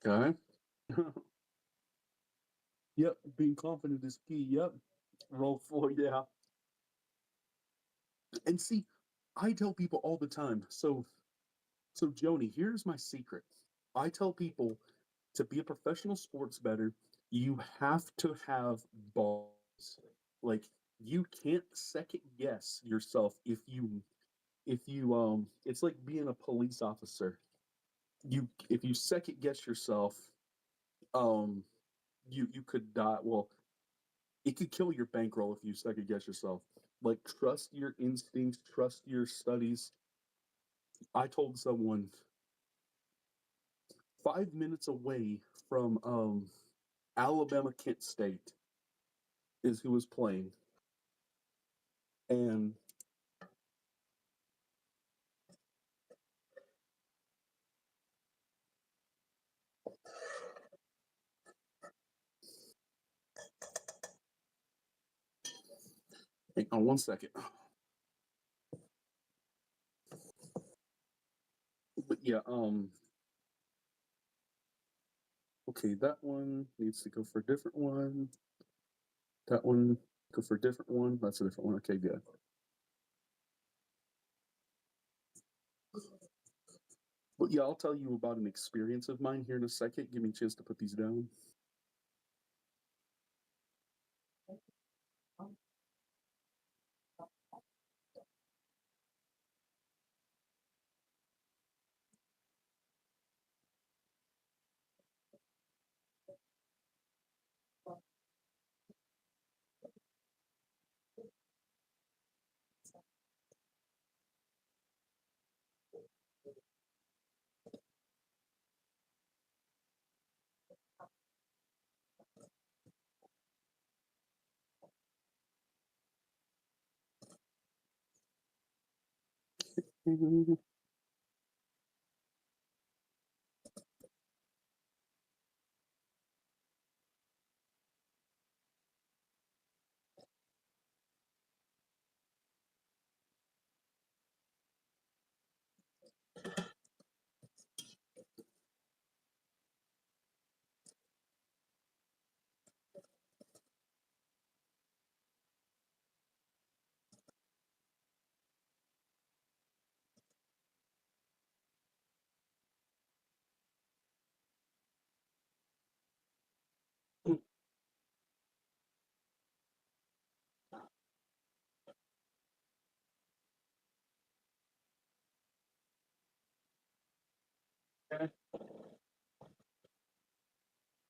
Okay. Yep. Being confident is key. Yep. Roll 4. Yeah. And see, I tell people all the time. So Joni, here's my secret. I tell people, to be a professional sports bettor, you have to have balls. Like, you can't second guess yourself. If you it's like being a police officer. If you second guess yourself, um you could die. Well, it could kill your bankroll if you second guess yourself. Like, trust your instincts, trust your studies. I told someone 5 minutes away from Alabama Kent State is who was playing, and hang on 1 second. But yeah, okay, that one needs to go for a different one. That one go for a different one. That's a different one. Okay, good. But yeah, I'll tell you about an experience of mine here in a second. Give me a chance to put these down.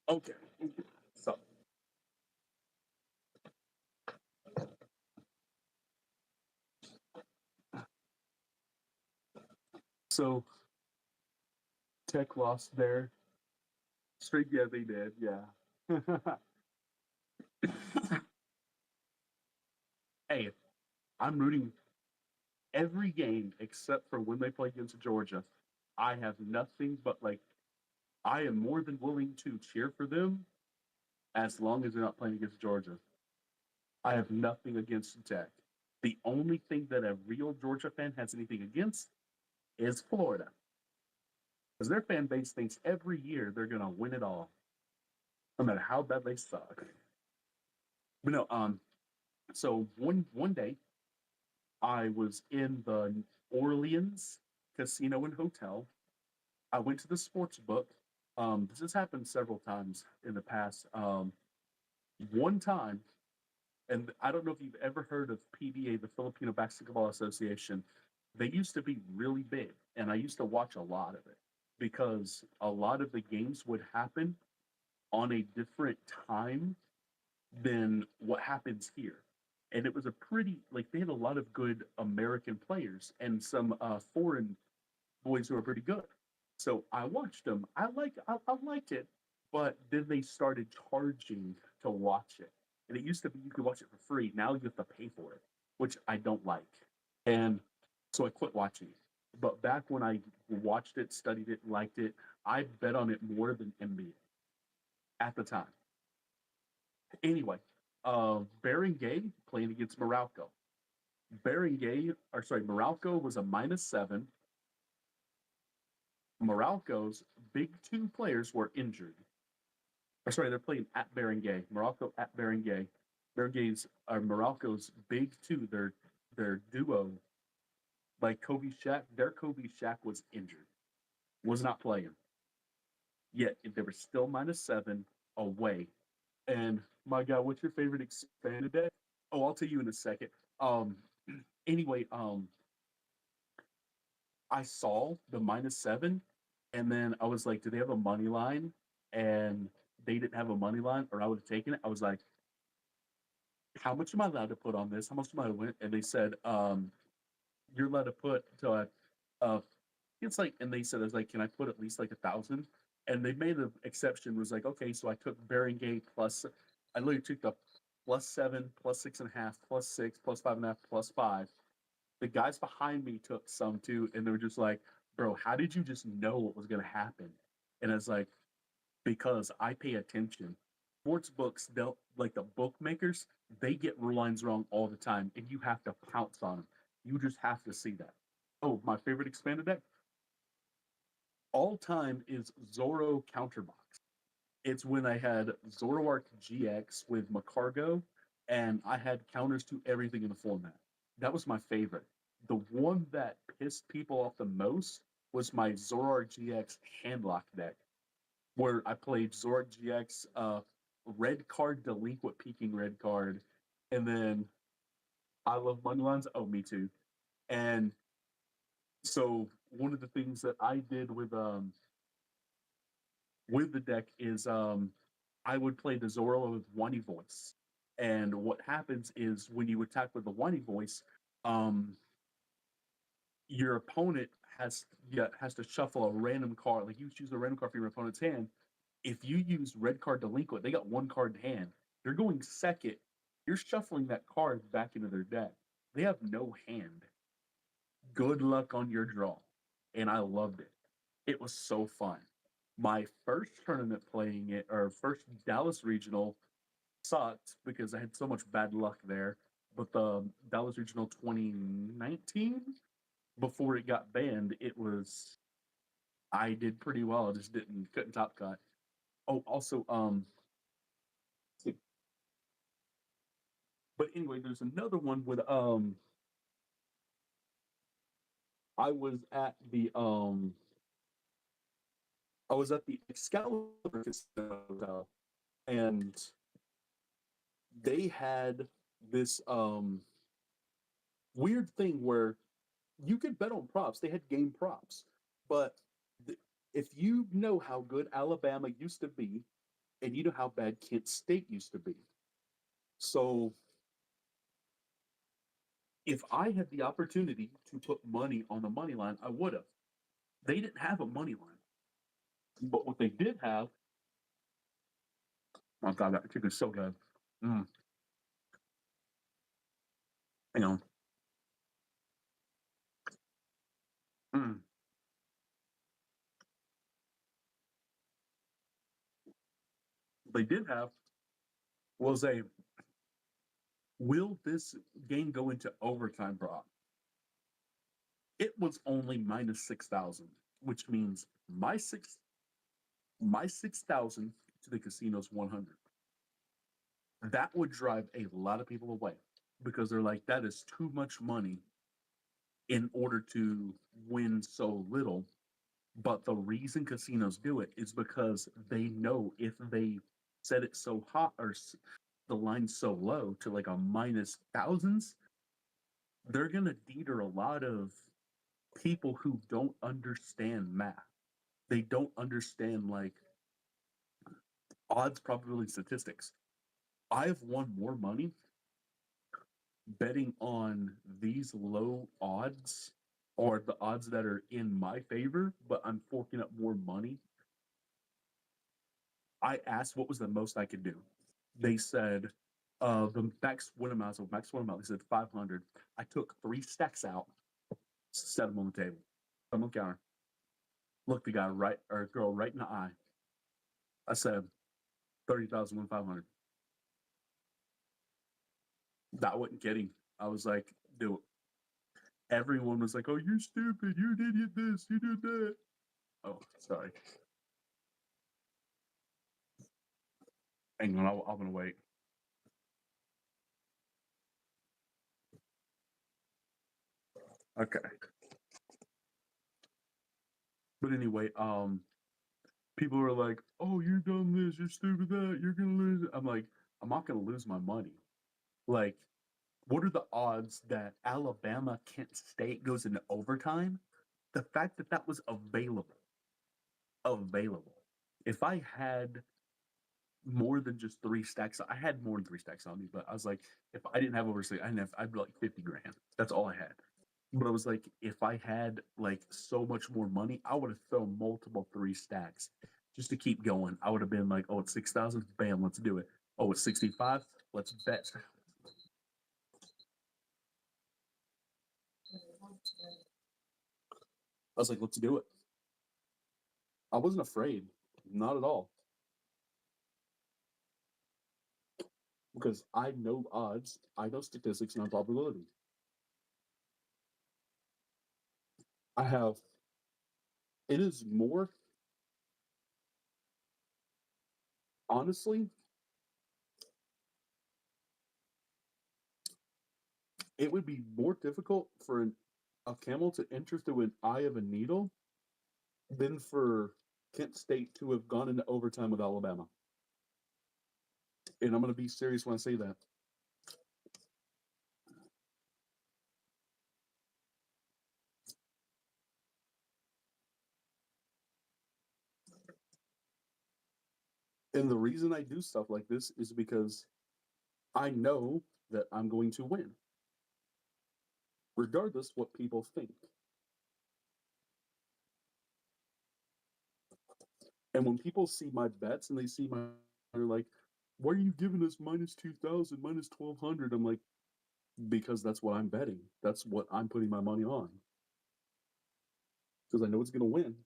Okay. So, so Tech lost there. Straight, yeah, they did. Yeah. Hey, I'm rooting every game except for when they play against Georgia. I have nothing but like I am more than willing to cheer for them as long as they're not playing against Georgia. I have nothing against Tech. The only thing that a real Georgia fan has anything against is Florida, because their fan base thinks every year they're gonna win it all, no matter how bad they suck. But no, so one day I was in the Orleans casino and hotel. I went to the sports book. This has happened several times in the past. One time, and I don't know if you've ever heard of PBA, the Filipino Basketball Association. They used to be really big, and I used to watch a lot of it because a lot of the games would happen on a different time than what happens here. And it was a pretty like they had a lot of good American players and some foreign boys who are pretty good. So I watched them. I liked it, but then they started charging to watch it. And it used to be you could watch it for free. Now you have to pay for it, which I don't like. And so I quit watching it. But back when I watched it, studied it, liked it, I bet on it more than NBA at the time. Anyway, Gay playing against Morocco. Gay, or sorry, Morocco was a -7. Morocco's big two players were injured. Or sorry, they're playing at Gay. Morocco at Gay. Berengay's are Morocco's big two. Their duo, like Kobe Shaq. Their Kobe Shaq was injured, was not playing. Yet they were still -7 away. And my God, what's your favorite expanded deck? Oh, I'll tell you in a second. Um, anyway, I saw the -7, and then I was like, "Do they have a money line?" And they didn't have a money line, or I would have taken it. I was like, "How much am I allowed to put on this? How much am I to win?" And they said, "You're allowed to put to It's like, and they said, I was like, can I put at least like 1,000? And they made an exception. Was like, okay, so I took Beringate plus, I literally took the +7, +6.5, +6, +5.5, +5. The guys behind me took some too, and they were just like, bro, how did you just know what was gonna happen? And it's like, because I pay attention. Sports books, they'll like the bookmakers, they get rule lines wrong all the time, and you have to pounce on them. You just have to see that. Oh, my favorite expanded deck all time is Zoro Counterbox. It's when I had Zoroark GX with Macargo, and I had counters to everything in the format. That was my favorite. The one that pissed people off the most was my Zoroark GX handlock deck, where I played Zoroark GX, red card delinquent peaking red card, and then I love money lines. Oh, me too. And so one of the things that I did with the deck is I would play the Zoro with Whiny Voice. And what happens is when you attack with the Whiny Voice, um, your opponent has to shuffle a random card. Like you choose a random card from your opponent's hand. If you use red card delinquent, they got one card in hand. They're going second. You're shuffling that card back into their deck. They have no hand. Good luck on your draw. And I loved it. It was so fun. My first tournament playing it, or first Dallas regional, sucked because I had so much bad luck there. But the Dallas Regional 2019, before it got banned, it was I did pretty well. I just couldn't top cut. Oh, also, but anyway, there's another one with I was at the I was at the Excalibur Casino, and they had this weird thing where you could bet on props. They had game props, but th- if you know how good Alabama used to be, and you know how bad Kent State used to be, so if I had the opportunity to put money on the money line, I would have. They didn't have a money line, but what they did have, oh god, that chicken's so good. Mm, you know, mm, they did have was a will this game go into overtime prop? It was only minus 6,000, which means my 6,000 to the casino's 100. That would drive a lot of people away because they're like, that is too much money in order to win so little. But the reason casinos do it is because they know if they set it so hot or the line so low to like a minus thousands, they're going to deter a lot of people who don't understand math. They don't understand like odds, probability, statistics. I've won more money betting on these low odds or the odds that are in my favor, but I'm forking up more money. I asked what was the most I could do. They said the max win amount. So max win amount. They said 500. I took 3 stacks out, set them on the table, set them on the counter. Looked the guy right or girl right in the eye. I said 30,000 win 500. That wasn't kidding. I was like, do it. Everyone was like, "Oh, you're stupid. You did this. You did that." Oh, sorry. Hang on, I'm gonna wait. Okay. But anyway, people were like, "Oh, you're dumb this, you're stupid that, you're gonna lose it." I'm like, I'm not gonna lose my money. Like, what are the odds that Alabama Kent State goes into overtime? The fact that that was available. If I had more than just 3 stacks, I had more than 3 stacks on me, but I was like, if I didn't have over 6, I'd be like 50 grand. That's all I had. But I was like, if I had like so much more money, I would have thrown multiple 3 stacks just to keep going. I would have been like, oh, it's 6,000, bam, let's do it. Oh, it's 65, let's bet. I was like, let's do it. I wasn't afraid, not at all, because I know odds, I know statistics, and probability. I have. It is more honestly. It would be more difficult for a camel to enter through an eye of a needle than for Kent State to have gone into overtime with Alabama. And I'm going to be serious when I say that. And the reason I do stuff like this is because I know that I'm going to win, regardless what people think. And when people see my bets and they see my, they're like, "Why are you giving us minus 2,000, minus 1,200?" I'm like, because that's what I'm betting. That's what I'm putting my money on. Because I know it's going to win.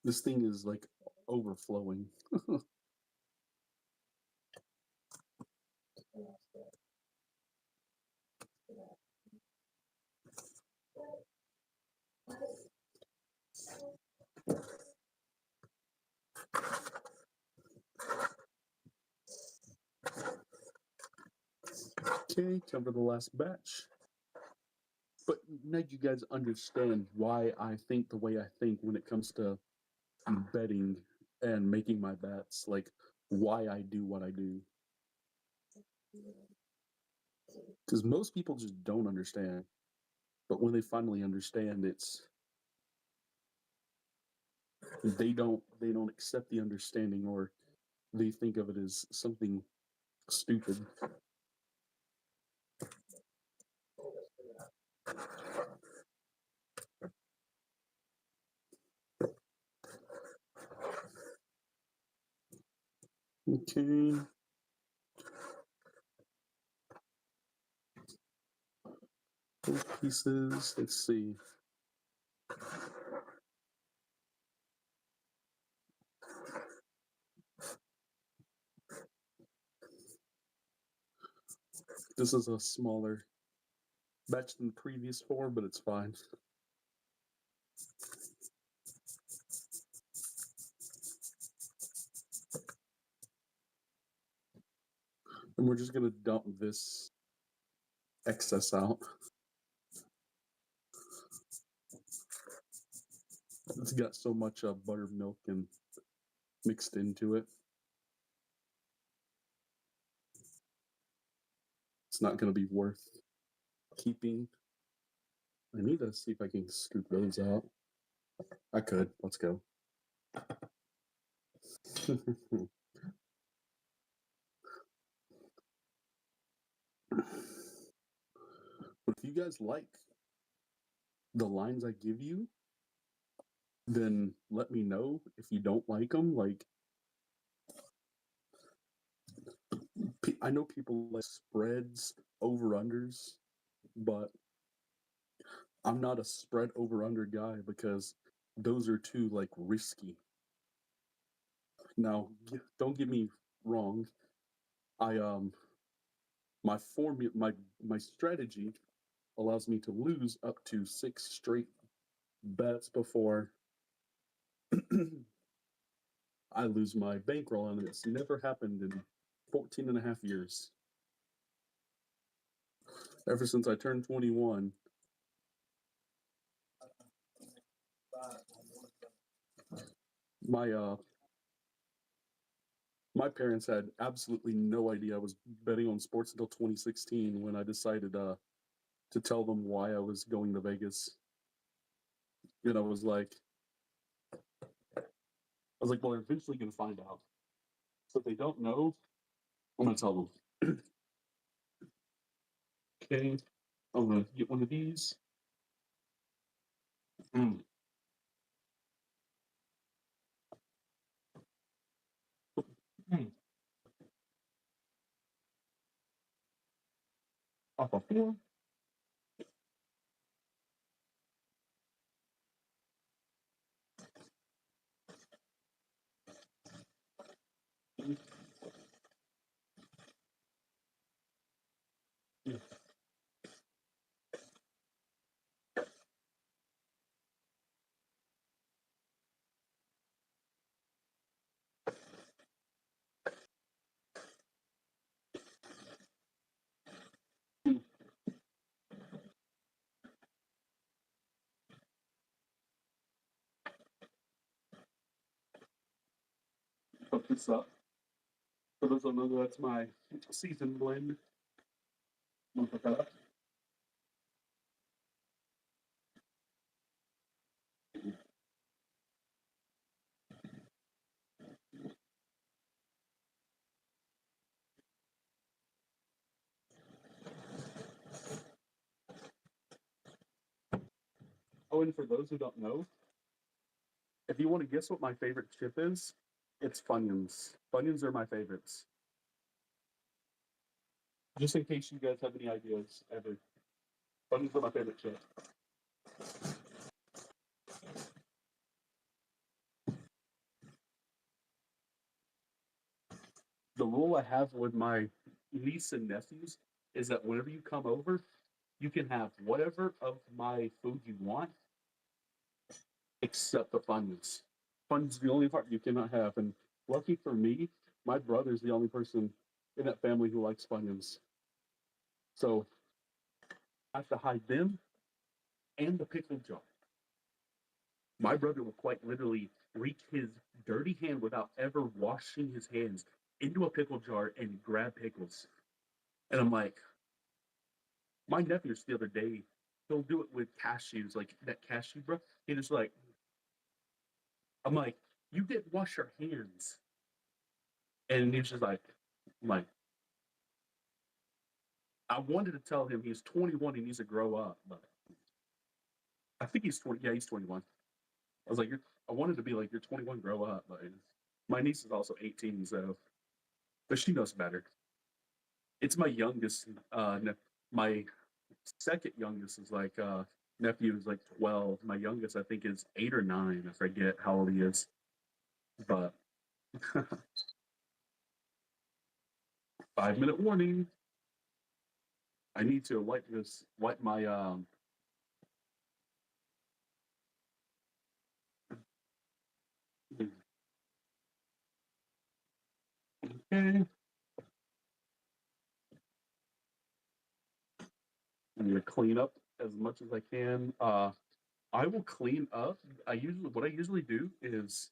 This thing is like overflowing. Okay, time for the last batch. But now you guys understand why I think the way I think when it comes to betting and making my bets, like why I do what I do. Because most people just don't understand. But when they finally understand, it's they don't accept the understanding, or they think of it as something stupid. Okay. Those pieces. Let's see. This is a smaller batch than the previous 4, but it's fine. And we're just gonna dump this excess out. It's got so much buttermilk and mixed into it. It's not going to be worth keeping. I need to see if I can scoop those out. I could. Let's go. But if you guys like the lines I give you, then let me know. If you don't like them, like, I know people like spreads, over-unders, but I'm not a spread over-under guy because those are too, like, risky. Now, don't get me wrong. I my formula, my strategy allows me to lose up to 6 straight bets before I lose my bankroll, and it's never happened in 14 and a half years. Ever since I turned 21, my My parents had absolutely no idea I was betting on sports until 2016 when I decided to tell them why I was going to Vegas. And I was like, well, they're eventually going to find out. So if they don't know, I'm going to tell them. Okay, I'm going to get one of these. Mm. Mm. Off of 4. Put this up. For those who don't know, that's my seasoned blend. I'm going to put that up. Oh, and for those who don't know, if you want to guess what my favorite chip is, it's Funyuns. Funyuns are my favorites. Just in case you guys have any ideas ever. Funyuns are my favorite chip. The rule I have with my niece and nephews is that whenever you come over, you can have whatever of my food you want, except the Funyuns. Funyuns is the only part you cannot have. And lucky for me, my brother's the only person in that family who likes Funyuns. So I have to hide them and the pickle jar. My brother will quite literally reach his dirty hand without ever washing his hands into a pickle jar and grab pickles. And I'm like, my nephews the other day, he'll do it with cashews, like that cashew, bro. He just like, I'm like, you didn't wash your hands. And he's just like, I'm like, I wanted to tell him he's 21, he needs to grow up, but I think he's 20. Yeah, he's 21. I was like, I wanted to be like, you're 21, grow up. But my niece is also 18, so, but she knows better. It's my youngest. My second youngest is like nephew is like 12. My youngest, I think, is 8 or 9. I forget how old he is, but 5-minute warning. I need to wipe my okay. I'm gonna clean up as much as I can. I will clean up. What I usually do is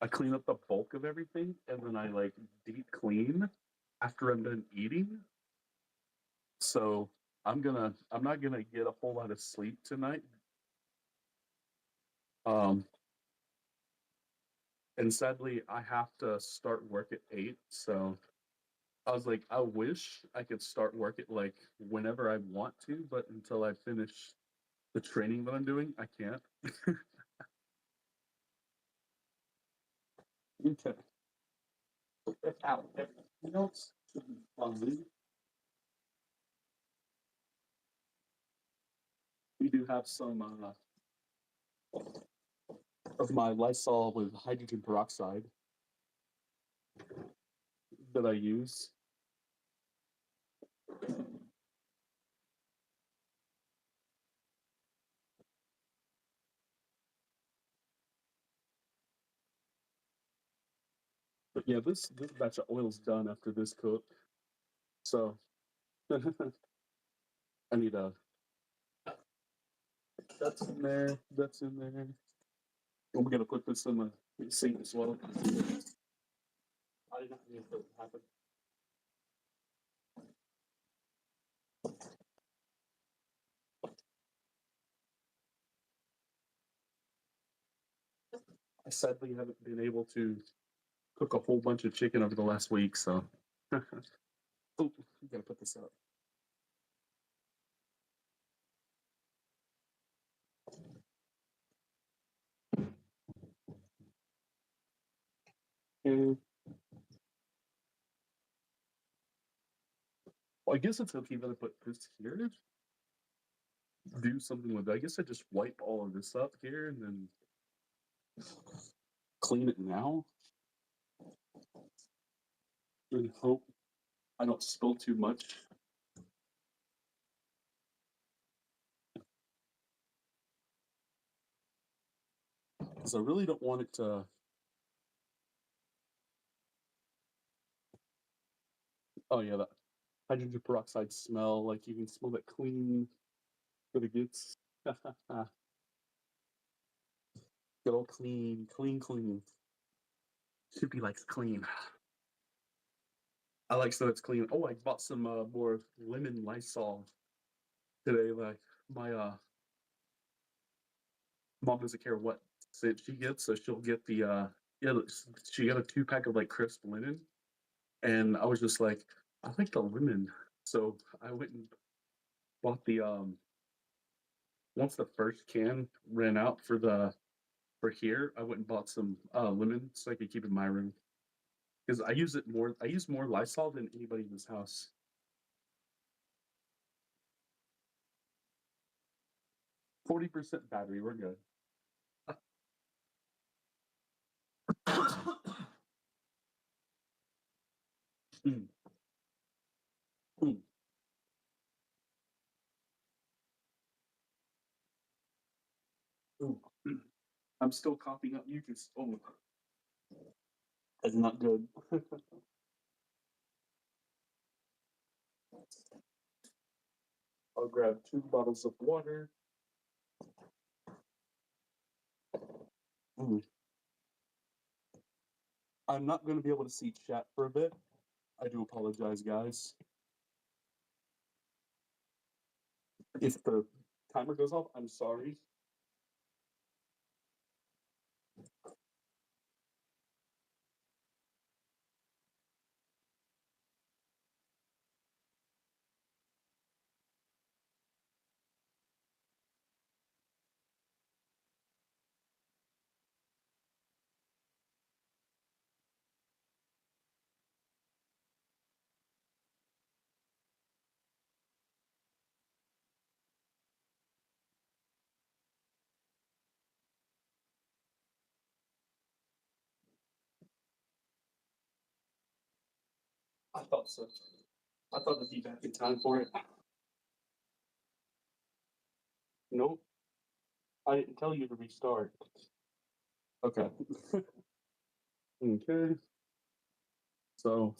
I clean up the bulk of everything and then I like deep clean after I'm done eating. So I'm not gonna get a whole lot of sleep tonight. Um and sadly I have to start work at 8. So I was like, I wish I could start work at like whenever I want to, but until I finish the training that I'm doing, I can't. Okay. That's out. Everything else should be fine. We do have some of my Lysol with hydrogen peroxide that I use. But yeah, this batch of oil's done after this cook. So I need a that's in there, that's in there. And we're gonna put this in the sink as well. might not be able to happen. I sadly haven't been able to cook a whole bunch of chicken over the last week, so. Oh, you gotta put this up. Okay. Well, I guess it's okay that I put this here. Do something with it. I guess I just wipe all of this up here and then clean it now. And hope I don't spill too much. Because I really don't want it to. Oh, yeah, that hydrogen peroxide smell. Like you can smell that clean that it gets. Get all clean, clean, clean. Soupy likes clean. I like so it's clean. Oh, I bought some more lemon Lysol today. Like my mom doesn't care what scent she gets, so she'll get the yeah. She got a 2-pack of like crisp linen, and I was just like, I like the lemon, so I went and bought the once the first can ran out for here, I went and bought some lemon so I could keep in my room because I use it more. I use more Lysol than anybody in this house. 40% battery, we're good. Mm. Mm. Ooh. I'm still coughing up mucus. Oh, that's not good. I'll grab 2 bottles of water. Mm. I'm not going to be able to see chat for a bit. I do apologize, guys. If the timer goes off, I'm sorry. I thought so. I thought I'd be back in time for it. Nope. I didn't tell you to restart. Okay. Okay. So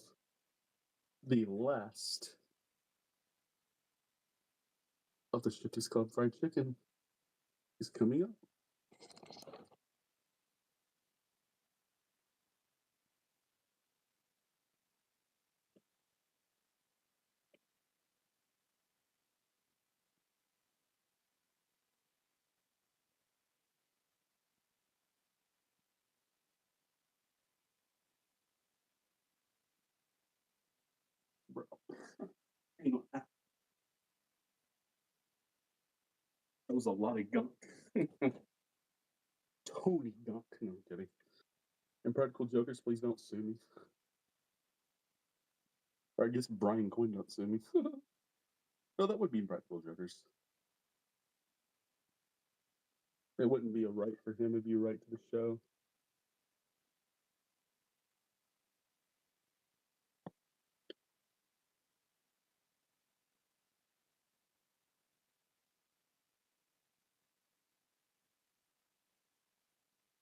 the last of the ShiftysClub fried chicken is coming up. Bro. Hang on. That was a lot of gunk. Tony gunk. No, I'm kidding. Impractical Jokers, please don't sue me. Or I guess Brian Quinn don't sue me. No, that would be Impractical Jokers. It wouldn't be a right for him, it'd be a right to the show.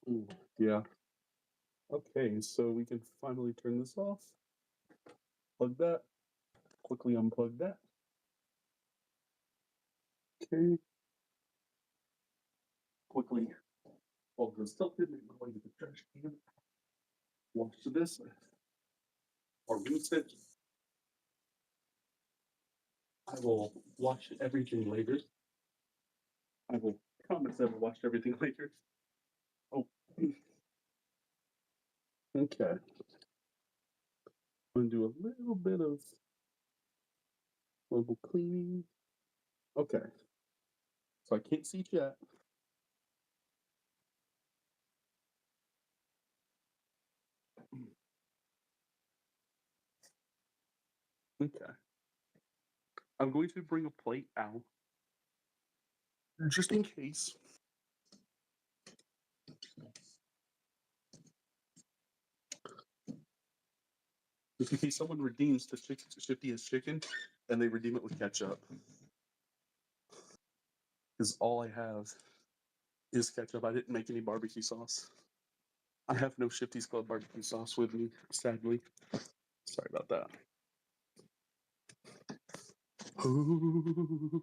Ooh, yeah. Okay, so we can finally turn this off. Plug that. Quickly unplug that. Okay. Quickly plug this stuff in and go into the trash can. Wash this. or roasted. I will watch everything later. I will promise I will watch everything later. Oh, okay. I'm gonna do a little bit of global cleaning. Okay. So I can't see chat. Okay. I'm going to bring a plate out just in case. Just in case someone redeems the Shifty as chicken and they redeem it with ketchup. Because all I have is ketchup. I didn't make any barbecue sauce. I have no ShiftysClub barbecue sauce with me, sadly. Sorry about that. Oh,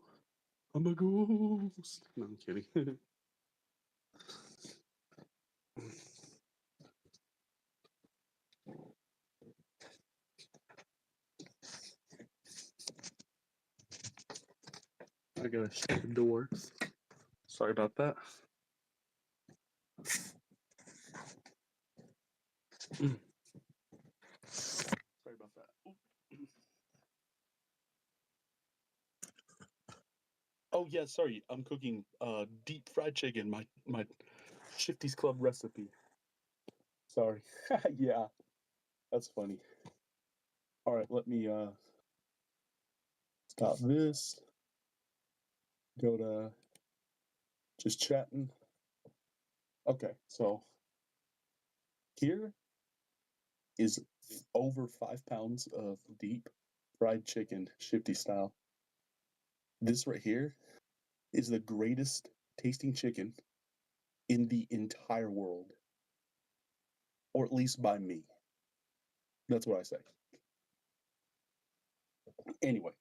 I'm a ghost. No, I'm kidding. I gotta shut the door. Sorry about that. Sorry about that. Oh yeah, sorry. I'm cooking deep fried chicken, my ShiftysClub recipe. Sorry. Yeah, that's funny. All right, let me stop this. Go to just chatting. Okay, so here is over 5 pounds of deep fried chicken, Shifty style. This right here is the greatest tasting chicken in the entire world, or at least by me. That's what I say. Anyway.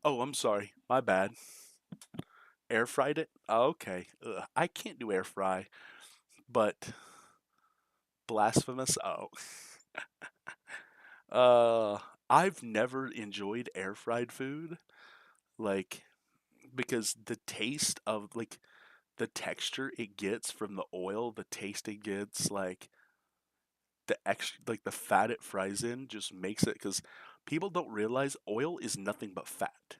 Oh, I'm sorry. My bad. Air fried it? Oh, okay. Ugh, I can't do air fry, but blasphemous. Oh. I've never enjoyed air fried food, like, because the taste of, like, the texture it gets from the oil, the taste it gets, like, the extra, like, the fat it fries in just makes it, because people don't realize oil is nothing but fat.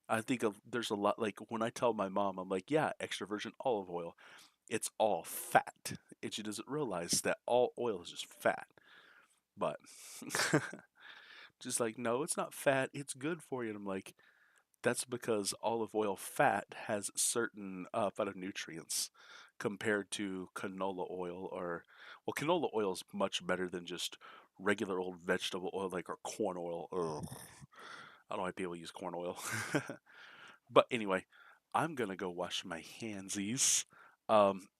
I think of there's a lot like when I tell my mom, I'm like, yeah, extra virgin olive oil. It's all fat, and she doesn't realize that all oil is just fat. But just like, no, it's not fat. It's good for you. And I'm like, that's because olive oil fat has certain phytonutrients compared to canola oil or well, canola oil is much better than just regular old vegetable oil like or corn oil. Ugh. I don't know why people use corn oil. But anyway, I'm gonna go wash my handsies.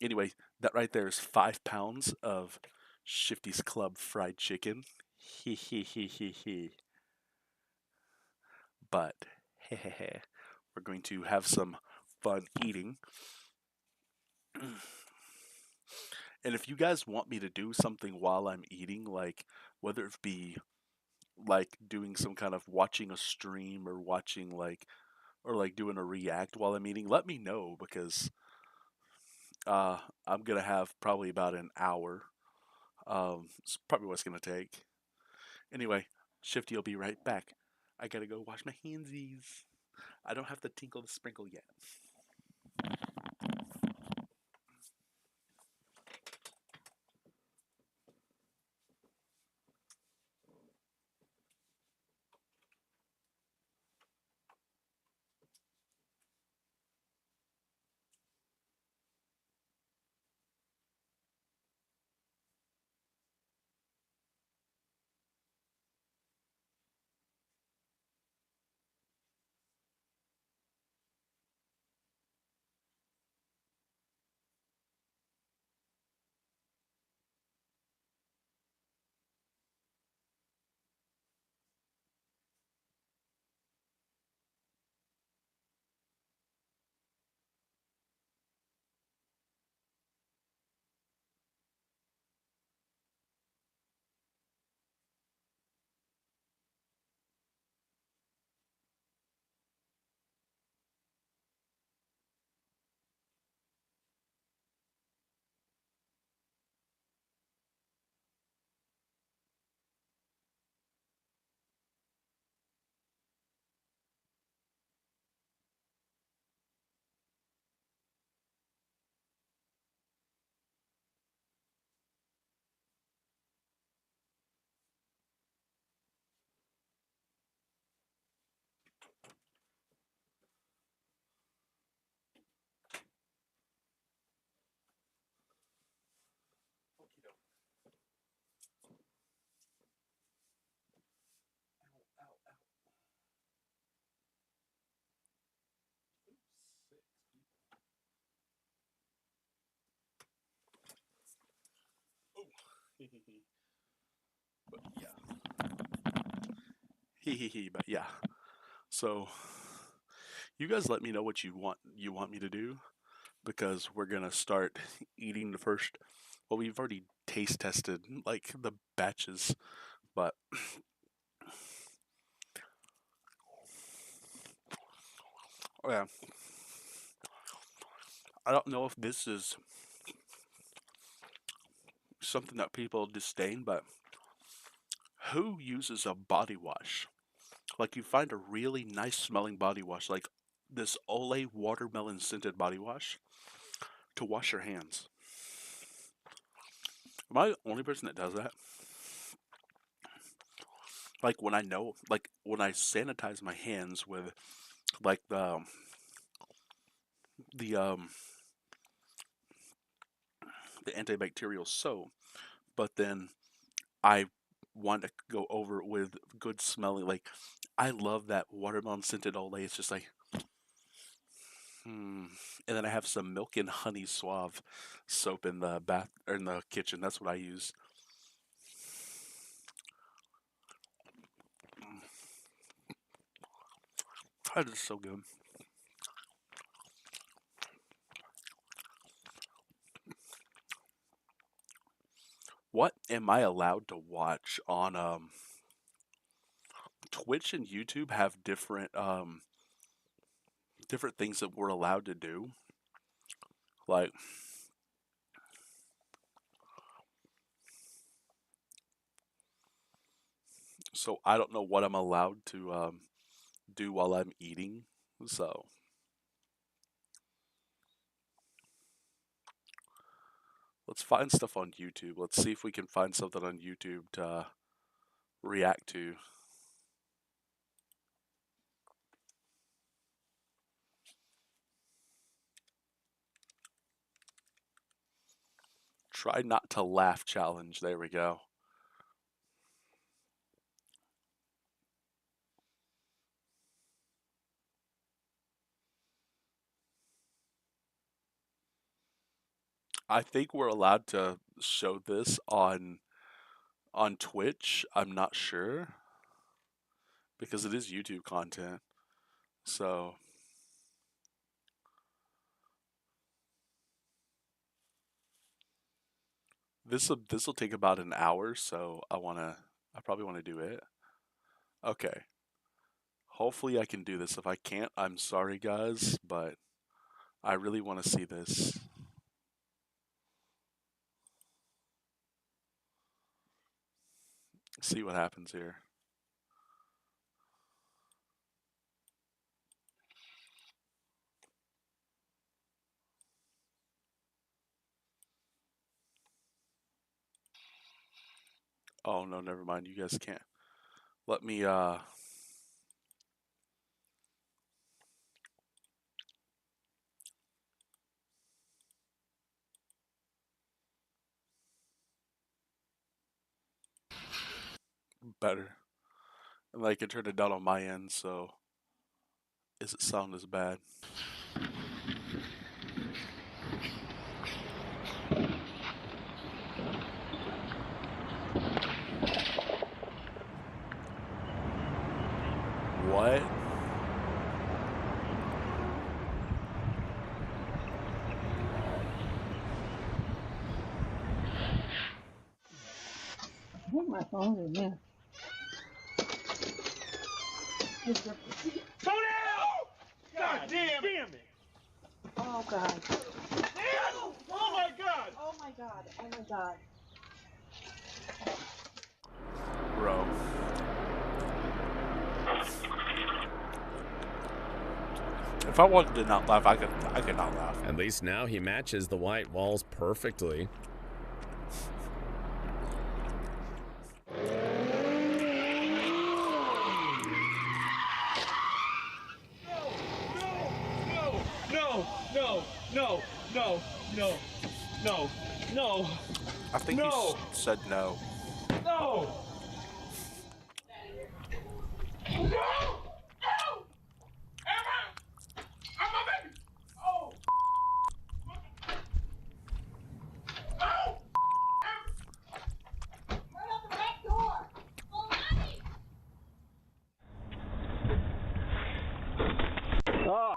Anyway, that right there is 5 pounds of Shifty's Club fried chicken. He he he he he. But hehehe, we're going to have some fun eating. And if you guys want me to do something while I'm eating, like whether it be like doing some kind of watching a stream or watching like or like doing a react while I'm eating, let me know because uh I'm gonna have probably about an hour. It's probably what it's gonna take. Anyway, Shifty will be right back. I gotta go wash my handsies. I don't have to tinkle the sprinkle yet. But yeah, But yeah. So you guys let me know what you want me to do because we're gonna start eating the first. Well, we've already taste tested like the batches, but oh yeah, I don't know if this is something that people disdain, but who uses a body wash? Like you find a really nice smelling body wash, like this Olay watermelon scented body wash, to wash your hands. Am I the only person that does that? Like when I know, like when I sanitize my hands with like the the antibacterial soap, but then I want to go over it with good smelling. Like I love that watermelon scented Olay. It's just like hmm. And then I have some milk and honey suave soap in the bath or in the kitchen. That's what I use. Mm, that is so good. What am I allowed to watch on Twitch and YouTube have different things that we're allowed to do. Like so I don't know what I'm allowed to do while I'm eating. So let's find stuff on YouTube. Let's see if we can find something on YouTube to react to. Try not to laugh challenge. There we go. I think we're allowed to show this on Twitch. I'm not sure because it is YouTube content. So this will take about an hour, so I probably want to do it. Okay. Hopefully I can do this. If I can't, I'm sorry guys, but I really want to see this. See what happens here. Oh no, never mind. You guys can't. Let me better. And I can turn it down on my end, so is it sound as bad? What? I think my phone's in here. Go down! God damn it! Oh God. Damn! Oh my God! Oh my God. Oh my God. Bro. If I wanted to not laugh, I could not laugh. At least now he matches the white walls perfectly. No! I think No. he said no. No! No! Oh,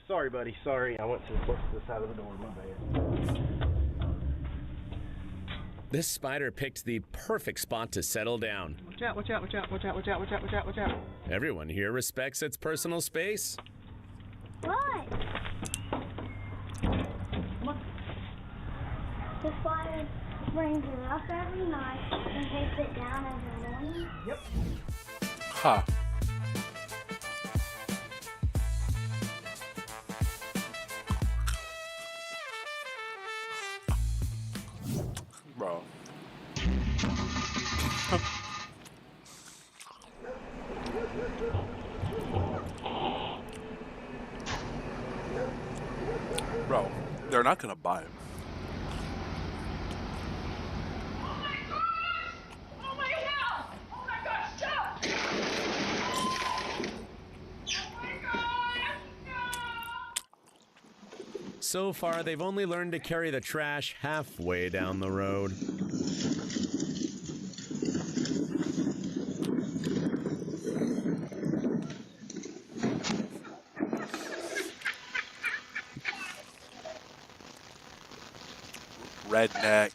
sorry, buddy. Sorry, I went to the side of the door. My bad. This spider picked the perfect spot to settle down. Watch out, watch out, watch out, watch out, watch out, watch out, watch out, watch out. Everyone here respects its personal space. What? The spider brings it up every night and takes it down every morning. Yep. Huh. Bro. Bro, they're not gonna buy it. Oh my God! Oh my God, stop! Oh my God! No! So far, they've only learned to carry the trash halfway down the road. Redneck.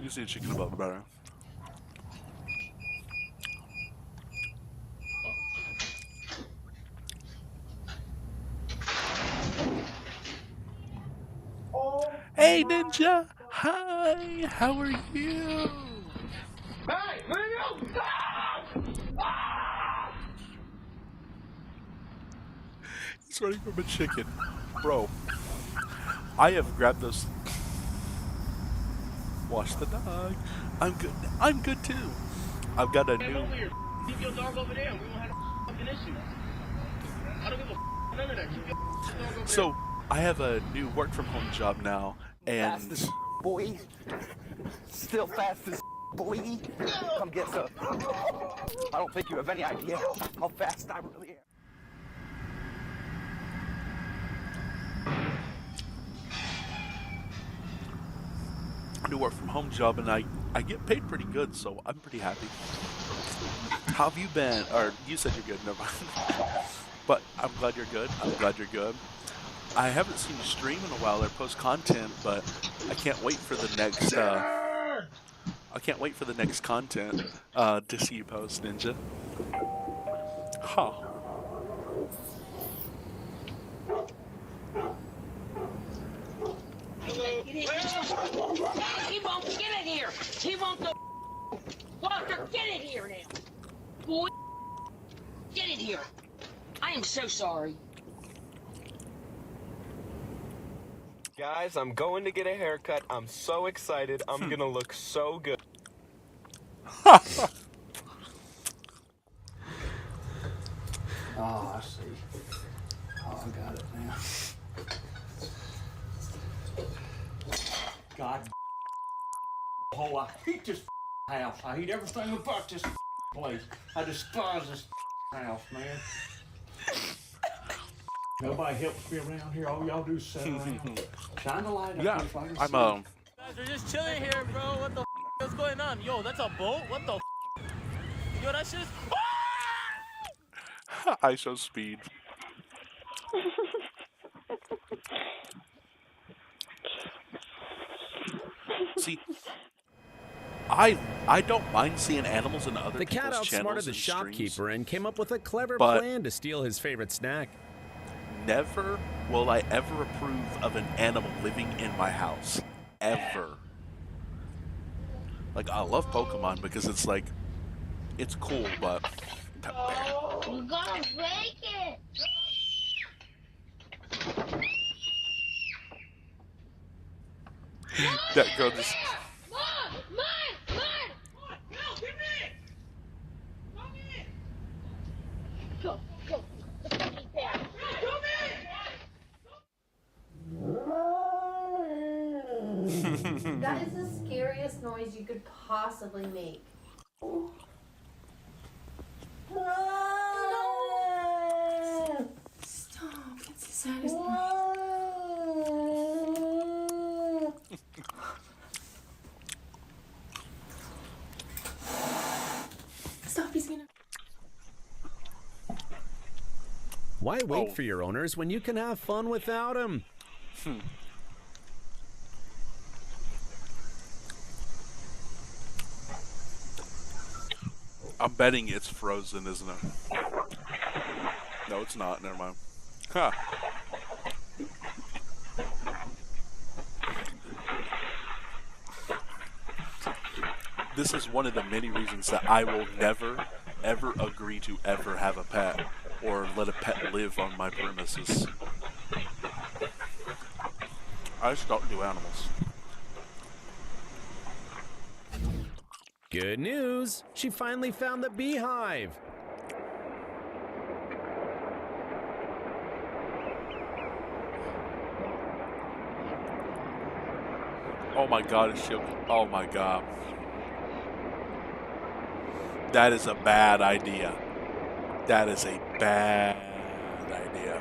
You see a chicken above the better. Hey, Ninja! Hi! How are you? Hey, leave me He's running from a chicken. Bro, I have grabbed those. Wash the dog. I'm good. I'm good too. I've got a new. Keep your dog over there. We won't have no fucking issue. I don't give a none of that. Keep your dog over So I have a new work from home job now, and Fast as boy. Still fast as boy. Come get some. I don't think you have any idea how fast I really am. a new work from home job, and I get paid pretty good, so I'm pretty happy. How have you been? Or you said you're good. Never mind. But I'm glad you're good. I'm glad you're good. I haven't seen you stream in a while or post content, but I can't wait for the next. I can't wait for the next content to see you post, Ninja. Huh. He won't get it here. He won't go. Walker, get it here now. Boy, get it here. I am so sorry. Guys, I'm going to get a haircut. I'm so excited. I'm gonna look so good. Oh, I see. Oh, I got it now. God, oh, I hate this house. I hate everything about this place. I despise this house, man. Nobody helps me around here. All y'all do is sit around. Shine the light up Yeah, if I can I'm see. Guys, we're just chilling here, bro. What the is going on? Yo, that's a boat? What the Yo, that shit is... I show speed. See, I don't mind seeing animals in other The cat people's outsmarted channels the and streams. shopkeeper and came up with a clever But- plan to steal his favorite snack. Never will I ever approve of an animal living in my house. Ever. Like, I love Pokemon because it's like, it's cool, but... We're gonna break it. That girl just... Mom, mine. No, give me! Come in! Go. That is the scariest noise you could possibly make. Stop. It's the saddest Stop, he's gonna... Why wait for your owners when you can have fun without them? I'm betting it's frozen, isn't it? No, it's not. Never mind. Huh. This is one of the many reasons that I will never, ever agree to ever have a pet or let a pet live on my premises. I just don't do animals. Good news! She finally found the beehive! Oh my god, it's she? Oh my god. That is a bad idea. That is a bad idea.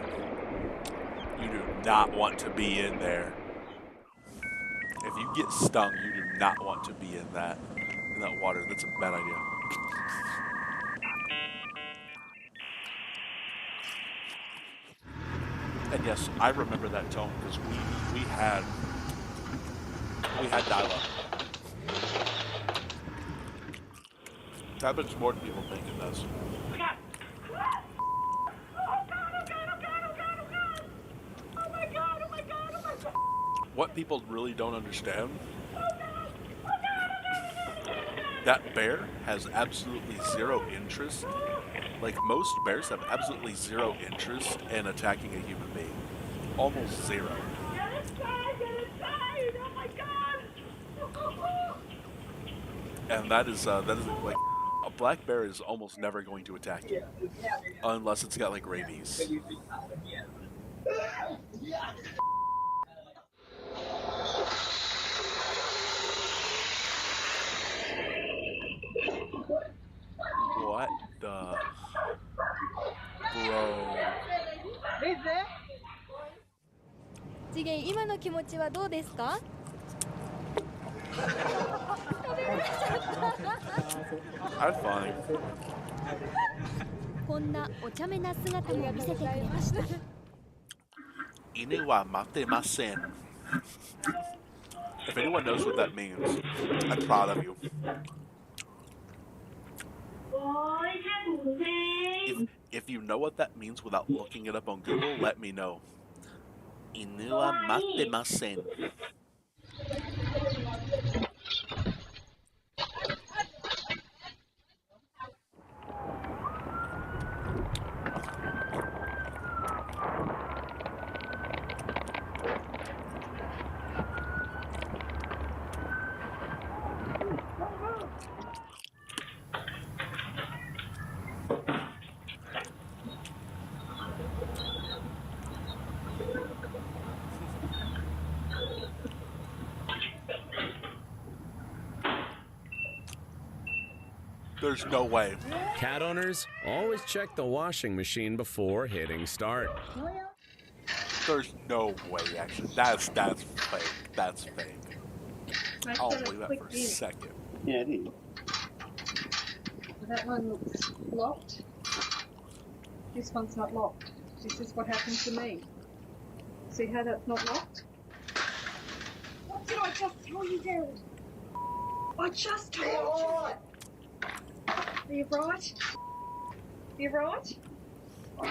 You do not want to be in there. If you get stung, you do not want to be in that water. That's a bad idea. And yes, I remember that tone because we had dial-up. Happens more to people think it does. What people really don't understand, that bear has absolutely zero interest. Like, most bears have absolutely zero interest in attacking a human being. Almost zero. And that is like, a black bear is almost never going to attack you. Unless it's got, like, rabies. What the... Bro. 次元、今の気持ちはどうですか？ That's funny. こんなお茶目な姿も見せてくれました。犬は待てません. If anyone knows what that means, I'm proud of you. If you know what that means without looking it up on Google, let me know. 犬は待ってません. There's no way. Cat owners, always check the washing machine before hitting start. There's no way, actually. That's fake. That's fake. I'll believe that for a second. Yeah, it is. That one looks locked. This one's not locked. This is what happened to me. See how that's not locked? What did I just tell you, Gerald? I just told you. Are you right? You right?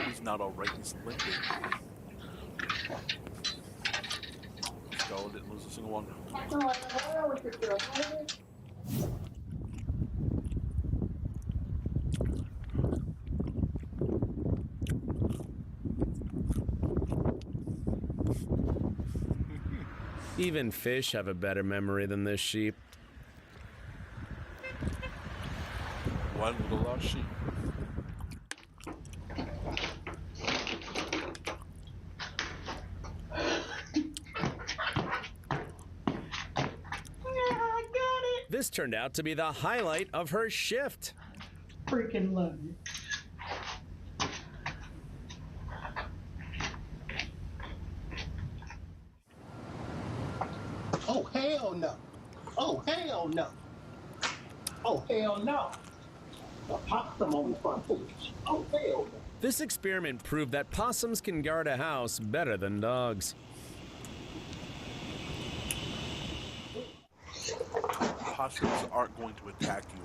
He's not alright, he's limping. Skull didn't lose a single one. Even fish have a better memory than this sheep. One little lost sheep. This turned out to be the highlight of her shift. Freaking love it. Oh, hell no. Oh, hell no. Oh, hell no. A possum on the front porch. Oh, hell no. This experiment proved that possums can guard a house better than dogs. Possums aren't going to attack you.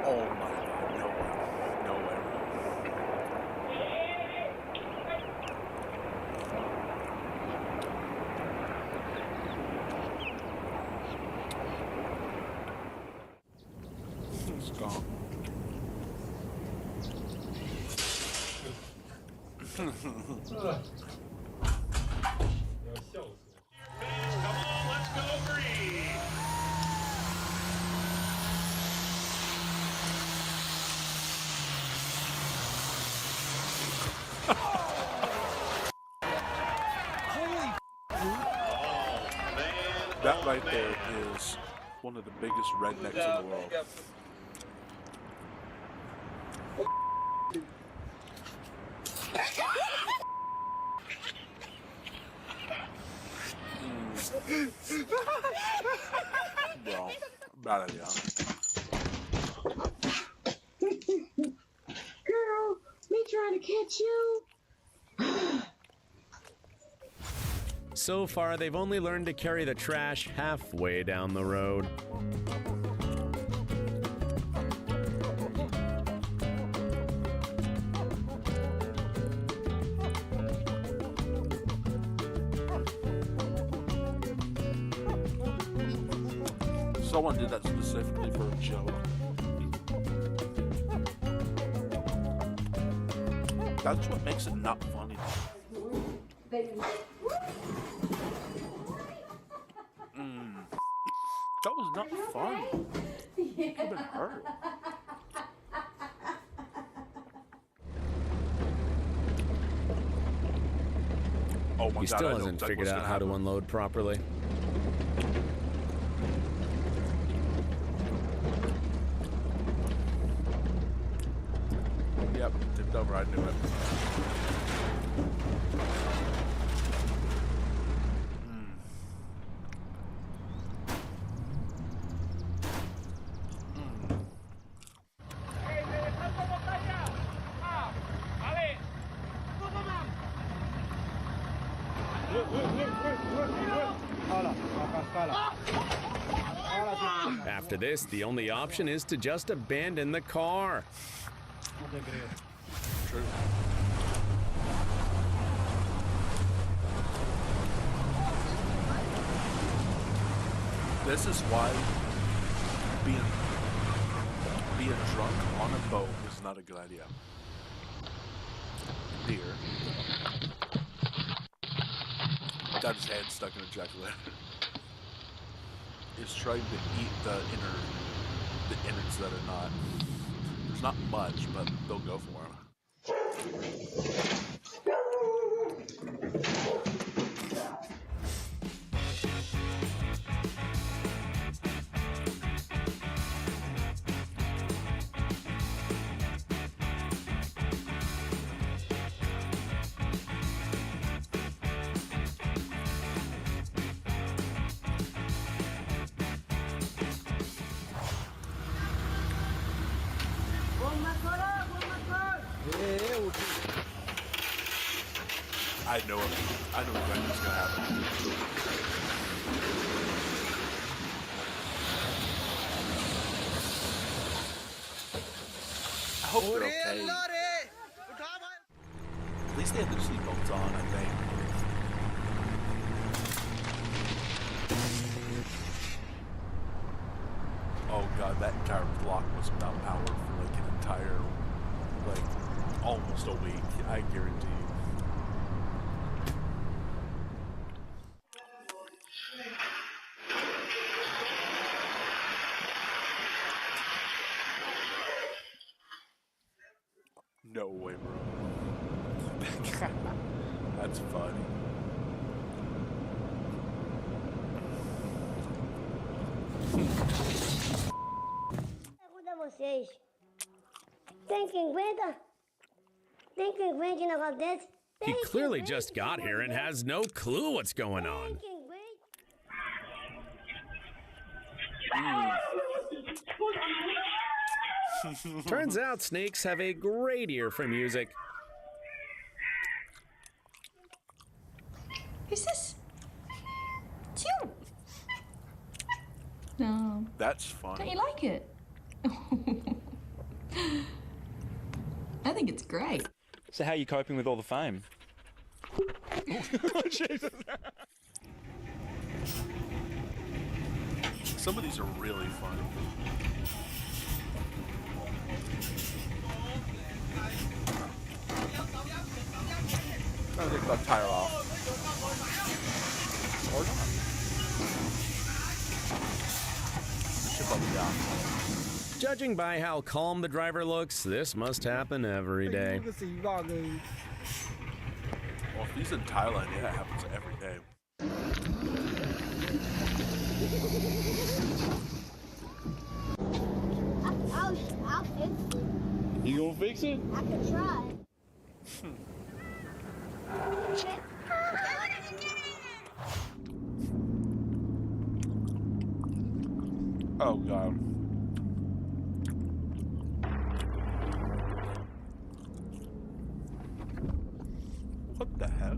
Oh my god, no way. No way. It's gone. That right there is one of the biggest rednecks in the world. Well, bad idea. Girl, me trying to catch you. So far, they've only learned to carry the trash halfway down the road. Someone did that specifically for a joke. That's what makes it not funny. That was not fun. You could have been hurt. Oh my God, He still hasn't figured out how to unload properly. Yep, tipped over, I knew it. After this, the only option is to just abandon the car. True. This is why being drunk on a boat is not a good idea. Deer got his head stuck in a jack-o'-lantern. Is trying to eat the innards that are not. There's not much, but they'll go for him. I know exactly what's gonna happen. I hope they're okay. At least they have their seatbelts on, I think. Oh God, that entire block was without power for like an entire, like, almost a week, I guarantee you. No way, bro. That's funny. Pergunta a vocês. Tem quem aguenta? Tem quem aguente um negócio desse? He clearly just got here and has no clue what's going on. Turns out snakes have a great ear for music. Who's this? It's you. No. That's funny. Don't you like it? I think it's great. So how are you coping with all the fame? Jesus. Some of these are really funny. Trying to take that tire off. Or not. Chip up the off. Judging by how calm the driver looks, this must happen every day. Well, if he's in Thailand, yeah, it happens every day. I'll fix it. You gonna fix it? I could try. Oh god. What the heck?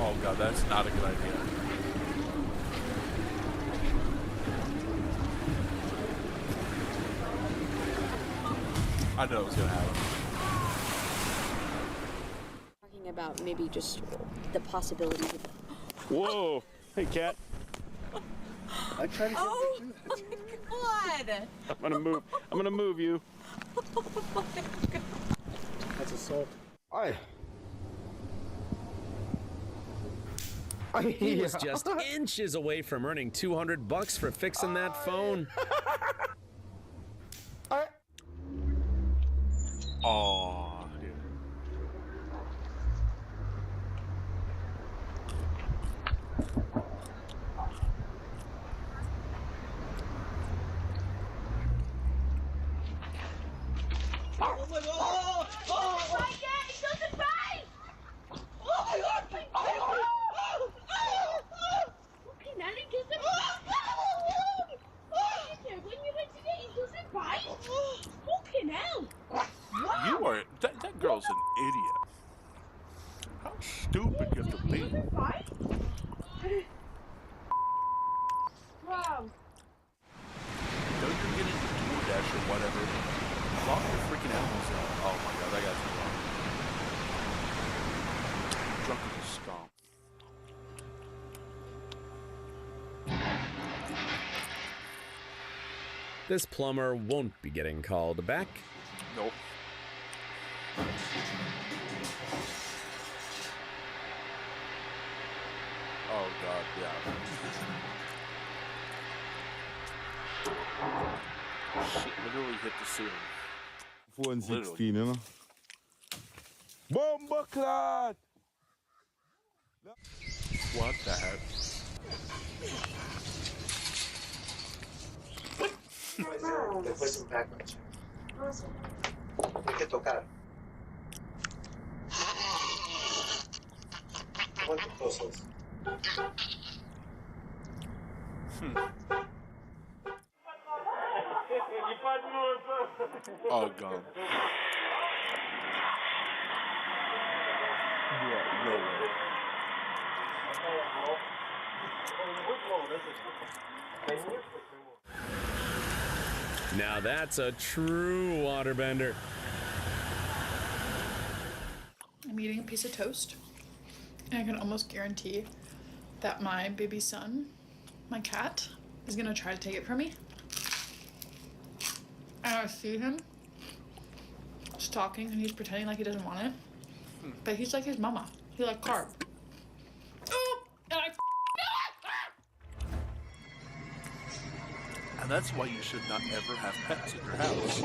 Oh god, that's not a good idea. I know it was gonna happen. Talking about maybe just the possibilities of. Whoa! Hey, cat. I tried to Oh my god! I'm gonna move you. Oh my god. That's assault. He was just inches away from earning $200 for fixing that phone. Oh, dude. Oh my god! Oh my god! It doesn't bite! Oh my god! Okay, now it doesn't bite. When you went today, it doesn't bite. Fucking hell! Wow. You are that girl's an idiot. How stupid you have to be. Wow. Don't you get into DoorDash or whatever? Lock your freaking animals out. Oh my god, that guy's wrong. Drunk as a skunk. This plumber won't be getting called back. Nope. Oh god, yeah. Shit literally hit the ceiling. 416, you know? Bomba clot! What the heck? Después un backwards. Hay que tocar. ¿Cuántas cosas? Oh god. Yeah, no way. Now that's a true waterbender. I'm eating a piece of toast, and I can almost guarantee that my baby son, my cat, is gonna try to take it from me. And I see him just talking, and he's pretending like he doesn't want it, but he's like his mama. He like carb. Oh, and I. And that's why you should not ever have pets in your house.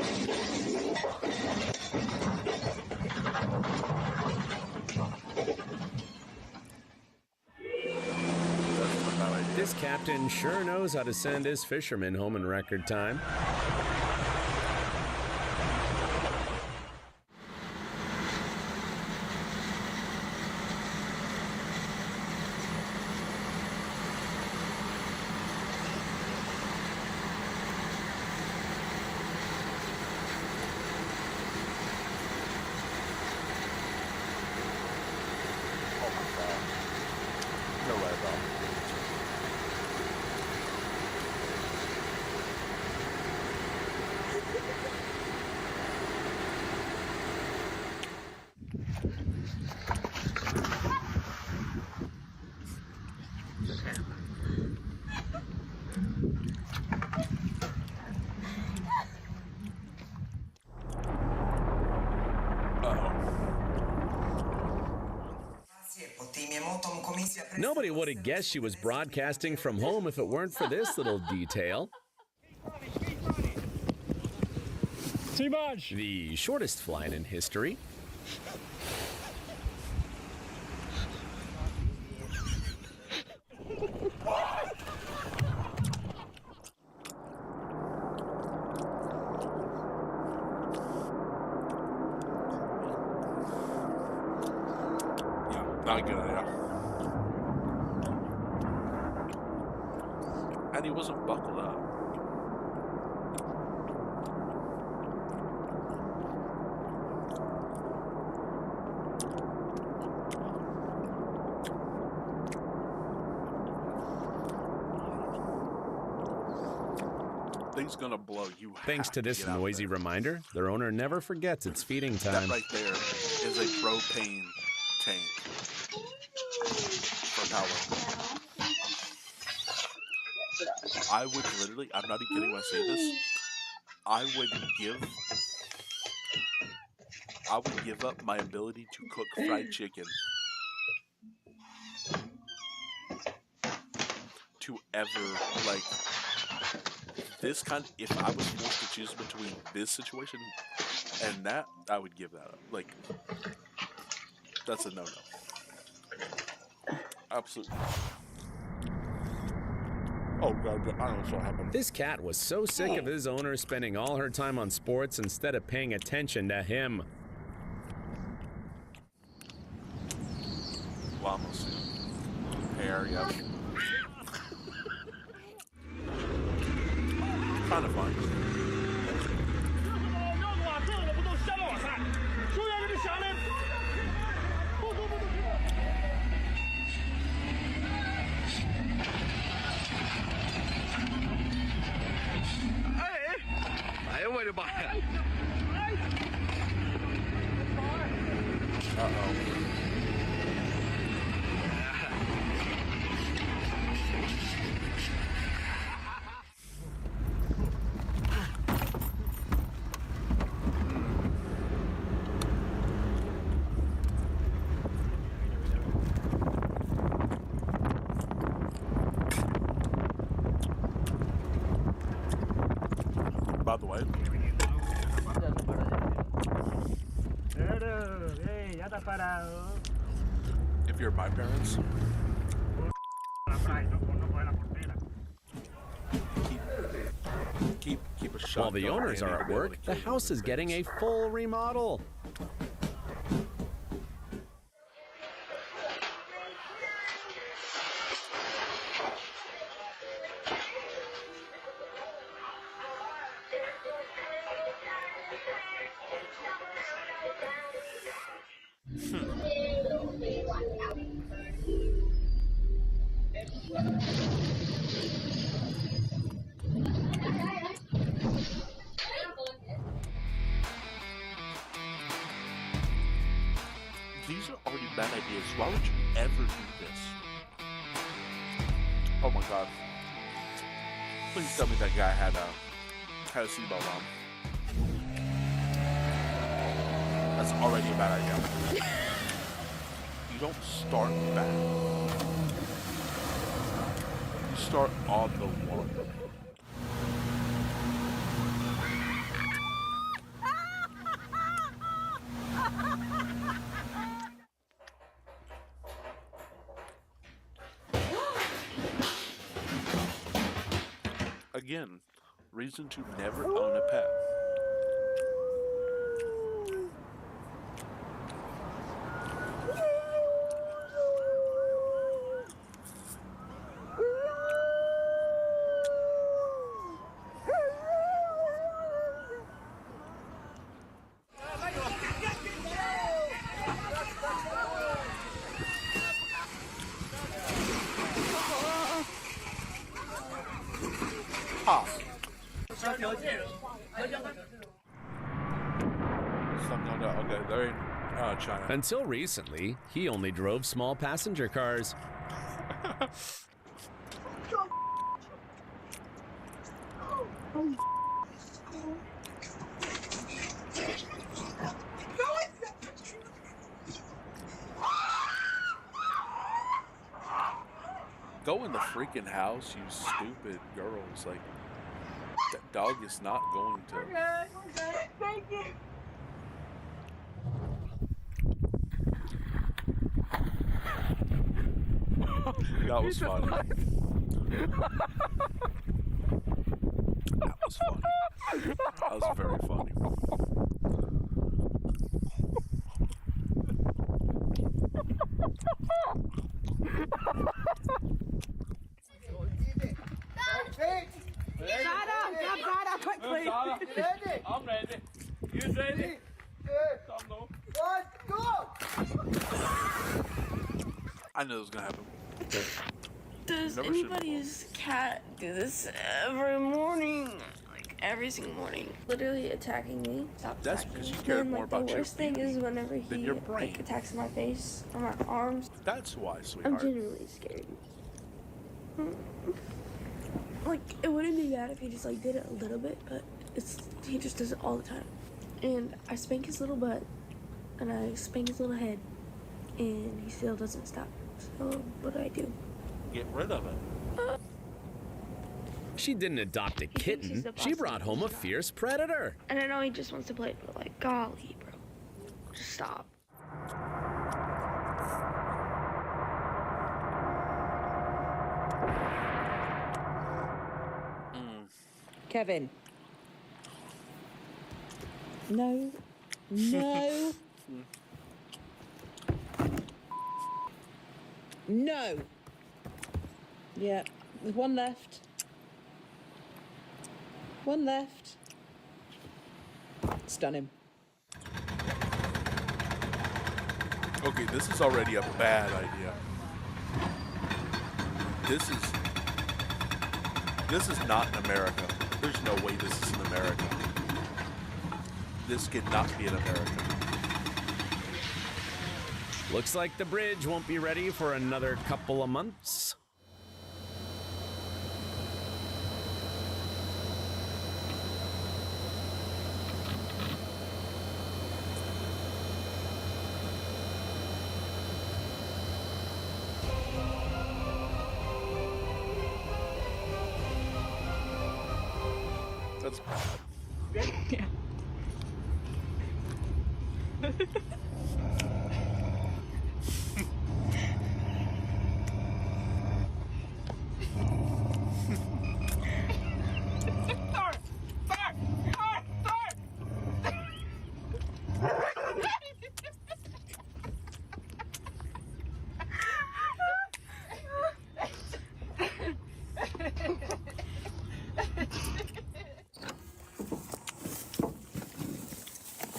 This captain sure knows how to send his fishermen home in record time. No way, bro. Nobody would have guessed she was broadcasting from home if it weren't for this little detail. The shortest flight in history. not a good idea. And he wasn't buckled up. Thing's gonna blow. You Thanks have to this get out noisy there. reminder, their owner never forgets it's feeding time. That right there is a propane tank for power. I would literally, I'm not even kidding when I say this, I would give up my ability to cook fried chicken to ever, like, this kind, if I was forced to choose between this situation and that, I would give that up. Like, that's a no-no. Absolutely. Oh god, I don't know what happened. This cat was so sick of his owner spending all her time on sports instead of paying attention to him. Vamos. Hair, yeah. Kind of fun. By the way, if you're my parents, keep a shot. While the owners are at work, the house is getting a full remodel. These are already bad ideas. Why would you ever do this? Oh my god. Please tell me that guy had a seatbelt on. That's already a bad idea. You don't start bad. You start on the one. Again, reason to never own a pet. China. Until recently, he only drove small passenger cars. Go in the freaking house, you stupid girls. Like, that dog is not going to. Okay. Thank you. That was funny. That was funny. That was very funny. Grab Zara quickly. Ready? I'm ready. You ready? Come on. I knew it was gonna happen. Does Never seen anybody's cat do this every morning? Like every single morning. Literally attacking me. Stop That's attacking because me. you care And, more like, about the your worst thing is whenever than he your brain. like attacks my face or my arms. That's why, I'm sweetheart. genuinely scared. Like it wouldn't be bad if he just like did it a little bit, but he just does it all the time. And I spank his little butt and I spank his little head and he still doesn't stop. So what do? Get rid of it. She didn't adopt a thinks he's kitten. the boss She of brought the home a shop. fierce predator. And I know he just wants to play, but like, golly, bro. Just stop. Kevin. No. No. No. Yeah, there's one left. One left. Stun him. Okay, this is already a bad idea. This is not in America. There's no way this is in America. This cannot be in America. Looks like the bridge won't be ready for another couple of months. That's Yeah.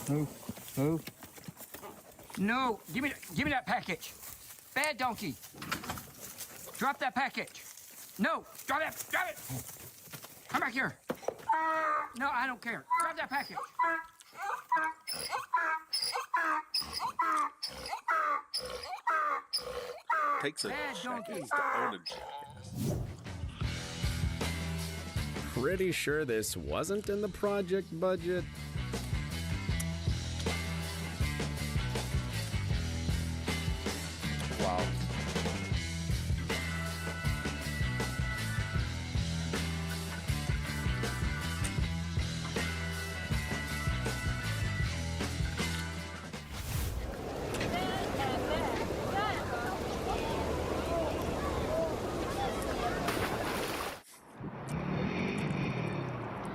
Move. Move. No, give me that package. Bad donkey. Drop that package. No, drop it. Come back here. No, I don't care. Drop that package. Takes a Bad donkey. jackass to own a jackass. Pretty sure this wasn't in the project budget. Wow.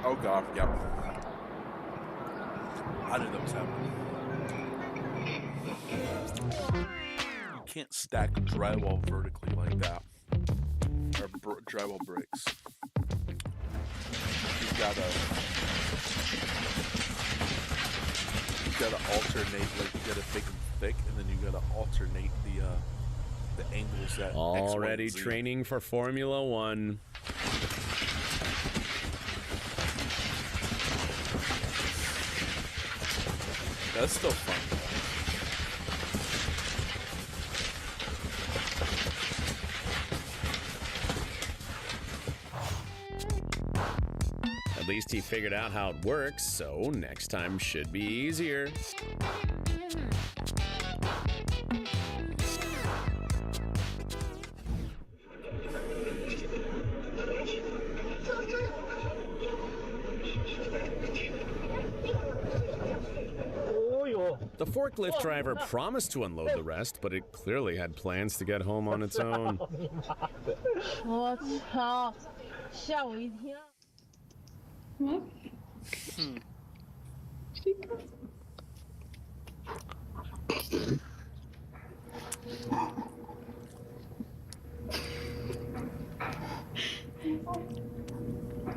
Oh god, yep. I knew that was happening. You can't stack drywall vertically like that. Or drywall bricks. You gotta alternate, like you gotta make them thick, and then you gotta alternate the angles that Already X, Y, and Z. training for Formula One. That's still fun. At least he figured out how it works, so next time should be easier. The forklift driver promised to unload the rest, but it clearly had plans to get home on its own. 我操！吓我一跳。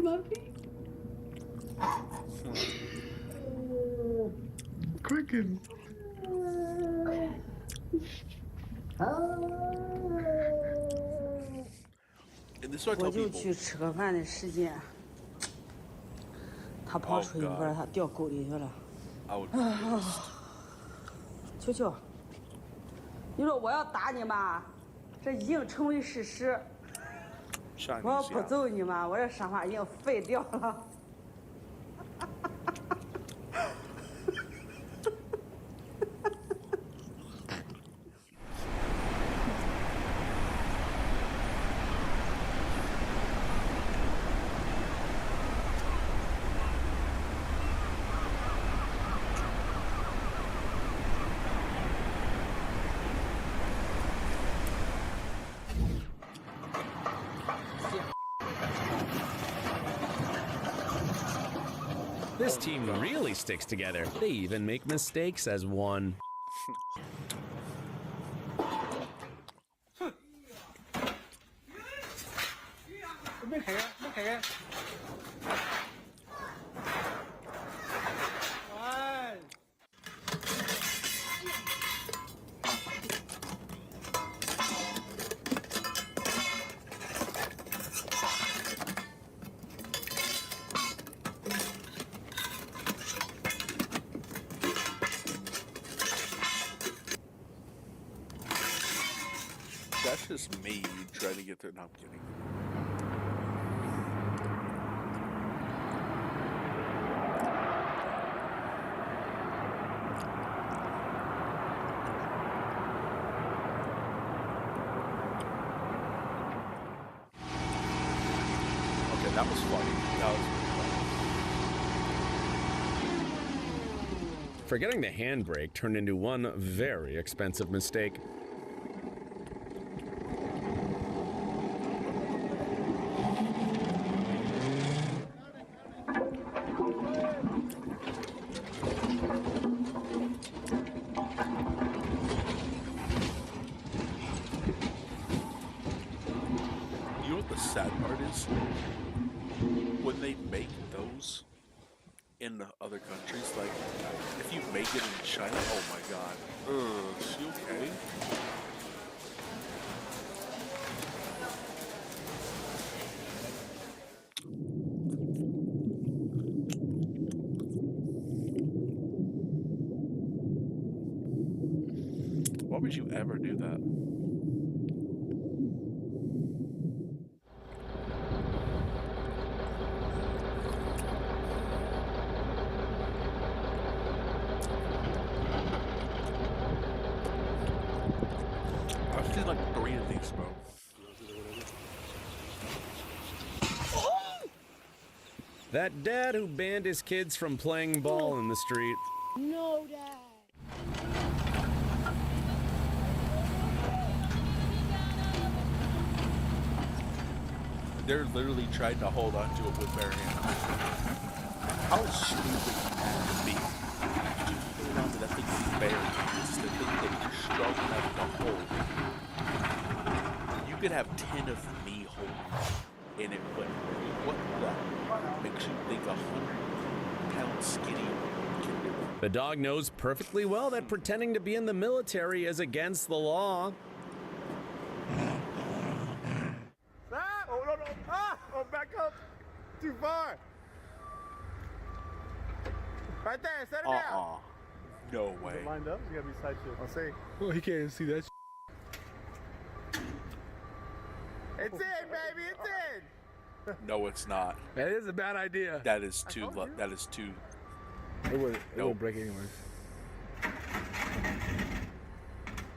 Muffy. Quicken. 我就去吃个饭的时间，他跑出去把他掉沟里去了。球球，你说我要打你吗？这已经成为事实。我要不揍你吗？我这伤疤已经废掉了。This team really sticks together. They even make mistakes as one. That's just me trying to get there. No, I'm kidding. Okay, that was funny. That was Forgetting the handbrake turned into one very expensive mistake. You know what the sad part is? When they make those in the other countries, like, if you make it in China, oh my god. Is she okay? Why would you ever do that? I've seen like 3 of these, bro. That dad who banned his kids from playing ball in the street. No, Dad. They're literally trying to hold on to it with their hands. How stupid you have to be to hold on to that thing with bare hands, the thing that you're strong enough to hold. You could have 10 of me holding in it, but what makes you think 100-pound skinny can do it? The dog knows perfectly well that pretending to be in the military is against the law. Oh, no, no. Ah! Oh, back up. Too far. Right there. Set it down. No way. Lined up? You gotta be side shift. I'll see. Well, he can't even see that. It's in, baby. It's in. No, it's not. That is a bad idea. That is too. That is too. It wouldn't break anyways.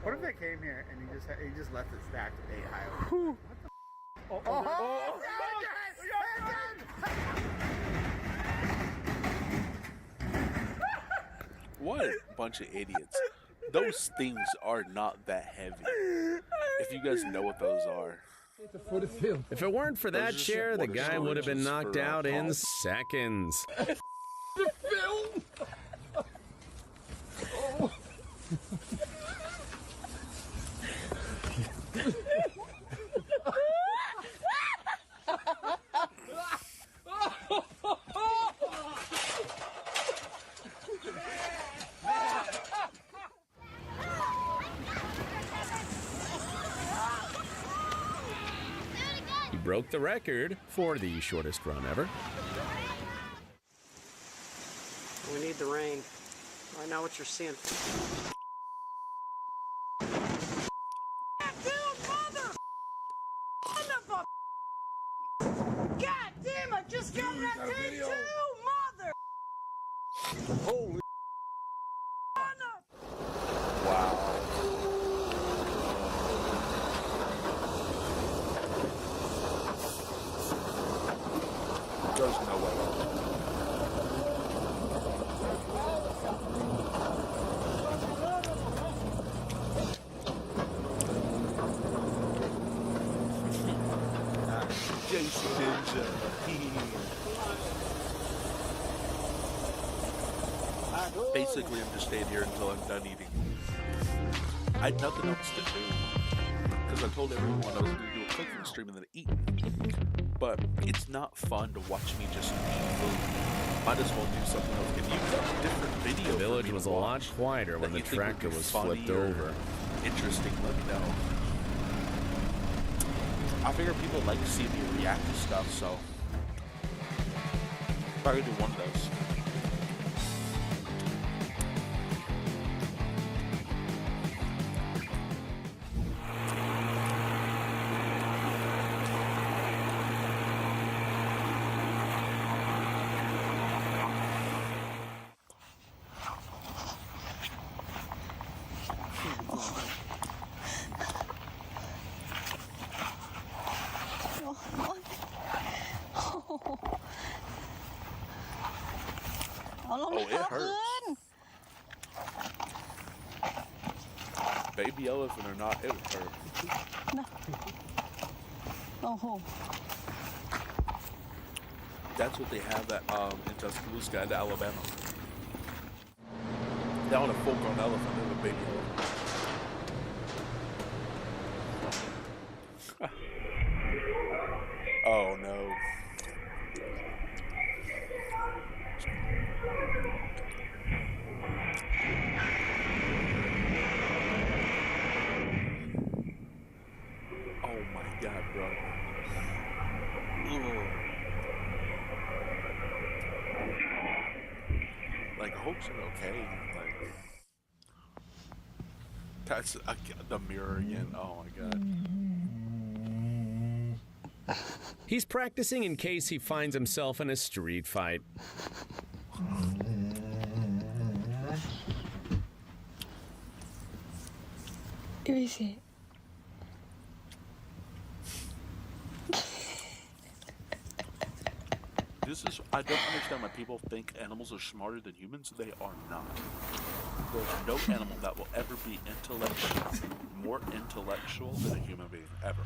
What if they came here and he just left it stacked at 8 high? What the? What a bunch of idiots. Those things are not that heavy. If you guys know what those are. If it weren't for that chair, the guy would have been knocked out in seconds. The film. broke the record for the shortest run ever. We need the rain. I know what you're seeing. God damn, I just got that thing too, mother! Holy. There's no way. Jason Ninja. Basically, I'm just staying here until I'm done eating. I had nothing else to do. Because I told everyone I was going to do a cooking stream and then eat. But it's not fun to watch me just eat food. Might as well do something else. If you've got a different video, The village was a lot quieter when the tractor was flipped over. Interesting, let me know. I figure people like to see me react to stuff, so probably do one of those. Oh, it hurts. Baby elephant or not, it would hurt. Oh. That's what they have at in Tuscaloosa, at Alabama. They want a full-grown elephant, they have a baby elephant. Oh no. Oh my god, bro. Ugh. Like, I hope she's okay. Like, that's the mirror again. Oh my god. He's practicing in case he finds himself in a street fight. Easy. I don't understand why people think animals are smarter than humans. They are not. There's no animal that will ever be more intellectual than a human being, ever.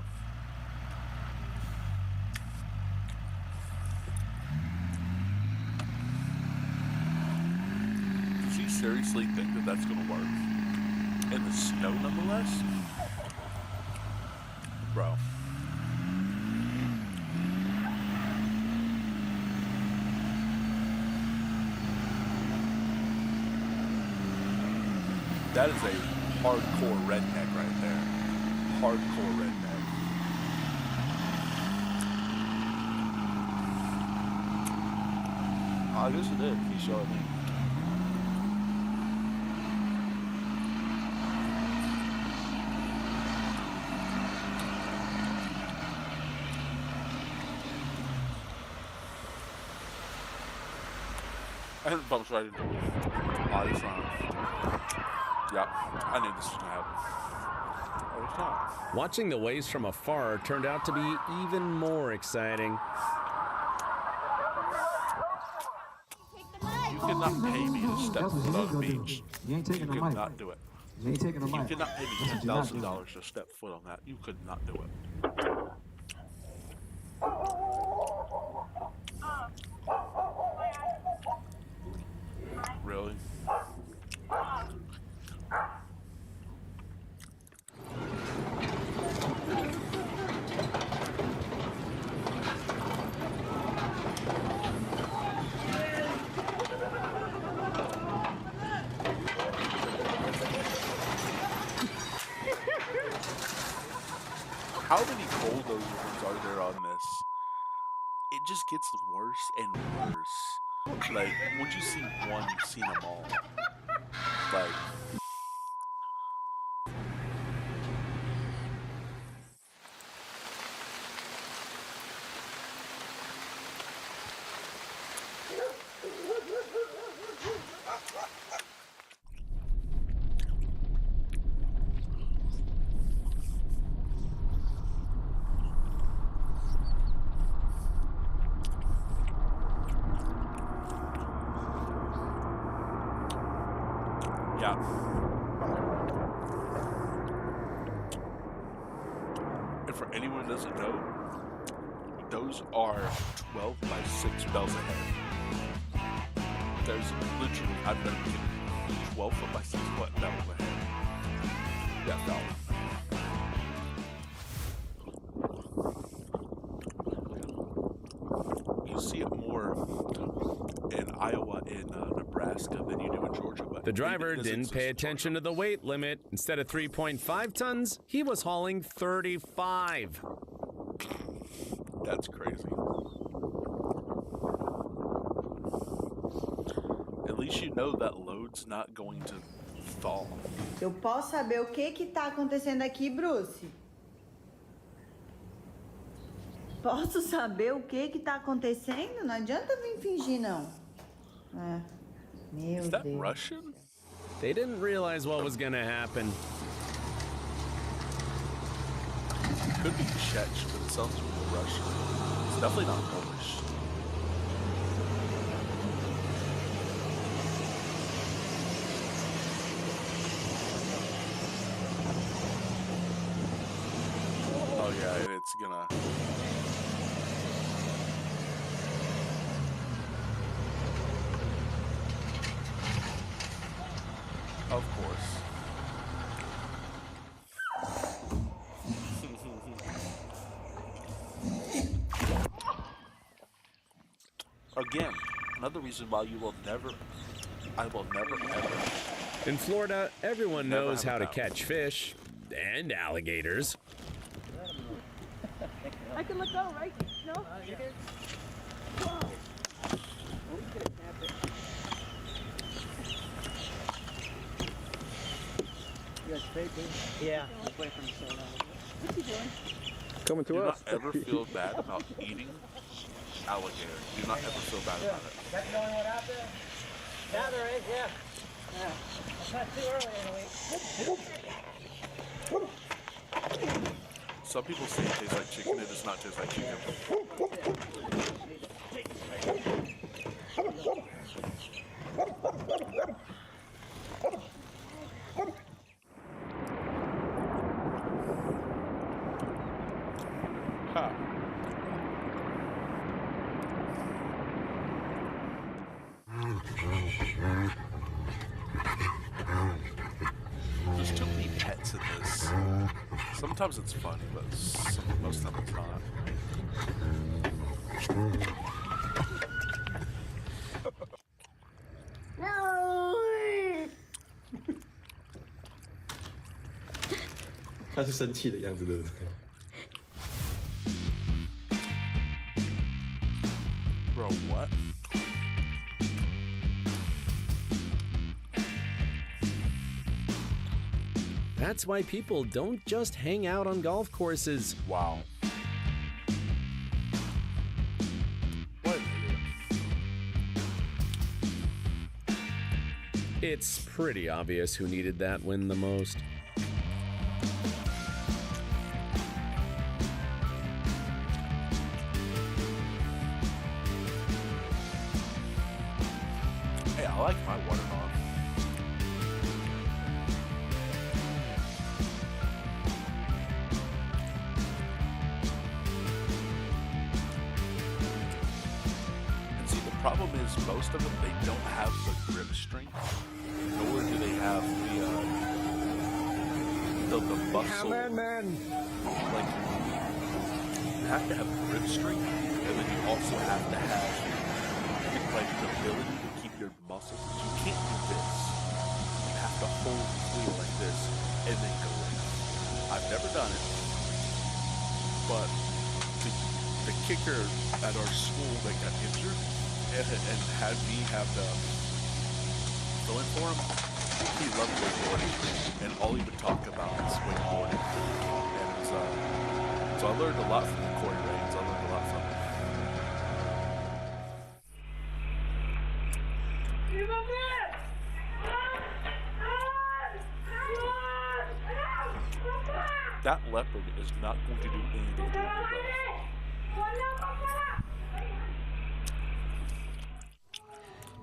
Does he seriously think that that's going to work? In the snow, nonetheless? Bro. That is a hardcore redneck right there. Hardcore redneck. I guess it did. He showed me. And it bumps right into me. Oh, this one. Yeah, I knew this was going to happen. Oh, it's not. Watching the waves from afar turned out to be even more exciting. You cannot pay me to step foot on a beach. You ain't taking the mic. You cannot do it. You ain't taking the mic. You cannot pay me $10,000 to step foot on that. You could not do it. Really? How are we it just gets worse and worse. Like, once you see one, you've seen them all. Like, yeah. And for anyone who doesn't know, those are 12 by 6 bells ahead. There's literally, I've never seen 12 foot by 6 foot bells ahead. Yeah, bell. You see it more in Iowa and Nebraska than you do in Georgia. But the driver didn't pay attention to the weight limit. Instead of 3.5 tons, he was hauling 35. That's crazy. At least you know that load's not going to fall. Eu posso saber o que tá acontecendo aqui, Bruce? Posso saber o que tá acontecendo? Não adianta vir fingir, não. Meu Is that Deus. Russian? They didn't realize what was gonna happen. Could be Czech, but it sounds real Russian. It's definitely not Polish. Oh yeah, and it's gonna... Of course. Again, another reason why I will never ever. In Florida, everyone knows how to catch fish and alligators. I can let go, right? No? Yeah. What's he doing? Coming to Do us. not ever feel bad about eating alligator. Do not ever feel bad about it. That's the only one out there? Yeah, there is, yeah. It's not too early in the week. Some people say it tastes like chicken. It does not taste like chicken. Huh. There's too many pets in this. Sometimes it's funny, but most of the time it's not. No. 他是生气的样子，对不对？ Bro, what? That's why people don't just hang out on golf courses. Wow. What? It's pretty obvious who needed that win the most. Hey, I like my water dog. And see, the problem is most of them, they don't have the grip strength, nor do they have the muscle. Man. Like, you have to have grip strength, and then you also have to have like the ability to keep your muscles. You can't do this. You have to hold the wheel like this and then go in. I've never done it, but to the kicker at our school that got injured and had me have the fill in for him, he loved wakeboarding, and all he would talk about was wakeboarding. And it was, so I learned a lot from Corey Raines. I learned a lot from him. That leopard is not going to do anything to you, bro.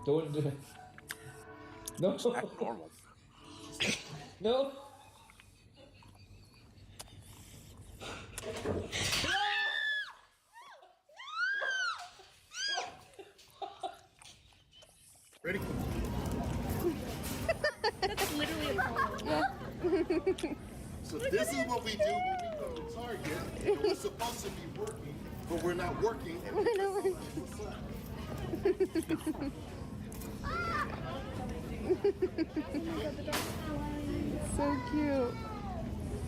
Don't do it. No. Just act normal. No. Ready? That's literally Apollo. So this is what we do when we come to Target. And we're supposed to be working, but we're not working. And we're not working. So cute.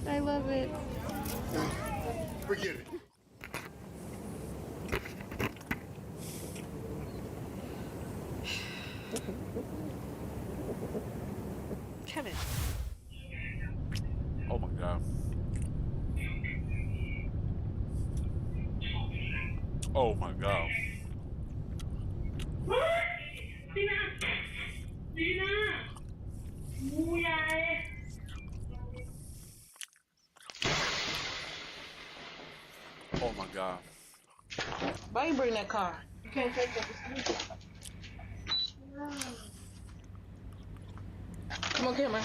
I love it. Forget it. Kevin. Oh my god. Oh my god. Oh my god. Why you bring that car? You can't take that. Come on, Cameron.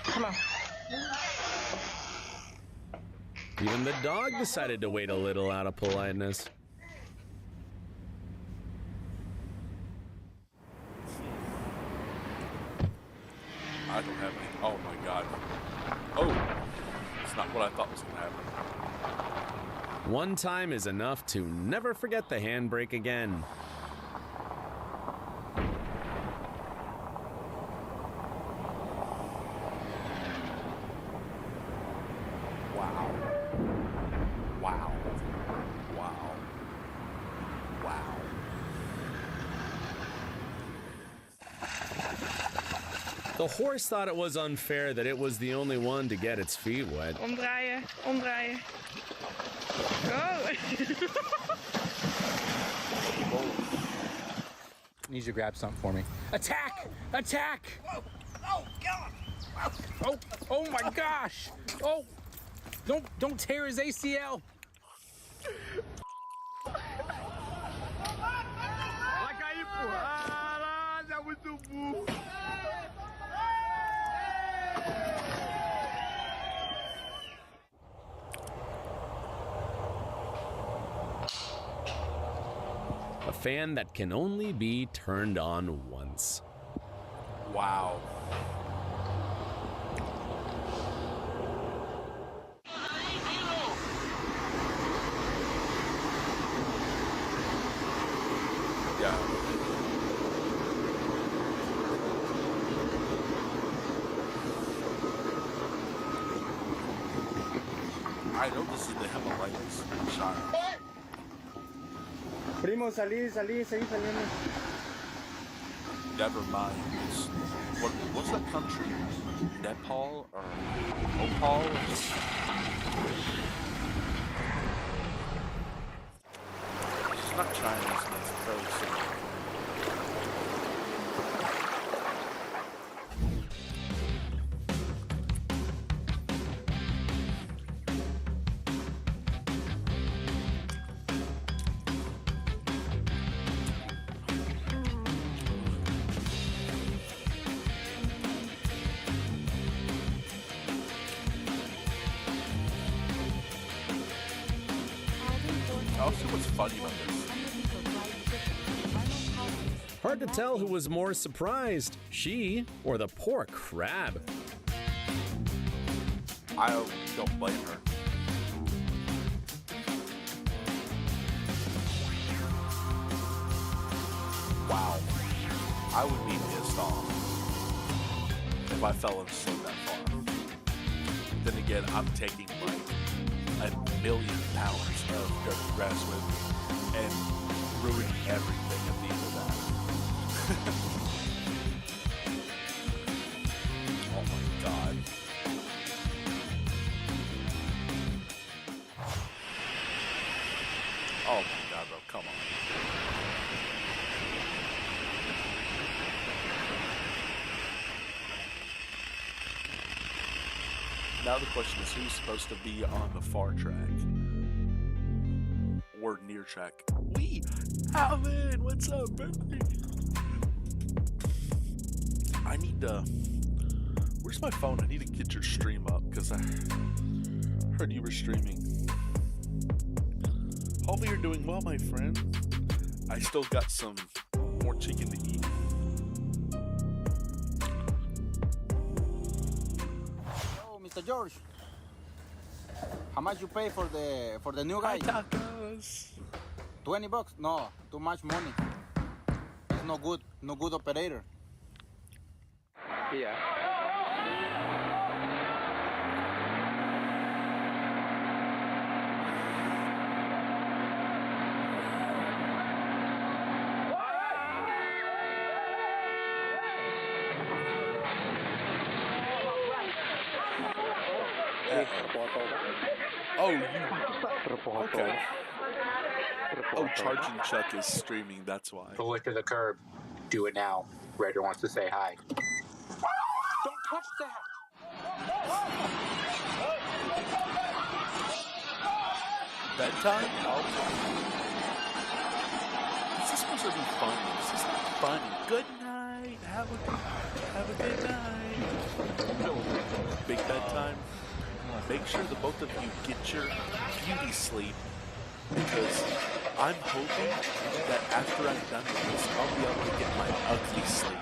Come on. Even the dog decided to wait a little out of politeness. I don't have any. Oh my god. Oh! It's not what I thought was going to happen. One time is enough to never forget the handbrake again. Wow. Wow. Wow. Wow. The horse thought it was unfair that it was the only one to get its feet wet. Omdraaien, omdraaien. Go! Need you to grab something for me. Attack! Attack! Whoa! Oh God! Oh my gosh! Oh! Don't tear his ACL! A fan that can only be turned on once. Wow. Yeah. I know this is the Himalayas. Shire. Primo, salí, seguí saliendo. Never mind. What's that country? Nepal or Opal? It's not Chinese, but it's fairly similar. Also, what's funny about this? Hard to tell who was more surprised, she or the poor crab. I don't blame her. Wow. I would be pissed. dozed off if I fell asleep that far. Then again, I'm taking like 1,000,000 pounds of dirty grass with me and ruining everything at the end of that. Oh my god. Oh my god, bro, come on. Now the question is, who's supposed to be on the far track? Or near track? Alvin, what's up, baby? I need to... Where's my phone? I need to get your stream up, because I heard you were streaming. Hopefully you're doing well, my friend. I still got some more chicken to eat. Mr. George, how much you pay for the new guy? Tacos. $20? No, too much money. It's no good operator. Yeah. Oh, you... Okay. Oh, Charging Chuck is streaming, that's why. The lick of the curb. Do it now. Raider wants to say hi. Don't touch that! Bedtime? Oh. This is supposed to be funny. This is not funny. Good night. Have a good night. Big bedtime. Make sure the both of you get your beauty sleep, because I'm hoping that after I'm done with this, I'll be able to get my ugly sleep.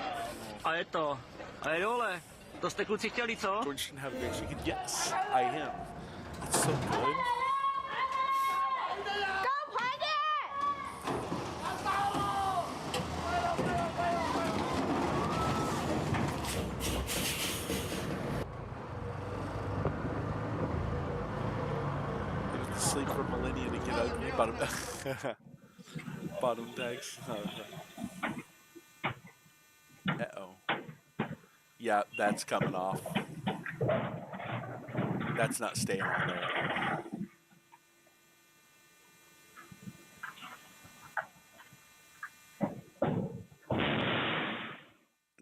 A je to. A je dole. To jste kluci chtěli, co? George didn't have a great chicken. Yes, I am. It's so good. Sleep for millennia to get ugly. Bottom tags. Uh-oh. Yeah, that's coming off. That's not staying on there.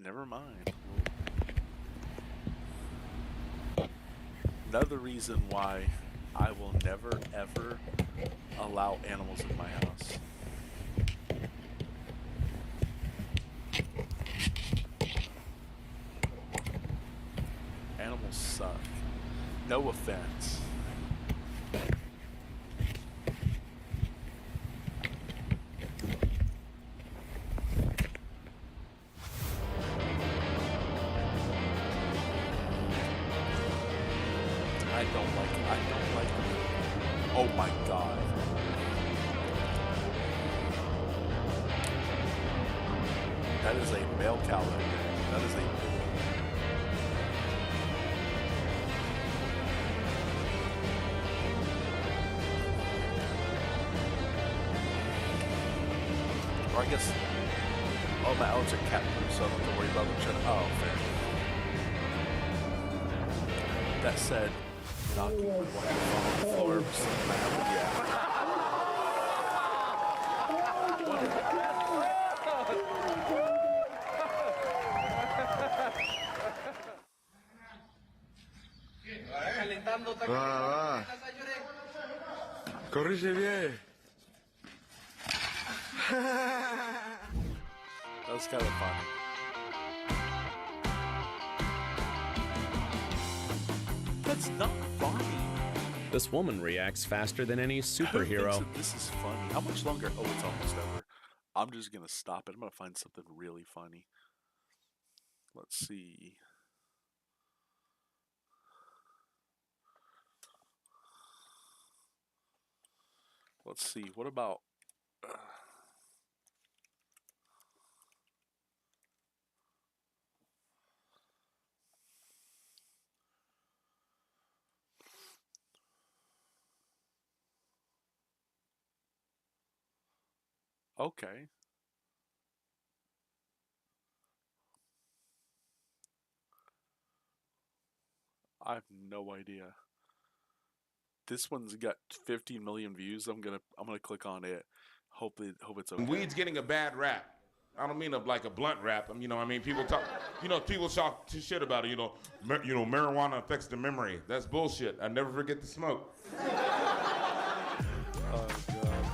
Never mind. Another reason why I will never, ever allow animals in my house. Animals suck. No offense. I don't like them. Oh my god. That is a male cow right there. That is a or I guess all my outs are cat food, so I don't have to worry about them trying to... Oh, fair. That said, knocking one on the floor, something happened, yeah. Va. Corrige bien. That was kind of funny. That's not funny. This woman reacts faster than any superhero. Who thinks that this is funny? How much longer? Oh, it's almost over. I'm just gonna stop it. I'm gonna find something really funny. Let's see. Let's see. What about? Okay. I have no idea. This one's got 15 million views. I'm gonna click on it. Hope it's okay. Weed's getting a bad rap. I don't mean like a blunt rap. You know, I mean, people talk. You know, people talk shit about it. You know, marijuana affects the memory. That's bullshit. I never forget to smoke. Oh god.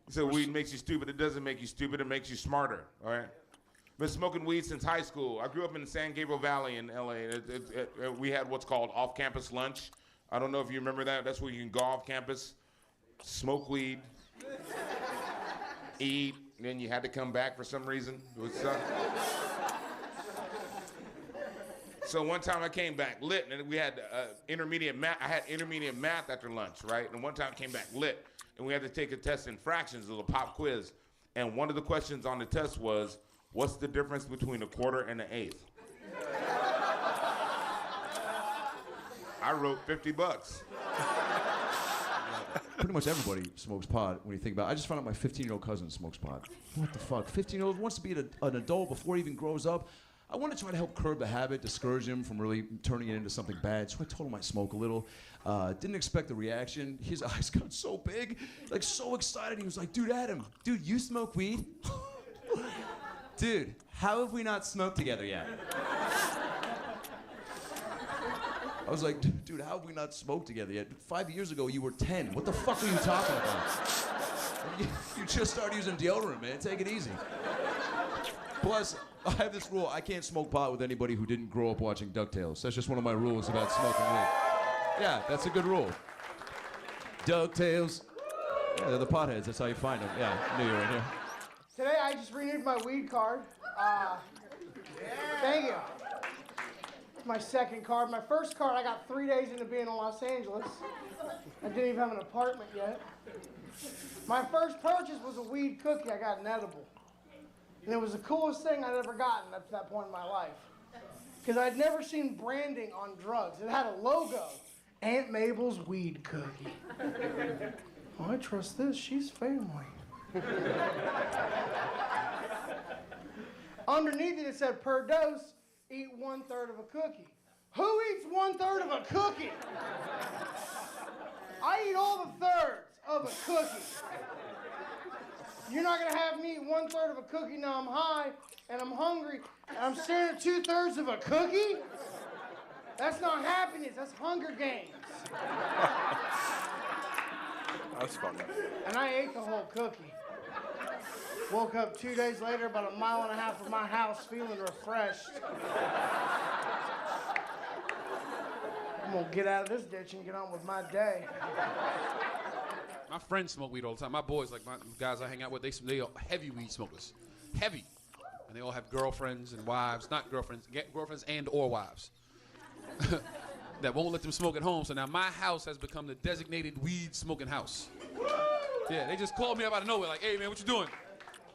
He said weed makes you stupid. It doesn't make you stupid. It makes you smarter. All right. Been smoking weed since high school. I grew up in the San Gabriel Valley in LA. We had what's called off-campus lunch. I don't know if you remember that. That's where you can go off campus, smoke weed, eat, and then you had to come back for some reason. It was, so one time I came back lit, and we had intermediate math. I had intermediate math after lunch, right? And one time I came back lit, and we had to take a test in fractions, a little pop quiz. And one of the questions on the test was, what's the difference between a quarter and an eighth? I wrote $50. Pretty much everybody smokes pot when you think about it. I just found out my 15-year-old cousin smokes pot. What the fuck? 15-year-old wants to be an adult before he even grows up. I want to try to help curb the habit, discourage him from really turning it into something bad. So I told him I smoke a little. Didn't expect the reaction. His eyes got so big, like so excited. He was like, dude, Adam, dude, you smoke weed? Dude, how have we not smoked together yet? I was like, dude, how have we not smoked together yet? 5 years ago, you were 10. What the fuck are you talking about? You just started using deodorant, man. Take it easy. Plus, I have this rule. I can't smoke pot with anybody who didn't grow up watching DuckTales. That's just one of my rules about smoking weed. Yeah, that's a good rule. DuckTales. Yeah, they're the potheads. That's how you find them. Yeah, I knew you were in here. Today I just renewed my weed card. Thank you. It's my second card. My first card I got 3 days into being in Los Angeles. I didn't even have an apartment yet. My first purchase was a weed cookie. I got an edible. And it was the coolest thing I'd ever gotten up to that point in my life. Because I'd never seen branding on drugs. It had a logo. Aunt Mabel's weed cookie. Oh, I trust this. She's family. Underneath it said, per dose, eat 1/3 of a cookie. Who eats 1/3 of a cookie? I eat all the thirds of a cookie. You're not gonna have me eat 1/3 of a cookie now I'm high and I'm hungry and I'm staring at 2/3 of a cookie? That's not happiness, that's Hunger Games. That's funny. And I ate the whole cookie. Woke up 2 days later, about 1.5 miles from my house, feeling refreshed. I'm gonna get out of this ditch and get on with my day. My friends smoke weed all the time. My boys, like my guys I hang out with, they are heavy weed smokers. Heavy. And they all have girlfriends and wives, not girlfriends, girlfriends and or wives. That won't let them smoke at home. So now my house has become the designated weed smoking house. Yeah, they just call me up out of nowhere, like, hey man, what you doing?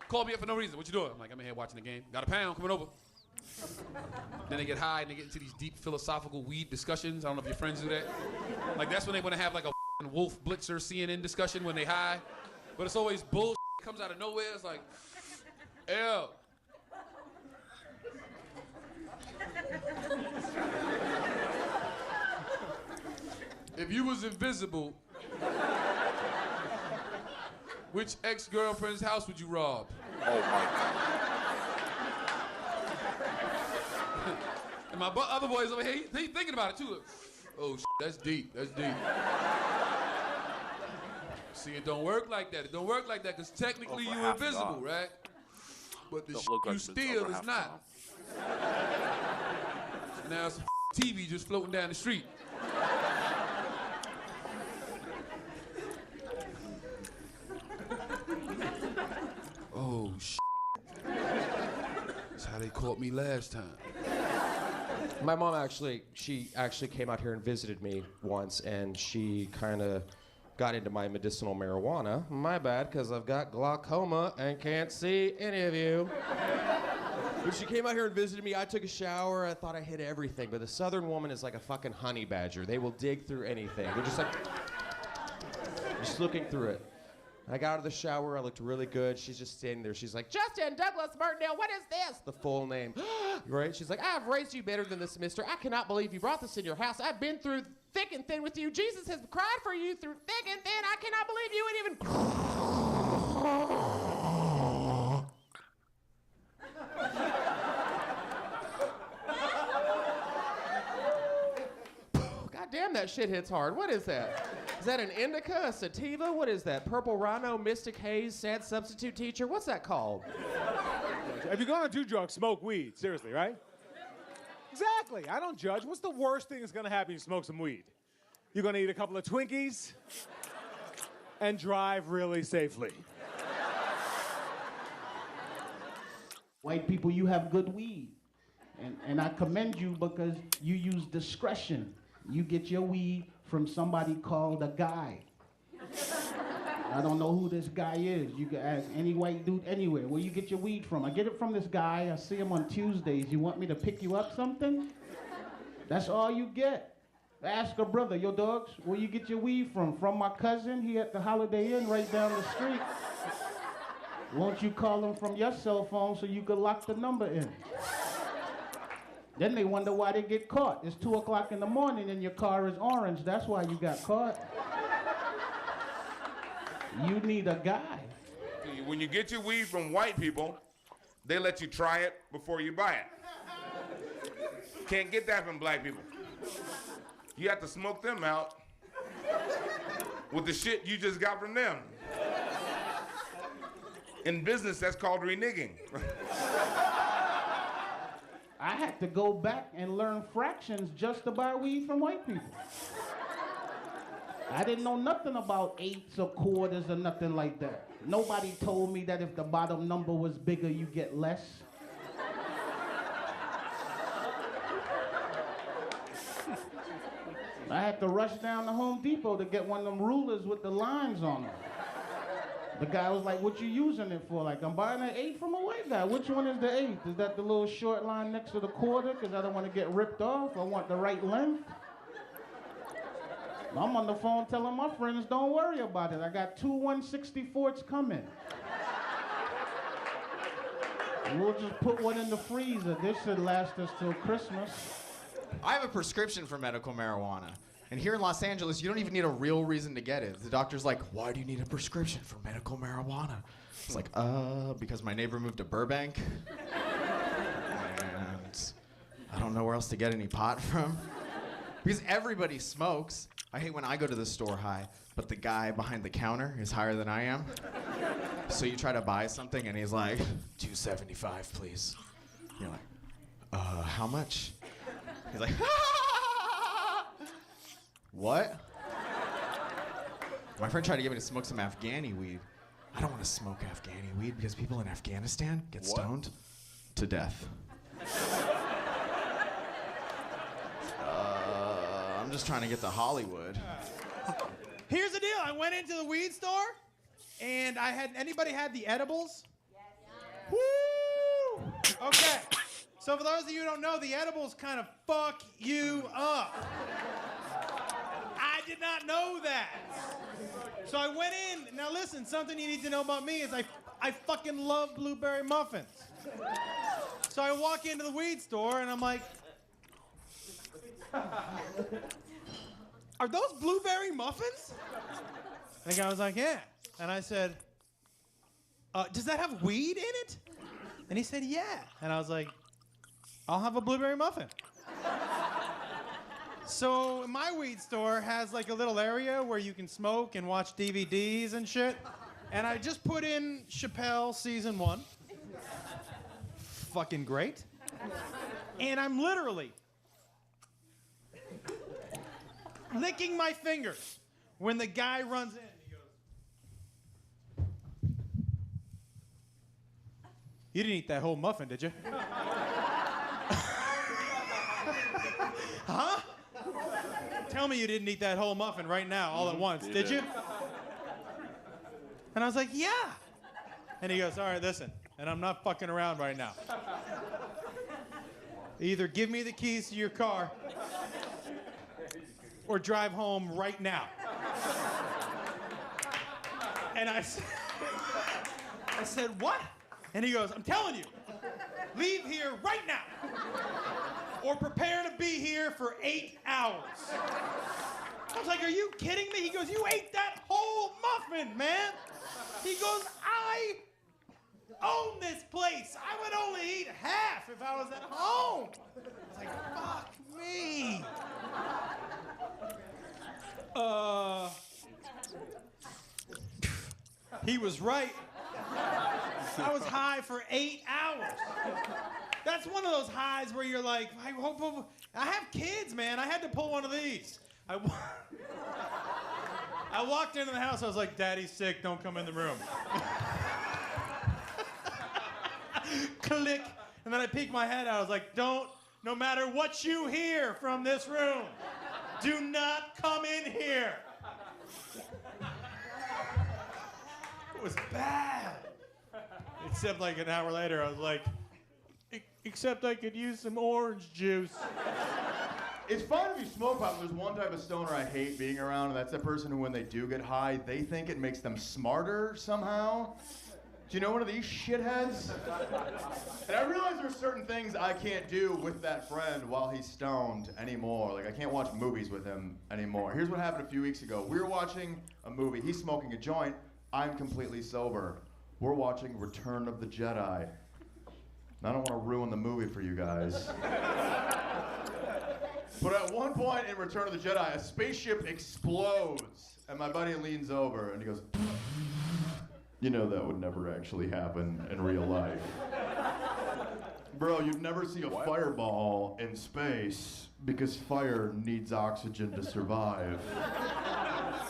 Call me up for no reason. What you doing? I'm like, I'm in here watching the game. Got a pound coming over. Then they get high and they get into these deep philosophical weed discussions. I don't know if your friends do that. Like that's when they want to have like a Wolf Blitzer CNN discussion when they high. But it's always bullshit. It comes out of nowhere. It's like, ew. If you was invisible, which ex-girlfriend's house would you rob? Oh my God. And my other boys over here, he thinking about it too. Oh, that's deep. That's deep. See, it don't work like that. It don't work like that because technically you're invisible, right? But the you steal is not. So now it's TV just floating down the street. Oh, that's how they caught me last time. My mom she actually came out here and visited me once, and she kind of got into my medicinal marijuana. My bad, because I've got glaucoma and can't see any of you. When she came out here and visited me, I took a shower. I thought I hit everything. But the Southern woman is like a fucking honey badger. They will dig through anything. They're just like, just looking through it. I got out of the shower. I looked really good. She's just standing there. She's like, Justin Douglas Martindale, what is this? The full name. Right? She's like, I've raised you better than this, mister. I cannot believe you brought this in your house. I've been through thick and thin with you. Jesus has cried for you through thick and thin. I cannot believe you would even... God damn, that shit hits hard. What is that? Is that an indica, a sativa? What is that? Purple Rhino, Mystic Haze, Sad Substitute Teacher? What's that called? If you're gonna do drugs, smoke weed. Seriously, right? Exactly. I don't judge. What's the worst thing that's gonna happen if you smoke some weed? You're gonna eat a couple of Twinkies and drive really safely. White people, you have good weed. And I commend you because you use discretion. You get your weed from somebody called a guy. I don't know who this guy is. You can ask any white dude anywhere. Where you get your weed from? I get it from this guy. I see him on Tuesdays. You want me to pick you up something? That's all you get. Ask a brother, yo dogs, where you get your weed from? From my cousin. He at the Holiday Inn right down the street. Won't you call him from your cell phone so you could lock the number in? Then they wonder why they get caught. It's 2 o'clock in the morning and your car is orange. That's why you got caught. You need a guy. When you get your weed from white people, they let you try it before you buy it. Can't get that from black people. You have to smoke them out with the shit you just got from them. In business, that's called reneging. I had to go back and learn fractions just to buy weed from white people. I didn't know nothing about eighths or quarters or nothing like that. Nobody told me that if the bottom number was bigger, you get less. I had to rush down to Home Depot to get one of them rulers with the lines on them. The guy was like, what you using it for? Like, I'm buying an 8 from a white guy. Which one is the 8? Is that the little short line next to the quarter? Because I don't want to get ripped off. I want the right length. I'm on the phone telling my friends, don't worry about it. I got 2 1/64s coming. And we'll just put one in the freezer. This should last us till Christmas. I have a prescription for medical marijuana. And here in Los Angeles, you don't even need a real reason to get it. The doctor's like, why do you need a prescription for medical marijuana? It's like, because my neighbor moved to Burbank. And I don't know where else to get any pot from. Because everybody smokes. I hate when I go to the store high, but the guy behind the counter is higher than I am. So you try to buy something and he's like, $2.75, please. You're like, how much? He's like, what? My friend tried to get me to smoke some Afghani weed. I don't want to smoke Afghani weed because people in Afghanistan get stoned to death. I'm just trying to get to Hollywood. Here's the deal. I went into the weed store, and anybody had the edibles? Yes. Woo! Okay. So for those of you who don't know, the edibles kind of fuck you up. I did not know that. So I went in. Now listen, something you need to know about me is I fucking love blueberry muffins. So I walk into the weed store, and I'm like, are those blueberry muffins? And the guy was like, yeah. And I said, does that have weed in it? And he said, yeah. And I was like, I'll have a blueberry muffin. So my weed store has like a little area where you can smoke and watch DVDs and shit. And I just put in Chappelle season 1. Fucking great. And I'm literally licking my fingers when the guy runs in. He goes, you didn't eat that whole muffin, did you? Huh? Tell me you didn't eat that whole muffin right now, all at once, did you? And I was like, yeah. And he goes, all right, listen, and I'm not fucking around right now. Either give me the keys to your car or drive home right now. And I said, what? And he goes, I'm telling you, leave here right now or prepare to be here for 8 hours. I was like, are you kidding me? He goes, you ate that whole muffin, man. He goes, I own this place. I would only eat half if I was at home. I was like, fuck me. He was right. I was high for 8 hours. That's one of those highs where you're like, I have kids, man. I had to pull one of these. I walked into the house. I was like, Daddy's sick. Don't come in the room. Click. And then I peeked my head out. I was like, no matter what you hear from this room, do not come in here. It was bad. Except like an hour later, I was like, except I could use some orange juice. It's fine if you smoke pot. There's one type of stoner I hate being around, and that's the person who, when they do get high, they think it makes them smarter somehow. Do you know one of these shitheads? And I realize there's certain things I can't do with that friend while he's stoned anymore. Like, I can't watch movies with him anymore. Here's what happened a few weeks ago. We were watching a movie. He's smoking a joint. I'm completely sober. We're watching Return of the Jedi. I don't want to ruin the movie for you guys. But at one point in Return of the Jedi, a spaceship explodes, and my buddy leans over and he goes, you know that would never actually happen in real life. Bro, you'd never see a fireball in space because fire needs oxygen to survive.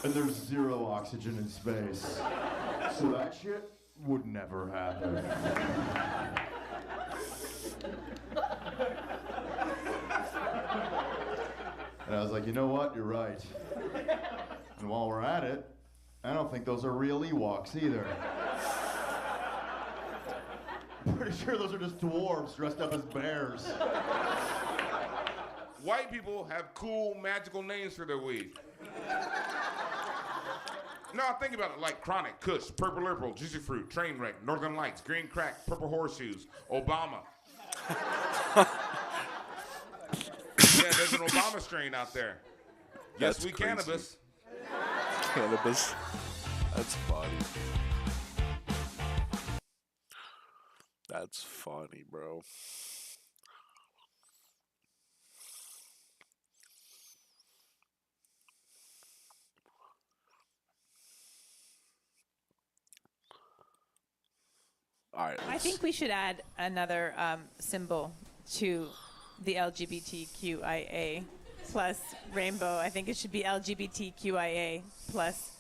And there's 0 oxygen in space. So that shit would never happen. And I was like, you know what? You're right. And while we're at it, I don't think those are real Ewoks either. Pretty sure those are just dwarves dressed up as bears. White people have cool, magical names for their weed. No, think about it, like Chronic, Kush, Purple Purple, Juicy Fruit, Trainwreck, Northern Lights, Green Crack, Purple Horseshoes, Obama. Yeah, there's an Obama strain out there. Yes, That's we crazy. cannabis. Cannabis. That's funny. That's funny, bro. All right. I think we should add another symbol to the LGBTQIA plus rainbow. I think it should be LGBTQIA plus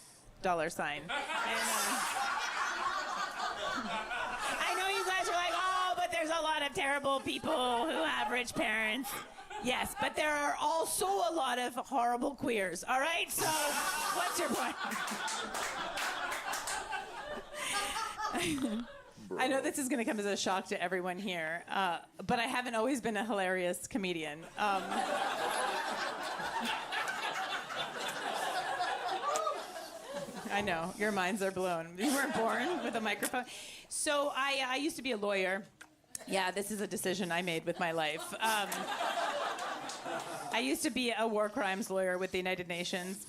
$. And, I know you guys are like, oh, but there's a lot of terrible people who have rich parents. Yes, but there are also a lot of horrible queers, all right? So what's your point? I know this is going to come as a shock to everyone here, but I haven't always been a hilarious comedian. I know, your minds are blown. You weren't born with a microphone. So I used to be a lawyer. Yeah, this is a decision I made with my life. I used to be a war crimes lawyer with the United Nations.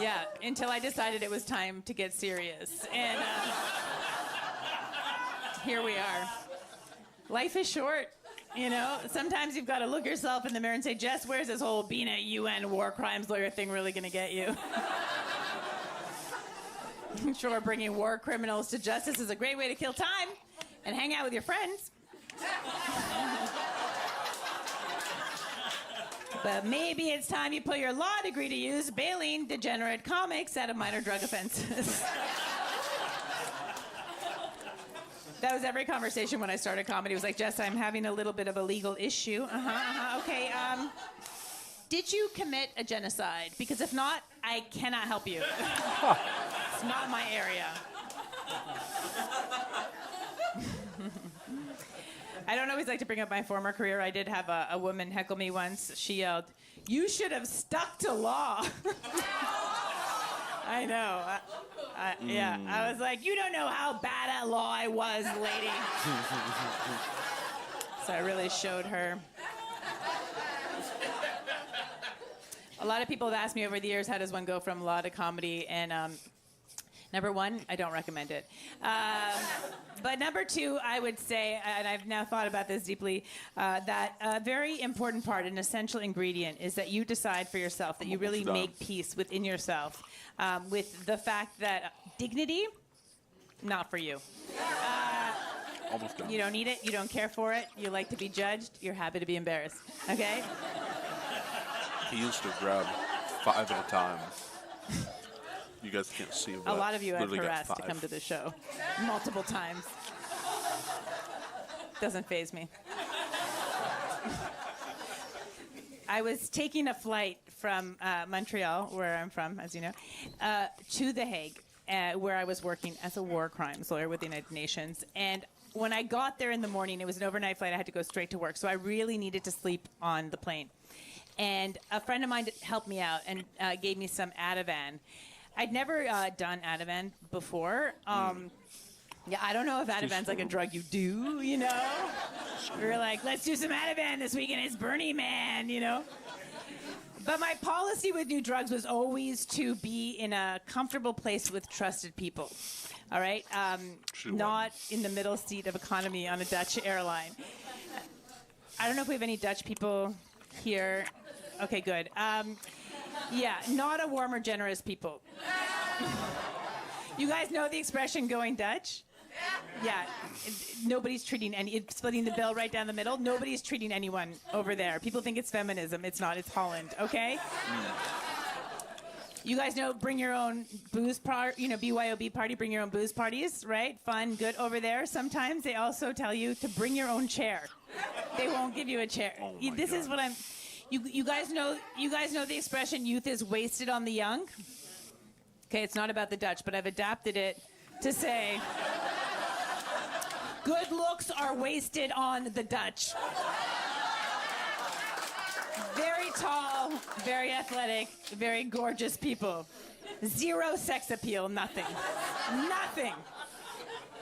Yeah, until I decided it was time to get serious. And here we are. Life is short, you know? Sometimes you've got to look yourself in the mirror and say, Jess, where's this whole being a UN war crimes lawyer thing really going to get you? Sure, bringing war criminals to justice is a great way to kill time and hang out with your friends. But maybe it's time you put your law degree to use bailing degenerate comics out of minor drug offenses. That was every conversation when I started comedy. It was like, Jess, I'm having a little bit of a legal issue. Okay, did you commit a genocide? Because if not, I cannot help you. It's not my area. I don't always like to bring up my former career. I did have a woman heckle me once. She yelled, "You should have stuck to law." I know. Yeah, I was like, you don't know how bad at law I was, lady. So I really showed her. A lot of people have asked me over the years, how does one go from law to comedy? And number one, I don't recommend it. But number two, I would say, and I've now thought about this deeply, that a very important part, an essential ingredient, is that you decide for yourself, that you really make peace within yourself with the fact that dignity, not for you. Almost done. You don't need it. You don't care for it. You like to be judged. You're happy to be embarrassed. Okay? He used to grab 5 at a time. You guys can't see him. A lot of you have harassed to come to the show multiple times. Doesn't faze me. I was taking a flight from Montreal, where I'm from, as you know, to The Hague, where I was working as a war crimes lawyer with the United Nations. And when I got there in the morning, it was an overnight flight. I had to go straight to work, so I really needed to sleep on the plane. And a friend of mine helped me out and gave me some Ativan. I'd never done Ativan before. Yeah, I don't know if Ativan's like a drug you do, you know? We were like, let's do some Ativan this weekend. It's Burning Man, you know? But my policy with new drugs was always to be in a comfortable place with trusted people. All right? Not in the middle seat of economy on a Dutch airline. I don't know if we have any Dutch people here. Okay, good. Yeah, not a warm or generous people. You guys know the expression going Dutch? Yeah, nobody's treating splitting the bill right down the middle. Nobody's treating anyone over there. People think it's feminism. It's not. It's Holland. Okay. You guys know, bring your own booze BYOB party. Bring your own booze parties, right? Fun, good over there. Sometimes they also tell you to bring your own chair. They won't give you a chair. This is what I'm. You guys know the expression "youth is wasted on the young." Okay, it's not about the Dutch, but I've adapted it to say. Good looks are wasted on the Dutch. Very tall, very athletic, very gorgeous people. Zero sex appeal, nothing. Nothing.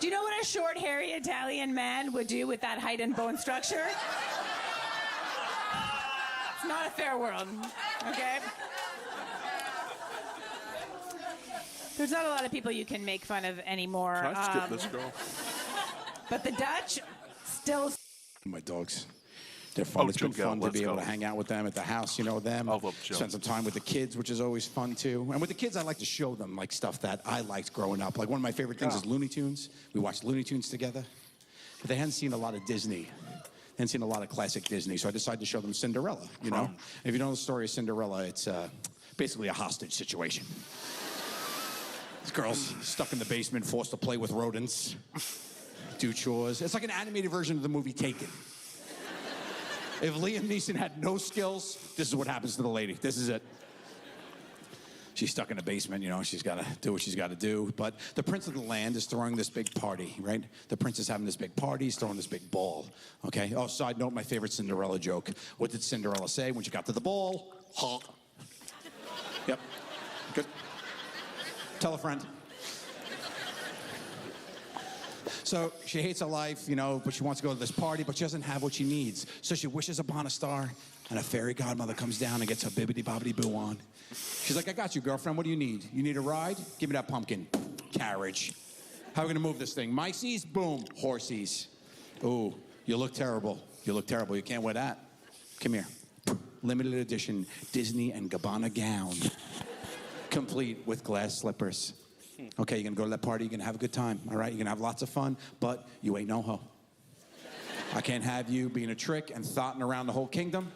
Do you know what a short, hairy Italian man would do with that height and bone structure? It's not a fair world, okay? There's not a lot of people you can make fun of anymore. Can I skip this girl? But the Dutch still. My dogs. They're fun. It's been fun to be able to hang out with them at the house, you know, them. I love Joe. Spend some time with the kids, which is always fun, too. And with the kids, I like to show them, like, stuff that I liked growing up. Like, one of my favorite things is Looney Tunes. We watched Looney Tunes together. But they hadn't seen a lot of Disney. They hadn't seen a lot of classic Disney. So I decided to show them Cinderella, you know? And if you know the story of Cinderella, it's basically a hostage situation. This girl's stuck in the basement, forced to play with rodents, do chores. It's like an animated version of the movie Taken. If Liam Neeson had no skills, this is what happens to the lady. This is it. She's stuck in the basement, you know, she's got to do what she's got to do. But the prince of the land is throwing this big party, right? The prince is having this big party, he's throwing this big ball, okay? Oh, side note, my favorite Cinderella joke. What did Cinderella say when she got to the ball? Ha. Yep. Good. Tell a friend. So she hates her life, you know, but she wants to go to this party, but she doesn't have what she needs. So she wishes upon a star, and a fairy godmother comes down and gets her bibbidi-bobbidi-boo on. She's like, I got you, girlfriend. What do you need? You need a ride? Give me that pumpkin. Carriage. How are we going to move this thing? Miceys? Boom. Horsies. Ooh, you look terrible. You look terrible. You can't wear that. Come here. Limited edition Disney and Gabbana gown. Complete with glass slippers. Okay, you're going to go to that party, you're going to have a good time, all right? You're going to have lots of fun, but you ain't no hoe. I can't have you being a trick and thotting around the whole kingdom.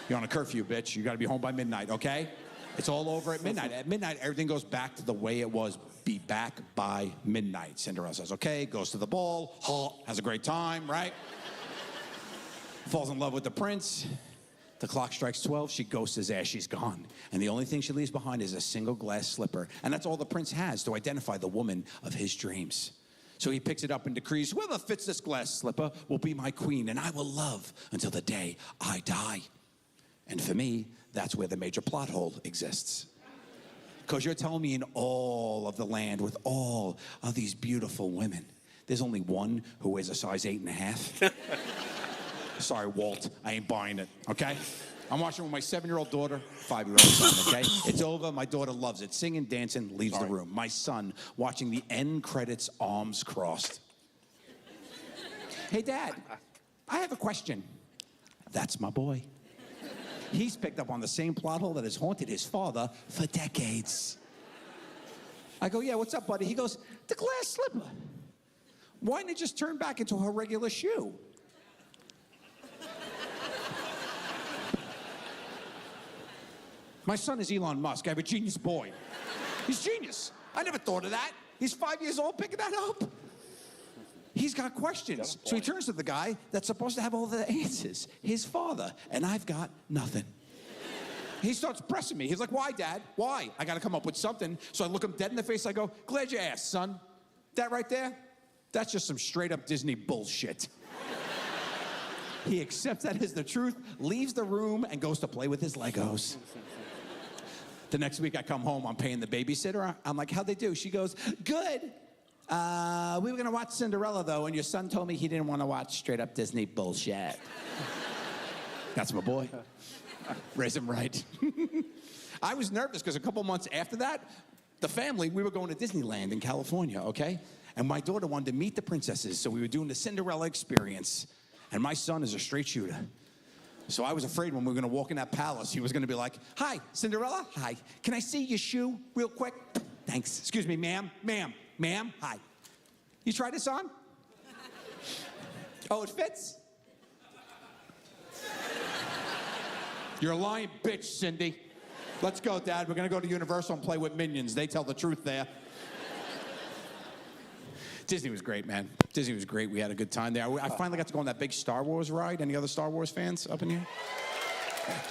You're on a curfew, bitch. You got to be home by midnight, okay? It's all over at midnight. At midnight, everything goes back to the way it was. Be back by midnight. Cinderella says, okay, goes to the ball, has a great time, right? Falls in love with the prince. The clock strikes 12, she ghosts his ass, she's gone. And the only thing she leaves behind is a single glass slipper. And that's all the prince has to identify the woman of his dreams. So he picks it up and decrees, whoever fits this glass slipper will be my queen, and I will love until the day I die. And for me, that's where the major plot hole exists. Because you're telling me in all of the land with all of these beautiful women, there's only one who wears a size 8.5? Sorry, Walt, I ain't buying it, okay? I'm watching with my 7-year-old daughter, 5-year-old son, okay? It's over, my daughter loves it. Singing, dancing, leaves the room. My son, watching the end credits, arms crossed. Hey, Dad, I have a question. That's my boy. He's picked up on the same plot hole that has haunted his father for decades. I go, yeah, what's up, buddy? He goes, the glass slipper. Why didn't it just turn back into her regular shoe? My son is Elon Musk. I have a genius boy. He's genius. I never thought of that. He's 5 years old picking that up. He's got questions. So he turns to the guy that's supposed to have all the answers, his father, and I've got nothing. He starts pressing me. He's like, why, Dad? Why? I got to come up with something. So I look him dead in the face. I go, glad you asked, son. That right there, that's just some straight up Disney bullshit. He accepts that as the truth, leaves the room, and goes to play with his Legos. The next week I come home, I'm paying the babysitter. I'm like, how'd they do? She goes, good. We were gonna watch Cinderella though, and your son told me he didn't want to watch straight up Disney bullshit. That's my boy. Raise him right. I was nervous because a couple months after that, the family, we were going to Disneyland in California, okay? And my daughter wanted to meet the princesses, so we were doing the Cinderella experience. And my son is a straight shooter. So I was afraid when we were gonna walk in that palace, he was gonna be like, hi, Cinderella, hi. Can I see your shoe real quick? Thanks. Excuse me, ma'am, hi. You try this on? Oh, it fits? You're a lying bitch, Cindy. Let's go, Dad. We're gonna go to Universal and play with Minions. They tell the truth there. Disney was great, man. Disney was great. We had a good time there. I finally got to go on that big Star Wars ride. Any other Star Wars fans up in here? Yeah.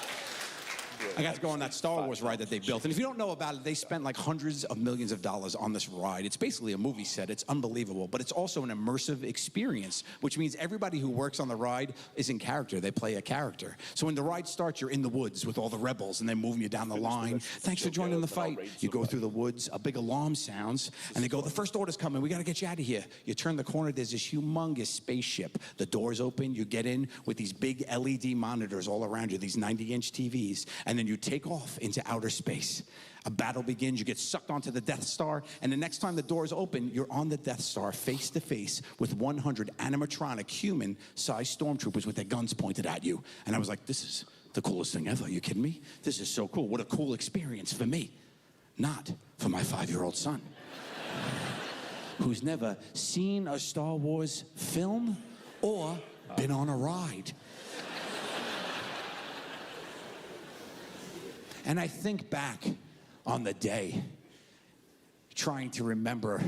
I got to go on that Star Wars ride that they built. And if you don't know about it, they spent like hundreds of millions of dollars on this ride. It's basically a movie set. It's unbelievable. But it's also an immersive experience, which means everybody who works on the ride is in character. They play a character. So when the ride starts, you're in the woods with all the rebels, and they're moving you down the line. Thanks for joining the fight. You go through the woods, a big alarm sounds, and they go, the first order's coming. We got to get you out of here. You turn the corner, there's this humongous spaceship. The doors open, you get in with these big LED monitors all around you, these 90-inch TVs, and then you take off into outer space. A battle begins, you get sucked onto the Death Star, and the next time the doors open, you're on the Death Star face to face with 100 animatronic human-sized stormtroopers with their guns pointed at you. And I was like, this is the coolest thing ever. Are you kidding me? This is so cool. What a cool experience for me. Not for my 5-year-old son, who's never seen a Star Wars film or been on a ride. And I think back on the day, trying to remember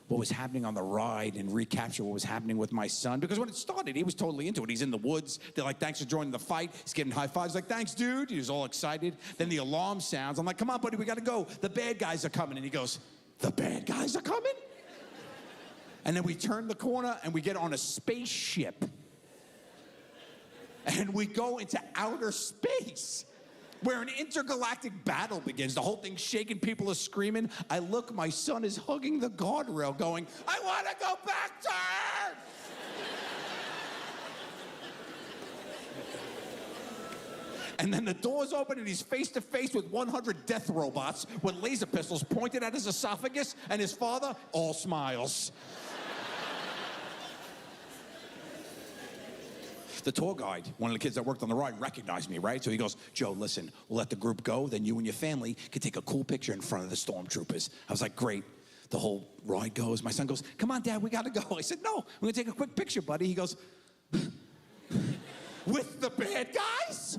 what was happening on the ride and recapture what was happening with my son. Because when it started, he was totally into it. He's in the woods. They're like, thanks for joining the fight. He's giving high fives. Like, thanks, dude. He was all excited. Then the alarm sounds. I'm like, come on, buddy, we got to go. The bad guys are coming. And he goes, the bad guys are coming? And then we turn the corner and we get on a spaceship. And we go into outer space, where an intergalactic battle begins. The whole thing's shaking, people are screaming. I look, my son is hugging the guardrail going, I want to go back to Earth! And then the doors open and he's face to face with 100 death robots with laser pistols pointed at his esophagus, and his father all smiles. The tour guide, one of the kids that worked on the ride, recognized me, right? So he goes, Joe, listen, we'll let the group go, then you and your family can take a cool picture in front of the stormtroopers. I was like, great. The whole ride goes. My son goes, come on, Dad, we got to go. I said, no, we're going to take a quick picture, buddy. He goes, with the bad guys?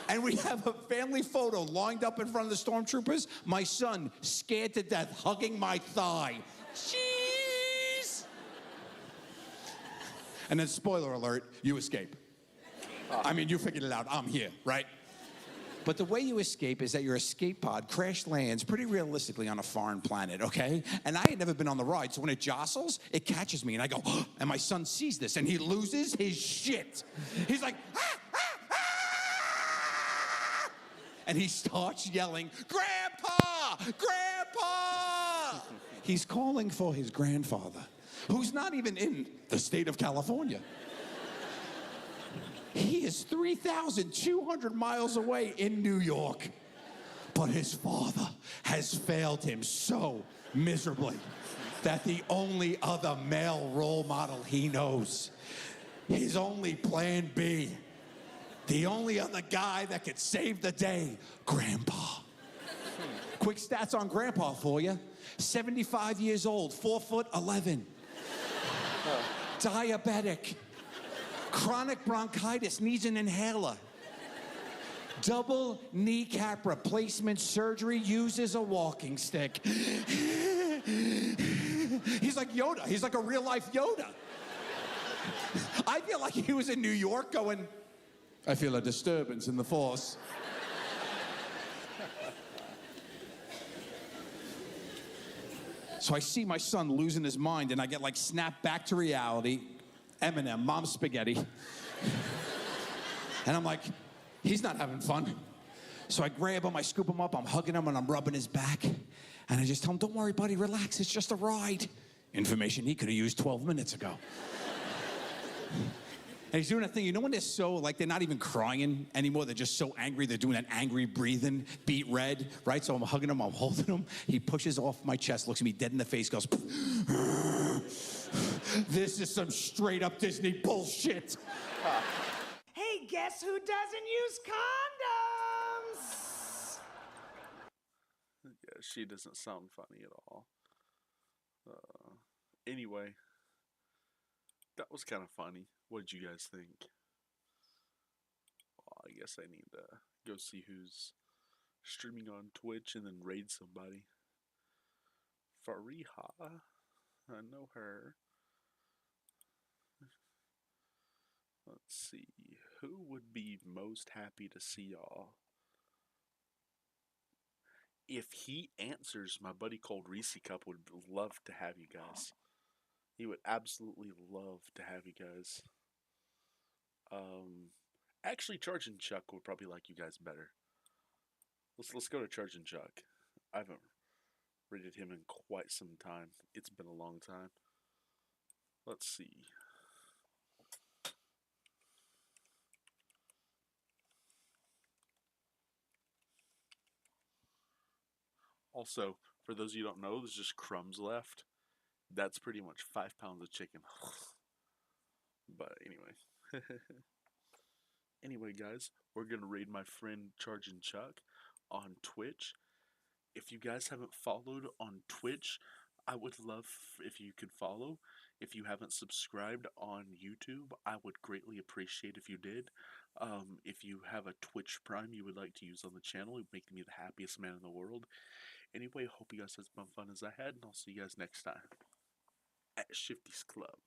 And we have a family photo lined up in front of the stormtroopers. My son, scared to death, hugging my thigh. Jeez! And then, spoiler alert, you escape. I mean, you figured it out. I'm here, right? But the way you escape is that your escape pod crash lands pretty realistically on a foreign planet, okay? And I had never been on the ride, so when it jostles, it catches me, and I go, oh, and my son sees this, and he loses his shit. He's like, ah, ah, ah! And he starts yelling, Grandpa! Grandpa! He's calling for his grandfather, who's not even in the state of California. He is 3,200 miles away in New York. But his father has failed him so miserably that the only other male role model he knows, his only plan B, the only other guy that could save the day, Grandpa. Quick stats on Grandpa for you. 75 years old, 4'11". Diabetic. Chronic bronchitis, needs an inhaler. Double kneecap replacement surgery, uses a walking stick. He's like Yoda. He's like a real-life Yoda. I feel like he was in New York going, I feel a disturbance in the force. So I see my son losing his mind, and I get like snapped back to reality. Eminem, Mom's spaghetti. And I'm like, he's not having fun. So I grab him, I scoop him up, I'm hugging him, and I'm rubbing his back. And I just tell him, don't worry, buddy, relax, it's just a ride. Information he could have used 12 minutes ago. And he's doing that thing, you know when they're so, like, they're not even crying anymore, they're just so angry, they're doing that angry breathing, beat red, right? So I'm hugging him, I'm holding him. He pushes off my chest, looks at me dead in the face, goes, this is some straight up Disney bullshit. Hey, guess who doesn't use condoms? Yeah, she doesn't sound funny at all. Anyway, that was kind of funny. What did you guys think? Well, I guess I need to go see who's streaming on Twitch and then raid somebody. Fariha, I know her. Let's see, who would be most happy to see y'all? If he answers, my buddy Cold Reese Cup would love to have you guys. He would absolutely love to have you guys. Actually, Charge and Chuck would probably like you guys better. Let's go to Charge and Chuck. I haven't rated him in quite some time. It's been a long time. Let's see. Also, for those of you who don't know, there's just crumbs left. That's pretty much 5 pounds of chicken. But anyway. Anyway, guys, we're going to raid my friend Charge and Chuck on Twitch. If you guys haven't followed on Twitch, I would love if you could follow. If you haven't subscribed on YouTube, I would greatly appreciate if you did. If you have a Twitch Prime you would like to use on the channel, it would make me the happiest man in the world. Anyway, hope you guys had as much fun as I had, and I'll see you guys next time at ShiftysClub.